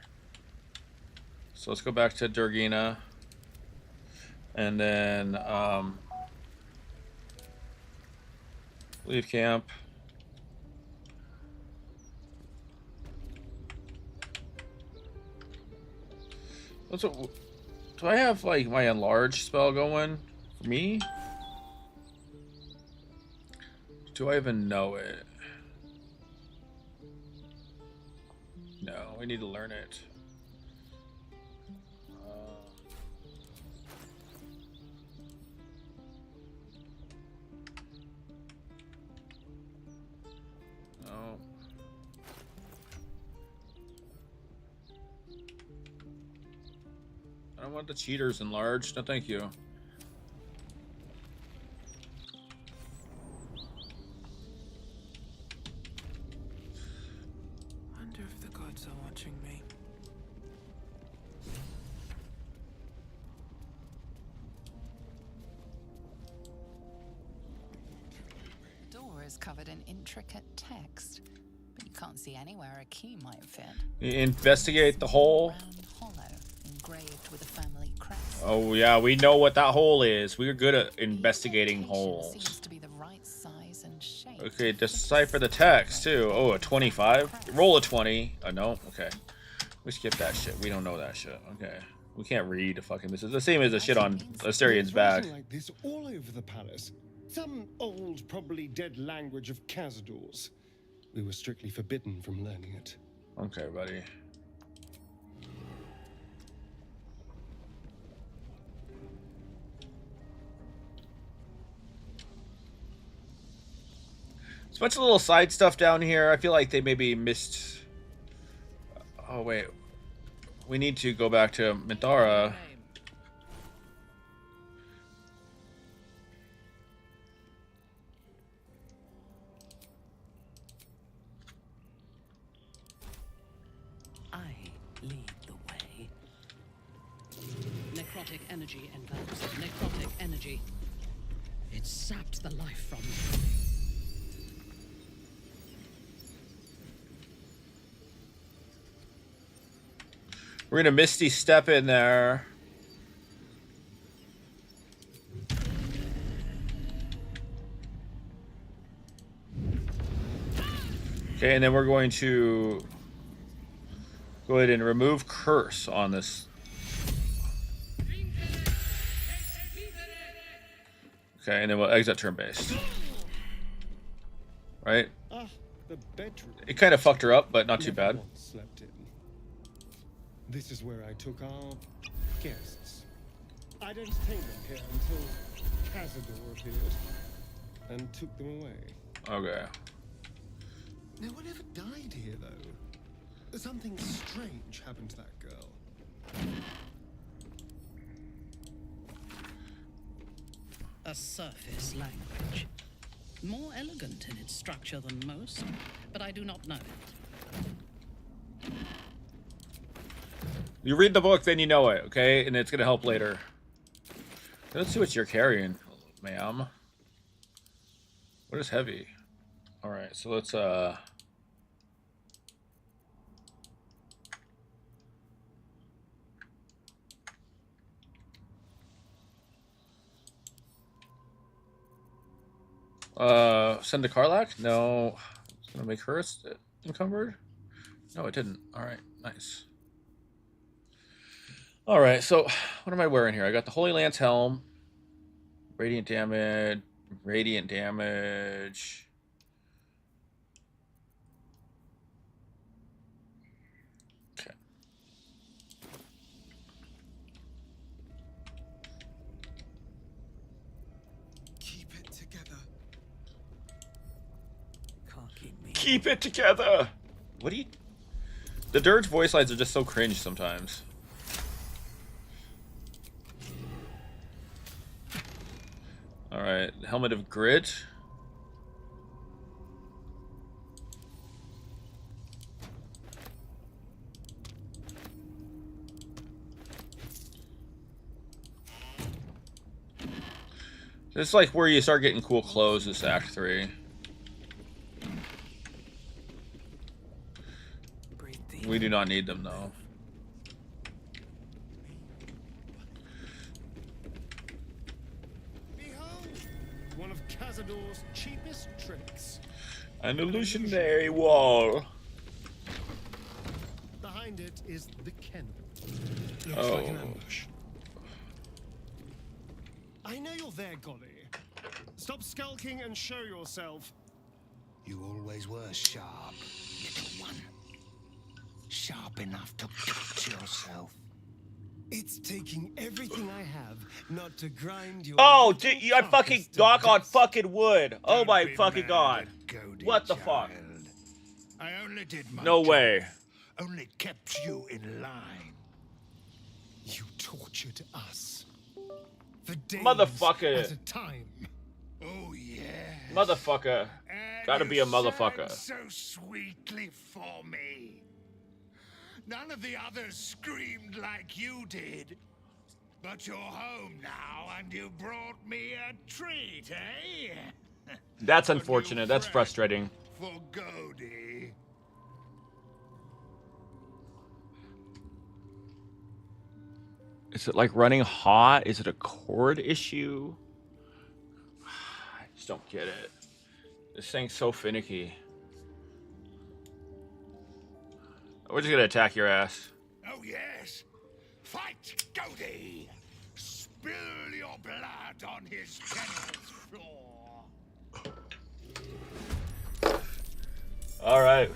So let's go back to Durgina. And then leave camp. Do I have like my enlarge spell going for me? Do I even know it? No, we need to learn it. No. I don't want the cheaters enlarged. No, thank you. Wonder if the gods are watching me. The door is covered in intricate text, but you can't see anywhere a key might fit. Investigate the hole. Round hollow, engraved with a family crest. Oh yeah, we know what that hole is. We're good at investigating holes. Seems to be the Okay, decipher the text too. Oh, a 25. Roll a 20. No. Okay. We skip that shit. We don't know that shit. Okay. We can't read. Fucking. This is the same as the shit on Asterian's back. Writing like this all over the palace. Some old, probably dead language of Cazador's. We were strictly forbidden from learning it. Okay, buddy. There's a bunch of little side stuff down here. I feel like they maybe missed... Oh, wait. We need to go back to Mithara. I lead the way. Necrotic energy envelops. Necrotic energy. It sapped the life from me. We're gonna Misty Step in there. Okay, and then we're going to go ahead and remove Curse on this. Okay, and then we'll exit turn-based. Right? Ah, the bedroom. It kind of fucked her up, but not too bad. Slept in. This is where I took our guests. I'd entertained them here until Cazador appeared and took them away. Okay. No one ever died here, though. Something strange happened to that girl. A surface language. More elegant in its structure than most, but I do not know it. You read the book, then you know it, okay? And it's gonna help later. Let's see what you're carrying, ma'am. What is heavy? Alright, so let's send to Karlach? No. It's gonna make her encumbered? No, it didn't. Alright, nice. Alright, so what am I wearing here? I got the Holy Lance helm. Radiant damage. Radiant damage. Okay. Keep it together. Can't keep me. Keep it together! What do you... The Durge voice lines are just so cringe sometimes. Alright, Helmet of Grit. This is like where you start getting cool clothes, this Act 3. We do not need them, though. One of Cazador's cheapest tricks. An illusionary wall. Behind it is the kennel. Looks like an ambush. I know you're there, Golly. Stop skulking and show yourself. You always were sharp, little one. Sharp enough to cut yourself. It's taking everything I have not to grind your... Oh, dude, I fucking knock on fucking wood. Oh my fucking god. What the fuck? I only did my No job. way. Only kept you in line. You tortured us. For days Motherfucker. at a time. Oh, yeah. Motherfucker. Gotta be a motherfucker. So sweetly for me. None of the others screamed like you did. But you're home now, and you brought me a treat, eh? That's unfortunate. That's frustrating. For Godi. Is it like running hot? Is it a cord issue? I just don't get it. This thing's so finicky. We're just gonna attack your ass. Oh yes, fight Goldie. Spill your blood on his kennel's floor. All right.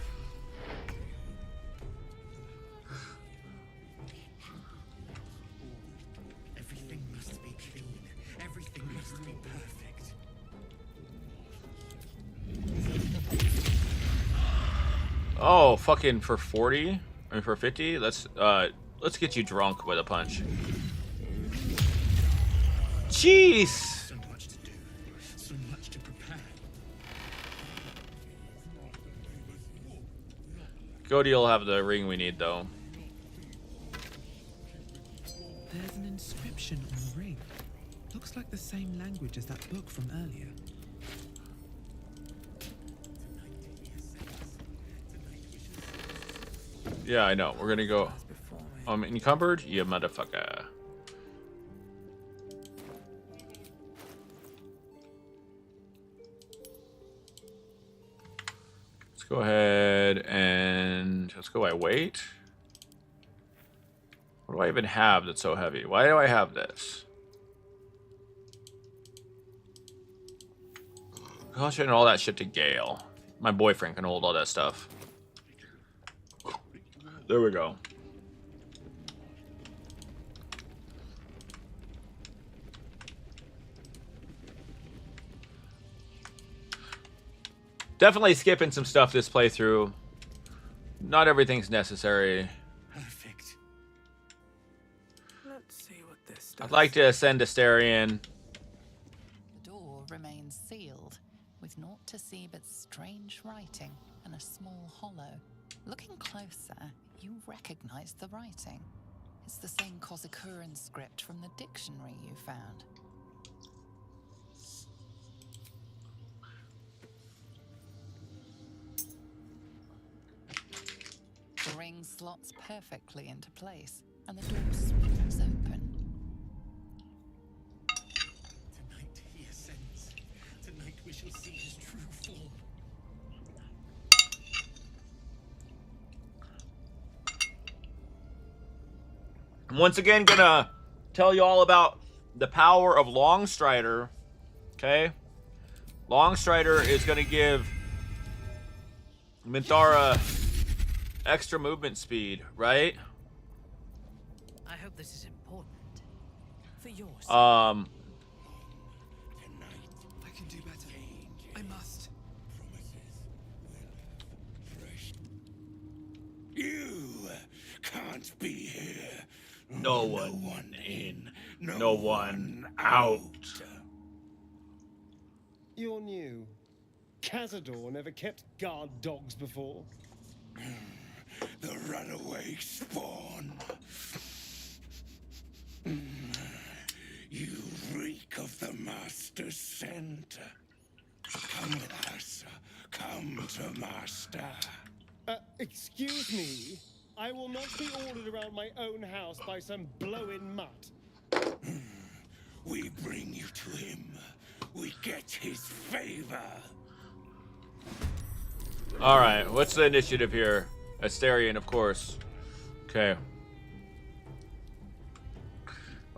Everything must be clean. Everything must be perfect. Oh, fucking for 40? I mean, for 50? Let's get you drunk with a punch. Jeez! So much to do. So much to prepare. Cody will have the ring we need, though. There's an inscription on the ring. Looks like the same language as that book from earlier. Yeah, I know. We're gonna go. Encumbered? You motherfucker. Let's go ahead and let's go by weight. What do I even have that's so heavy? Why do I have this? I'll send all that shit to Gale. My boyfriend can hold all that stuff. There we go. Definitely skipping some stuff this playthrough. Not everything's necessary. Perfect. Let's see what this does. I'd like to ascend Asterion. The door remains sealed, with naught to see but strange writing and a small hollow. Looking closer, you recognize the writing. It's the same Kozakuran script from the dictionary you found. The ring slots perfectly into place, and the door swings open. Tonight he ascends. Tonight we shall see his true form. I'm once again gonna tell you all about the power of Longstrider. Okay? Longstrider is gonna give Minthara extra movement speed, right? I hope this is important. For yours. I can do better. I must. You can't be here. No one in, no one out. You're new. Cazador never kept guard dogs before. The runaway spawn. You reek of the Master's scent. Come with us. Come to Master. Excuse me. I will not be ordered around my own house by some blow-in mutt. We bring you to him. We get his favor. Alright, what's the initiative here? Asterion, of course. Okay.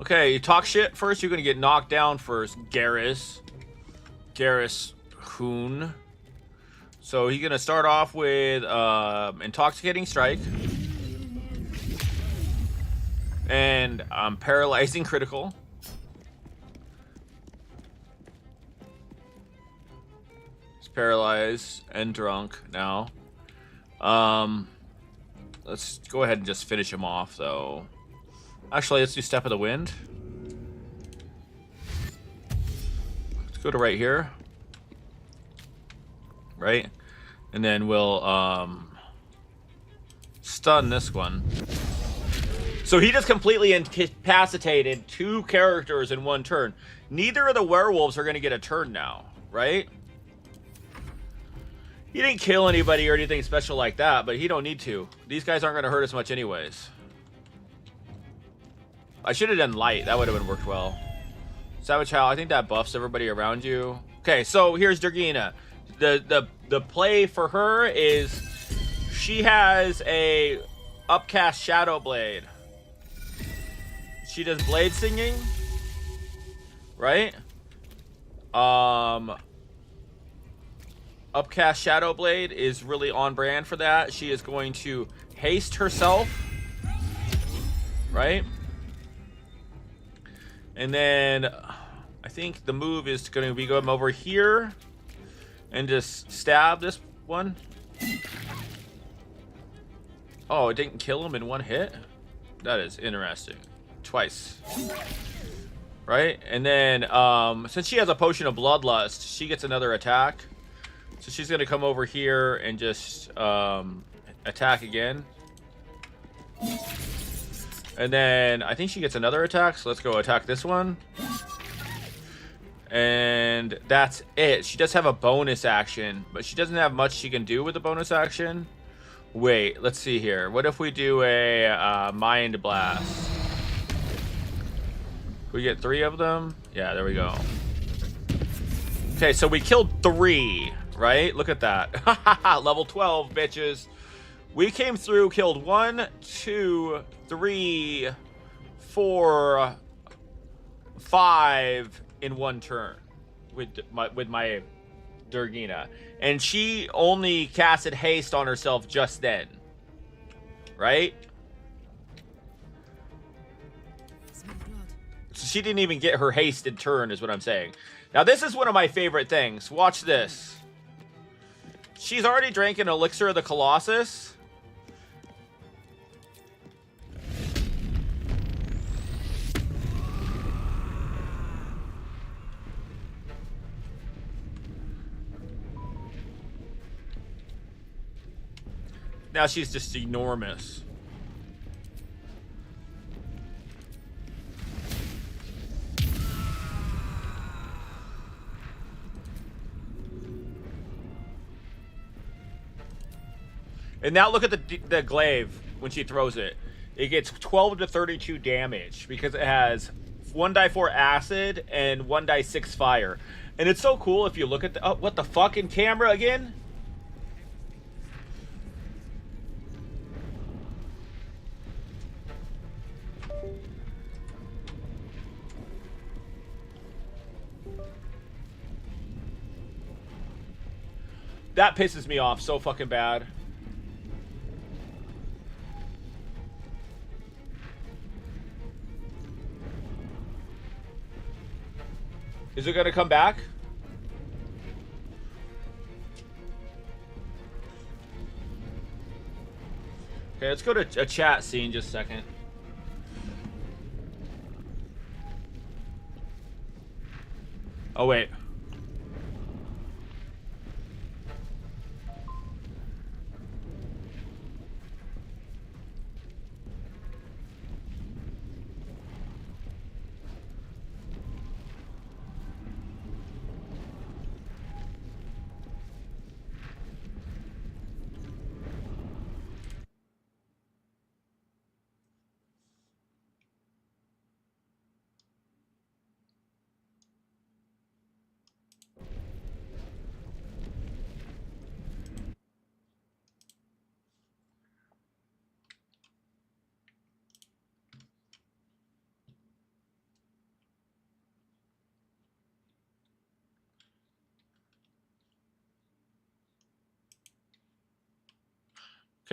Okay, you talk shit first, you're gonna get knocked down first. Garrus Hoon. So he's gonna start off with Intoxicating Strike. And Paralyzing Critical. He's paralyzed and drunk now. Let's go ahead and just finish him off, though. Actually, let's do Step of the Wind. Let's go to right here. Right? And then we'll, stun this one. So he just completely incapacitated 2 characters in 1 turn. Neither of the werewolves are going to get a turn now, right? He didn't kill anybody or anything special like that, but he don't need to. These guys aren't going to hurt us much anyways. I should have done light. That would have worked well. Savage Howl, I think that buffs everybody around you. Okay, so here's Durgina. the play for her is she has a upcast shadow blade. She does blade singing, right? Upcast shadow blade is really on brand for that. She is going to haste herself, right? And then I think the move is going to be going over here and just stab this one. Oh, it didn't kill him in one hit? That is interesting. Twice. Right? And then, since she has a potion of bloodlust, she gets another attack. So she's going to come over here and just attack again. And then I think she gets another attack, so let's go attack this one. And that's it. She does have a bonus action, but she doesn't have much she can do with the bonus action. Wait, let's see here. What if we do a Mind Blast? We get 3 of them? Yeah, there we go. Okay, so we killed 3, right? Look at that. Level 12, bitches. We came through, killed 1, 2, 3, 4, 5 in one turn with my Durgina. And she only casted haste on herself just then. Right? So she didn't even get her hasted turn, is what I'm saying. Now, this is one of my favorite things. Watch this. She's already drank an elixir of the Colossus. Now she's just enormous. And now look at the glaive when she throws it. It gets 12 to 32 damage because it has 1d4 acid and 1d6 fire. And it's so cool if you look at the... Oh, what the fuck in camera again? That pisses me off so fucking bad. Is it gonna come back? Okay, let's go to a chat scene just a second. Oh, wait.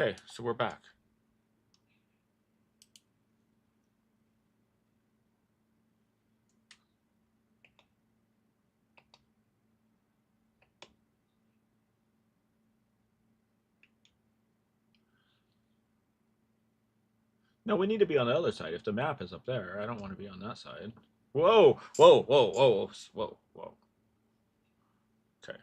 Okay, so we're back. No, we need to be on the other side. If the map is up there, I don't want to be on that side. Whoa, whoa, whoa, whoa, whoa, whoa. Okay.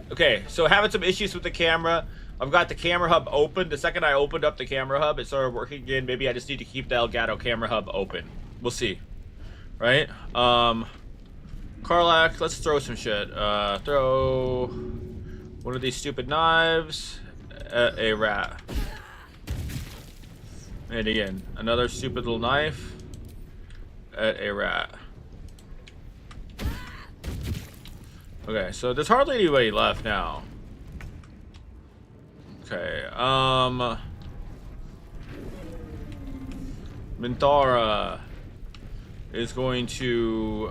Okay, so having some issues with the camera. I've got the camera hub open. The second I opened up the camera hub, it started working again. Maybe I just need to keep the Elgato camera hub open. We'll see. Right? Karlach, let's throw some shit. Throw one of these stupid knives at a rat. And again, another stupid little knife at a rat. Okay, so there's hardly anybody left now. Okay, Minthara is going to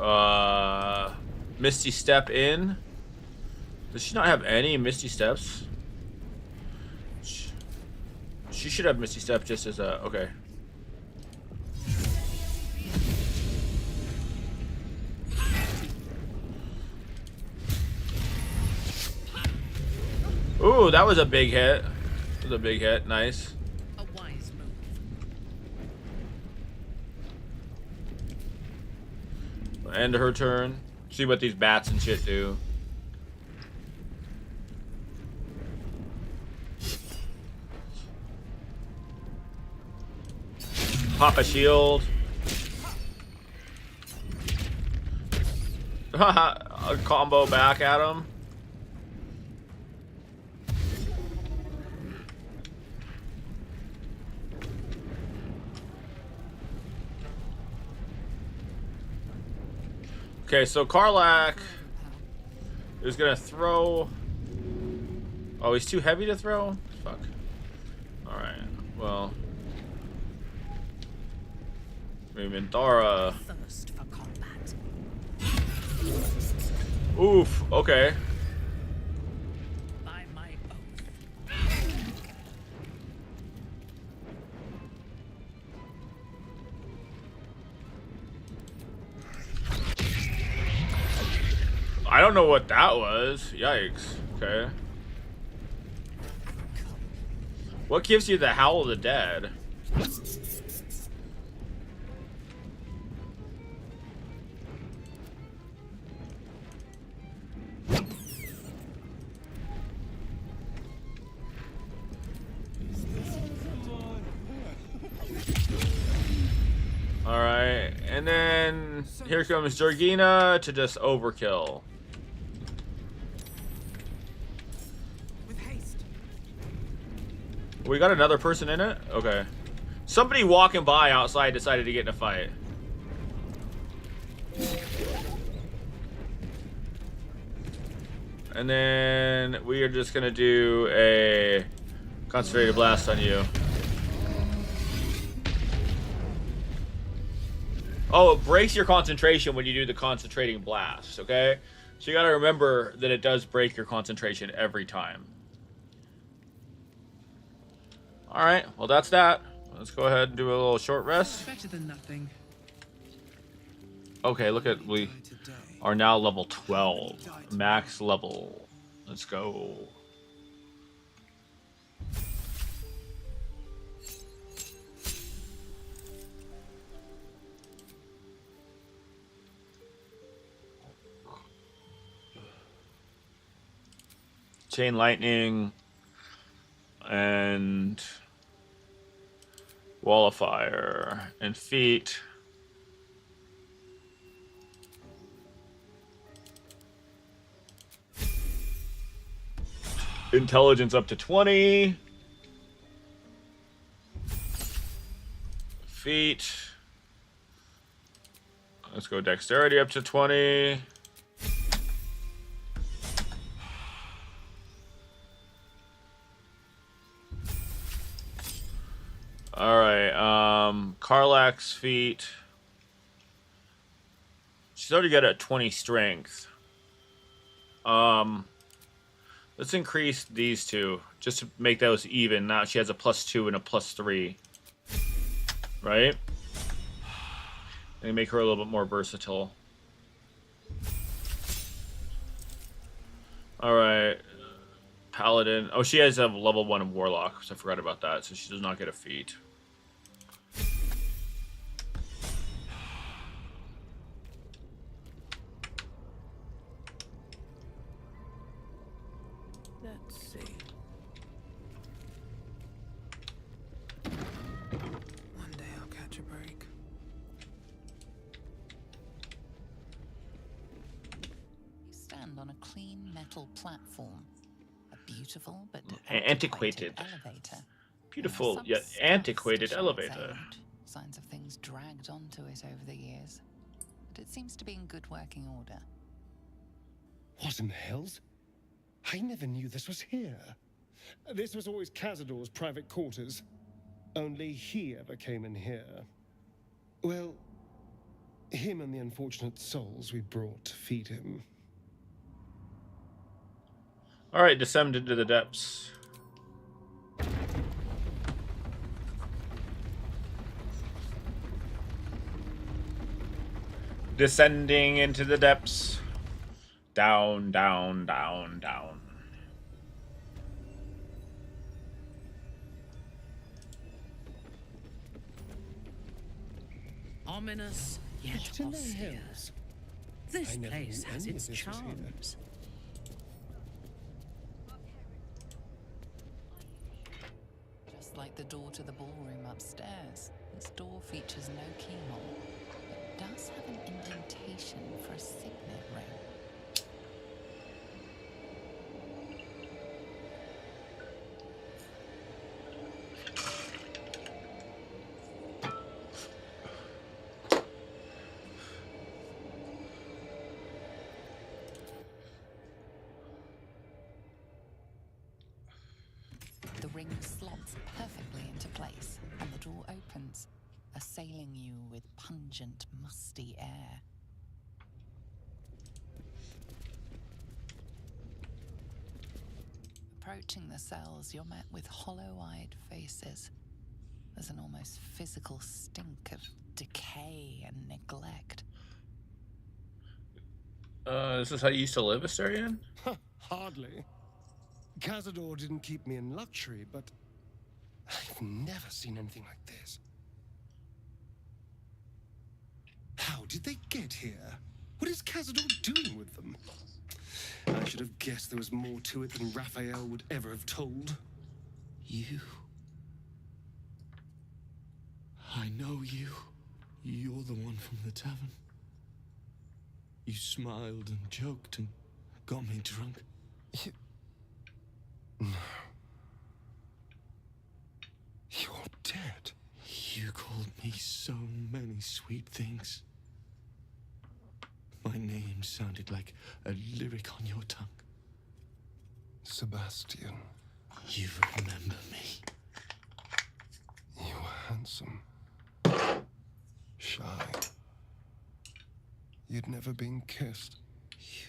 Misty Step in. Does she not have any Misty Steps? She should have Misty Step just as a... Okay. Ooh, that was a big hit. That was a big hit. Nice. A wise move. End her turn. See what these bats and shit do. Pop a shield. A combo back at him. Okay, so Karlach is gonna throw. Oh, he's too heavy to throw? Fuck. Alright, well. Maybe Minthara. Thirst for combat. Oof, okay. By my oath. I don't know what that was. Yikes. Okay. What gives you the Howl of the Dead? Alright, and then here comes Georgina to just overkill. With haste. We got another person in it? Okay. Somebody walking by outside decided to get in a fight. And then we are just gonna do a concentrated blast on you. Oh, it breaks your concentration when you do the concentrating blast, okay? So you gotta remember that it does break your concentration every time. Alright, well that's that. Let's go ahead and do a little short rest. Better than nothing. Okay, look at, we are now level 12. Max level. Let's go. Chain lightning and wall of fire and feet. Intelligence up to 20. Feet. Let's go dexterity up to 20. Alright, Karlach's feet. She's already got a 20 strength. Let's increase these two, just to make those even. Now she has a +2 and a +3. Right? And make her a little bit more versatile. Alright. Paladin. Oh, she has a level 1 of Warlock, so I forgot about that, so she does not get a feat. Let's see. One day I'll catch a break. You stand on a clean metal platform. A beautiful but Antiquated. elevator. Beautiful Some yet scuffs antiquated to show its elevator. age. Signs of things dragged onto it over the years. But it seems to be in good working order. What in the hells? I never knew this was here. This was always Cazador's private quarters. Only he ever came in here. Well, him and the unfortunate souls we brought to feed him. All right, descend into the depths. Descending into the depths. Down, down, down, down. Ominous yet What in the austere. hells? This I never place knew has any of its this was here. charms. Just like the door to the ballroom upstairs, this door features no keyhole, but does have an indentation for a signet ring. The ring slots perfectly into place, and the door opens, assailing you with pungent, musty air. Approaching the cells, you're met with hollow-eyed faces. There's an almost physical stink of decay and neglect. Is this how you used to live, Astarion? Hardly. Cazador didn't keep me in luxury, but I've never seen anything like this. How did they get here? What is Cazador doing with them? I should have guessed there was more to it than Raphael would ever have told. You. I know you. You're the one from the tavern. You smiled and joked and got me drunk. No. You're dead. You called me so many sweet things. My name sounded like a lyric on your tongue. Sebastian. You remember me. You were handsome. Shy. You'd never been kissed.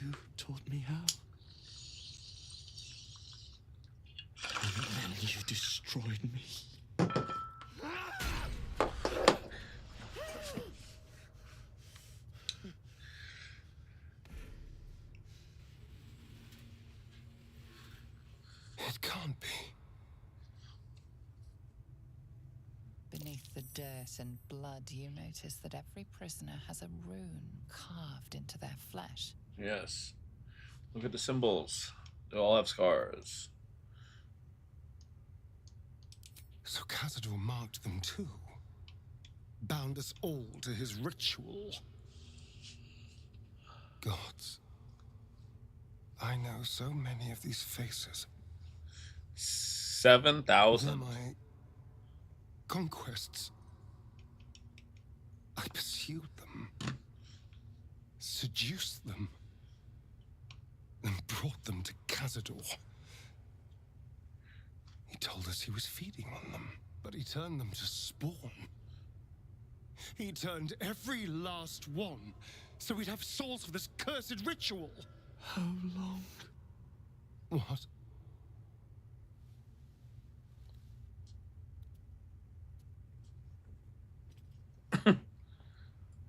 You taught me how. And then you destroyed me. It can't be. Beneath the dirt and blood, you notice that every prisoner has a rune carved into their flesh. Yes. Look at the symbols. They all have scars. So Cazador marked them too. Bound us all to his ritual. Gods. I know so many of these faces. 7,000. They're my conquests. I pursued them, seduced them, and brought them to Cazador. He told us he was feeding on them, but he turned them to spawn. He turned every last one, so we'd have souls for this cursed ritual. How long? What?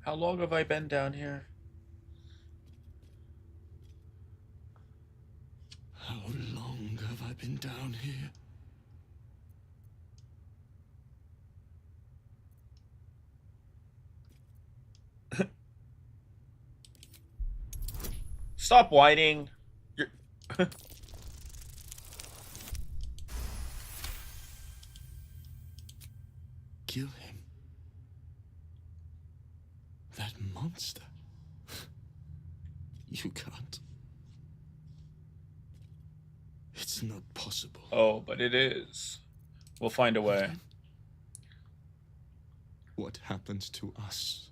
How long have I been down here? How long have I been down here? Stop whining. You're Kill him. That monster. You can't. It's not possible. Oh, but it is. We'll find a way. What happens to us?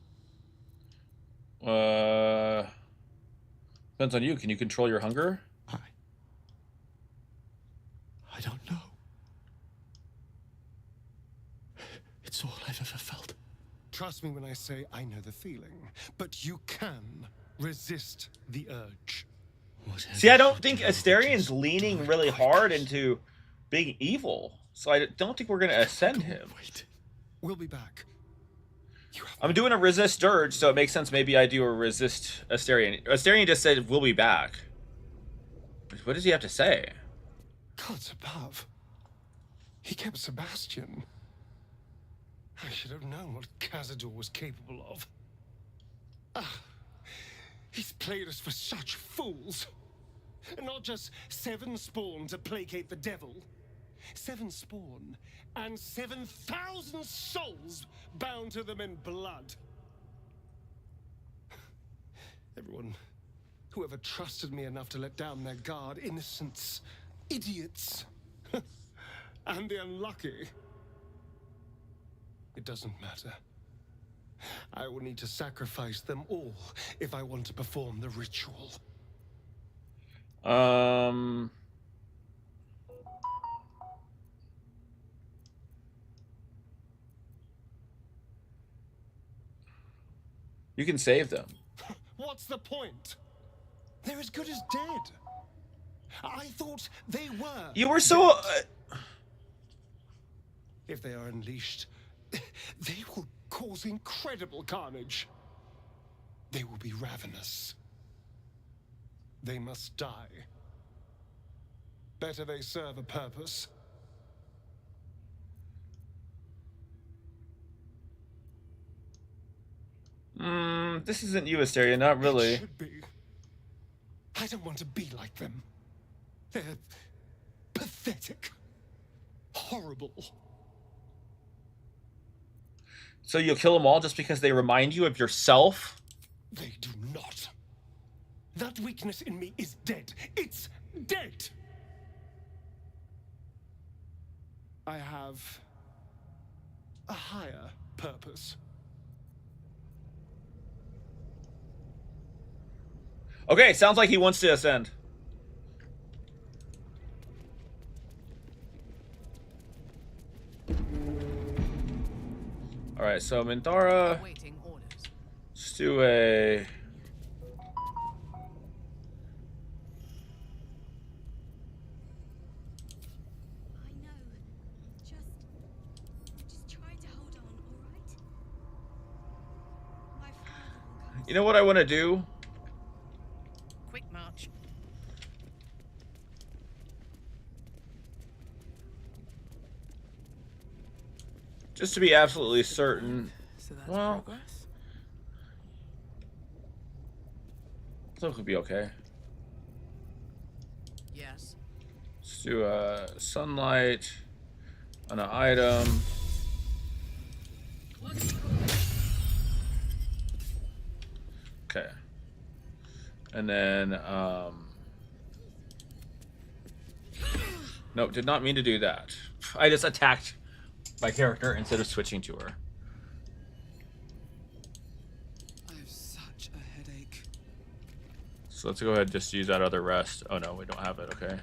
Depends on you. Can you control your hunger? I don't know. It's all I've ever felt. Trust me when I say I know the feeling, but you can resist the urge. See, I don't think Asterian's leaning really hard into being evil, so I don't think we're gonna ascend him. Wait, we'll be back. I'm doing a resist Durge, so it makes sense. Maybe I do a resist Asterian. Asterian just said we'll be back. What does he have to say? Gods above. He kept Sebastian. I should have known what Cazador was capable of. Ah, he's played us for such fools. And not just 7 spawn to placate the devil. 7 spawn and 7,000 souls bound to them in blood. Everyone, whoever trusted me enough to let down their guard, innocents, idiots, and the unlucky. It doesn't matter. I will need to sacrifice them all if I want to perform the ritual. You can save them. What's the point? They're as good as dead. I thought they were. You were so... If they are unleashed, they will cause incredible carnage. They will be ravenous. They must die. Better they serve a purpose. This isn't you, Asteria, not really. It should be. I don't want to be like them. They're pathetic. Horrible. So you'll kill them all just because they remind you of yourself? They do not. That weakness in me is dead. It's dead. I have a higher purpose. Okay, sounds like he wants to ascend. Alright, so Minthara. Let's do a... You know what I want to do? Quick march. Just to be absolutely certain. So that's Well, progress. so it could be okay. Yes. Let's do a sunlight on an item. Okay. And then, nope, did not mean to do that. I just attacked my character instead of switching to her. I have such a headache. So let's go ahead and just use that other rest. Oh no, we don't have it, okay.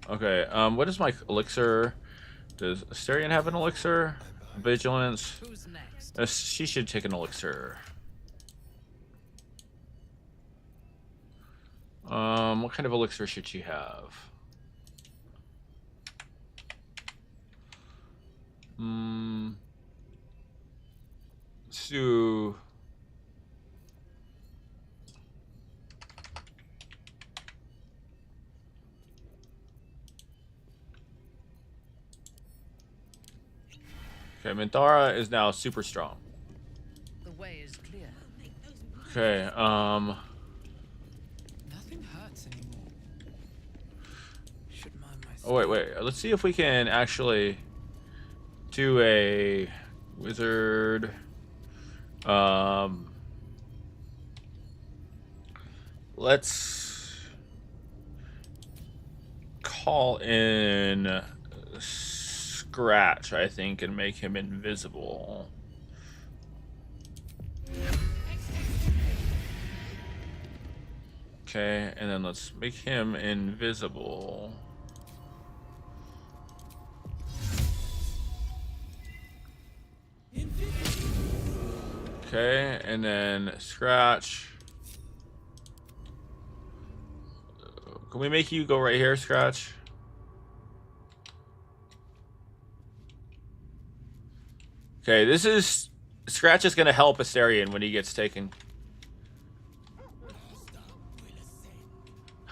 Okay, what is my elixir? Does Asterian have an elixir? Vigilance. Who's next? She should take an elixir. What kind of elixir should she have? Let's do... Okay, Minthara is now super strong. The way is clear. Okay, Nothing hurts anymore. Should mind myself. oh, wait. Let's see if we can actually do a wizard. Let's call in Scratch, I think, and make him invisible. Okay, and then let's make him invisible. Okay, and then Scratch. Can we make you go right here, Scratch? Okay, this is... Scratch is going to help Asterion when he gets taken.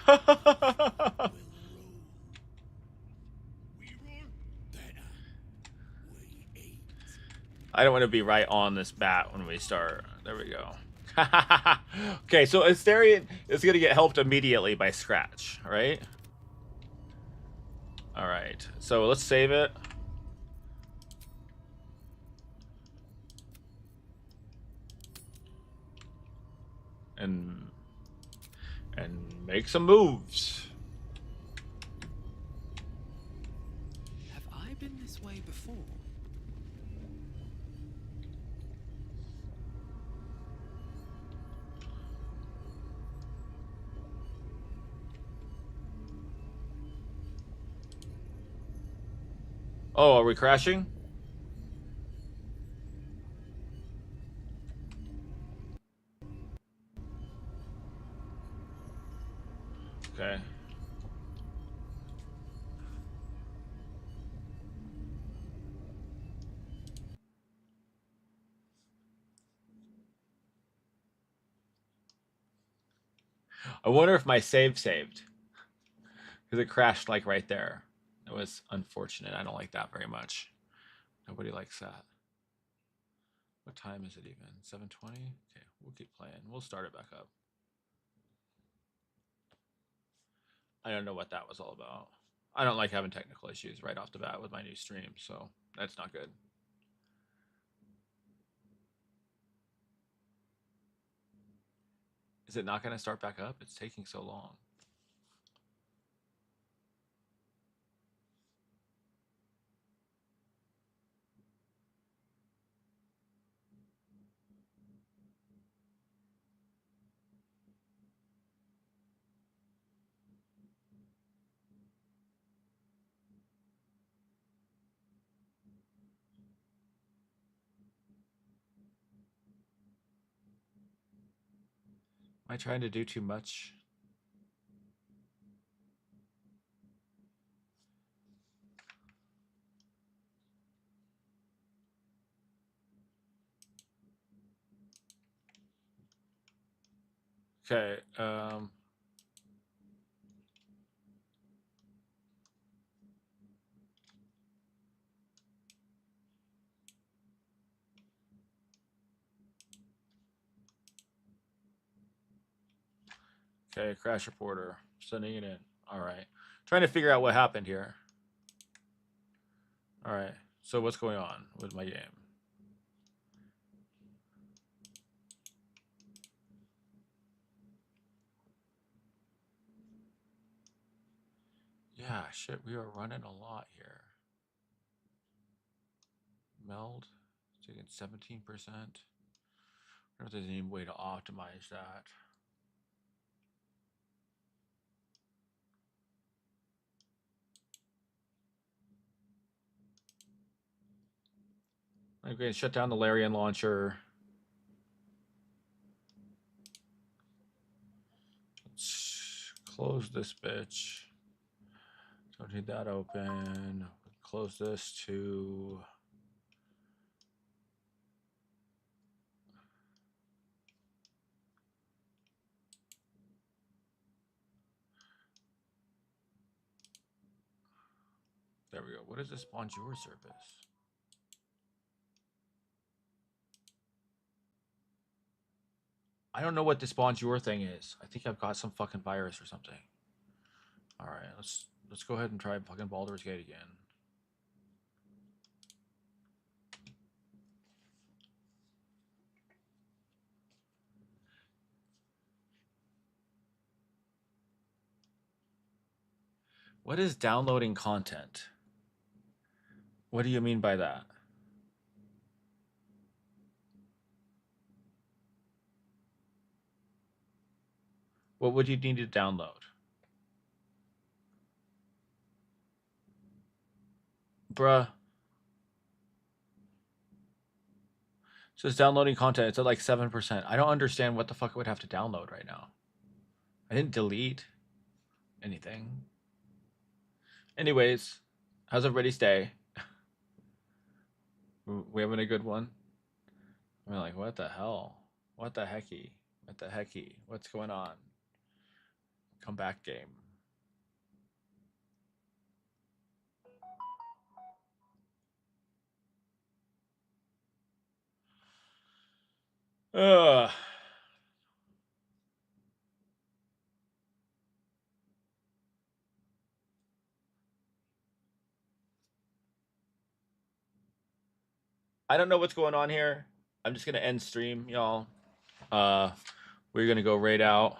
I don't want to be right on this bat when we start. There we go. Okay, so Asterion is going to get helped immediately by Scratch, right? All right, so let's save it. And make some moves. Have I been this way before? Oh, are we crashing? Okay. I wonder if my save saved. Because it crashed like right there. It was unfortunate. I don't like that very much. Nobody likes that. What time is it even? 7:20? Okay, we'll keep playing. We'll start it back up. I don't know what that was all about. I don't like having technical issues right off the bat with my new stream, so that's not good. Is it not going to start back up? It's taking so long. Am I trying to do too much? Okay, okay, crash reporter. Sending it in. All right. Trying to figure out what happened here. All right. So what's going on with my game? Yeah, shit, we are running a lot here. Meld, taking 17%. I wonder if there's any way to optimize that. I'm going to shut down the Larian launcher. Let's close this bitch. Don't need that open. Close this to... There we go. What is this bonjour service? I don't know what this bonjour thing is. I think I've got some fucking virus or something. All right, let's go ahead and try fucking Baldur's Gate again. What is downloading content? What do you mean by that? What would you need to download? Bruh. So it's downloading content. It's at like 7%. I don't understand what the fuck it would have to download right now. I didn't delete anything. Anyways, how's everybody's day? We having a good one? I mean, like, what the hell? What the hecky? What the hecky? What's going on? Come back game. Ugh. I don't know what's going on here. I'm just gonna end stream, y'all. We're gonna go raid out.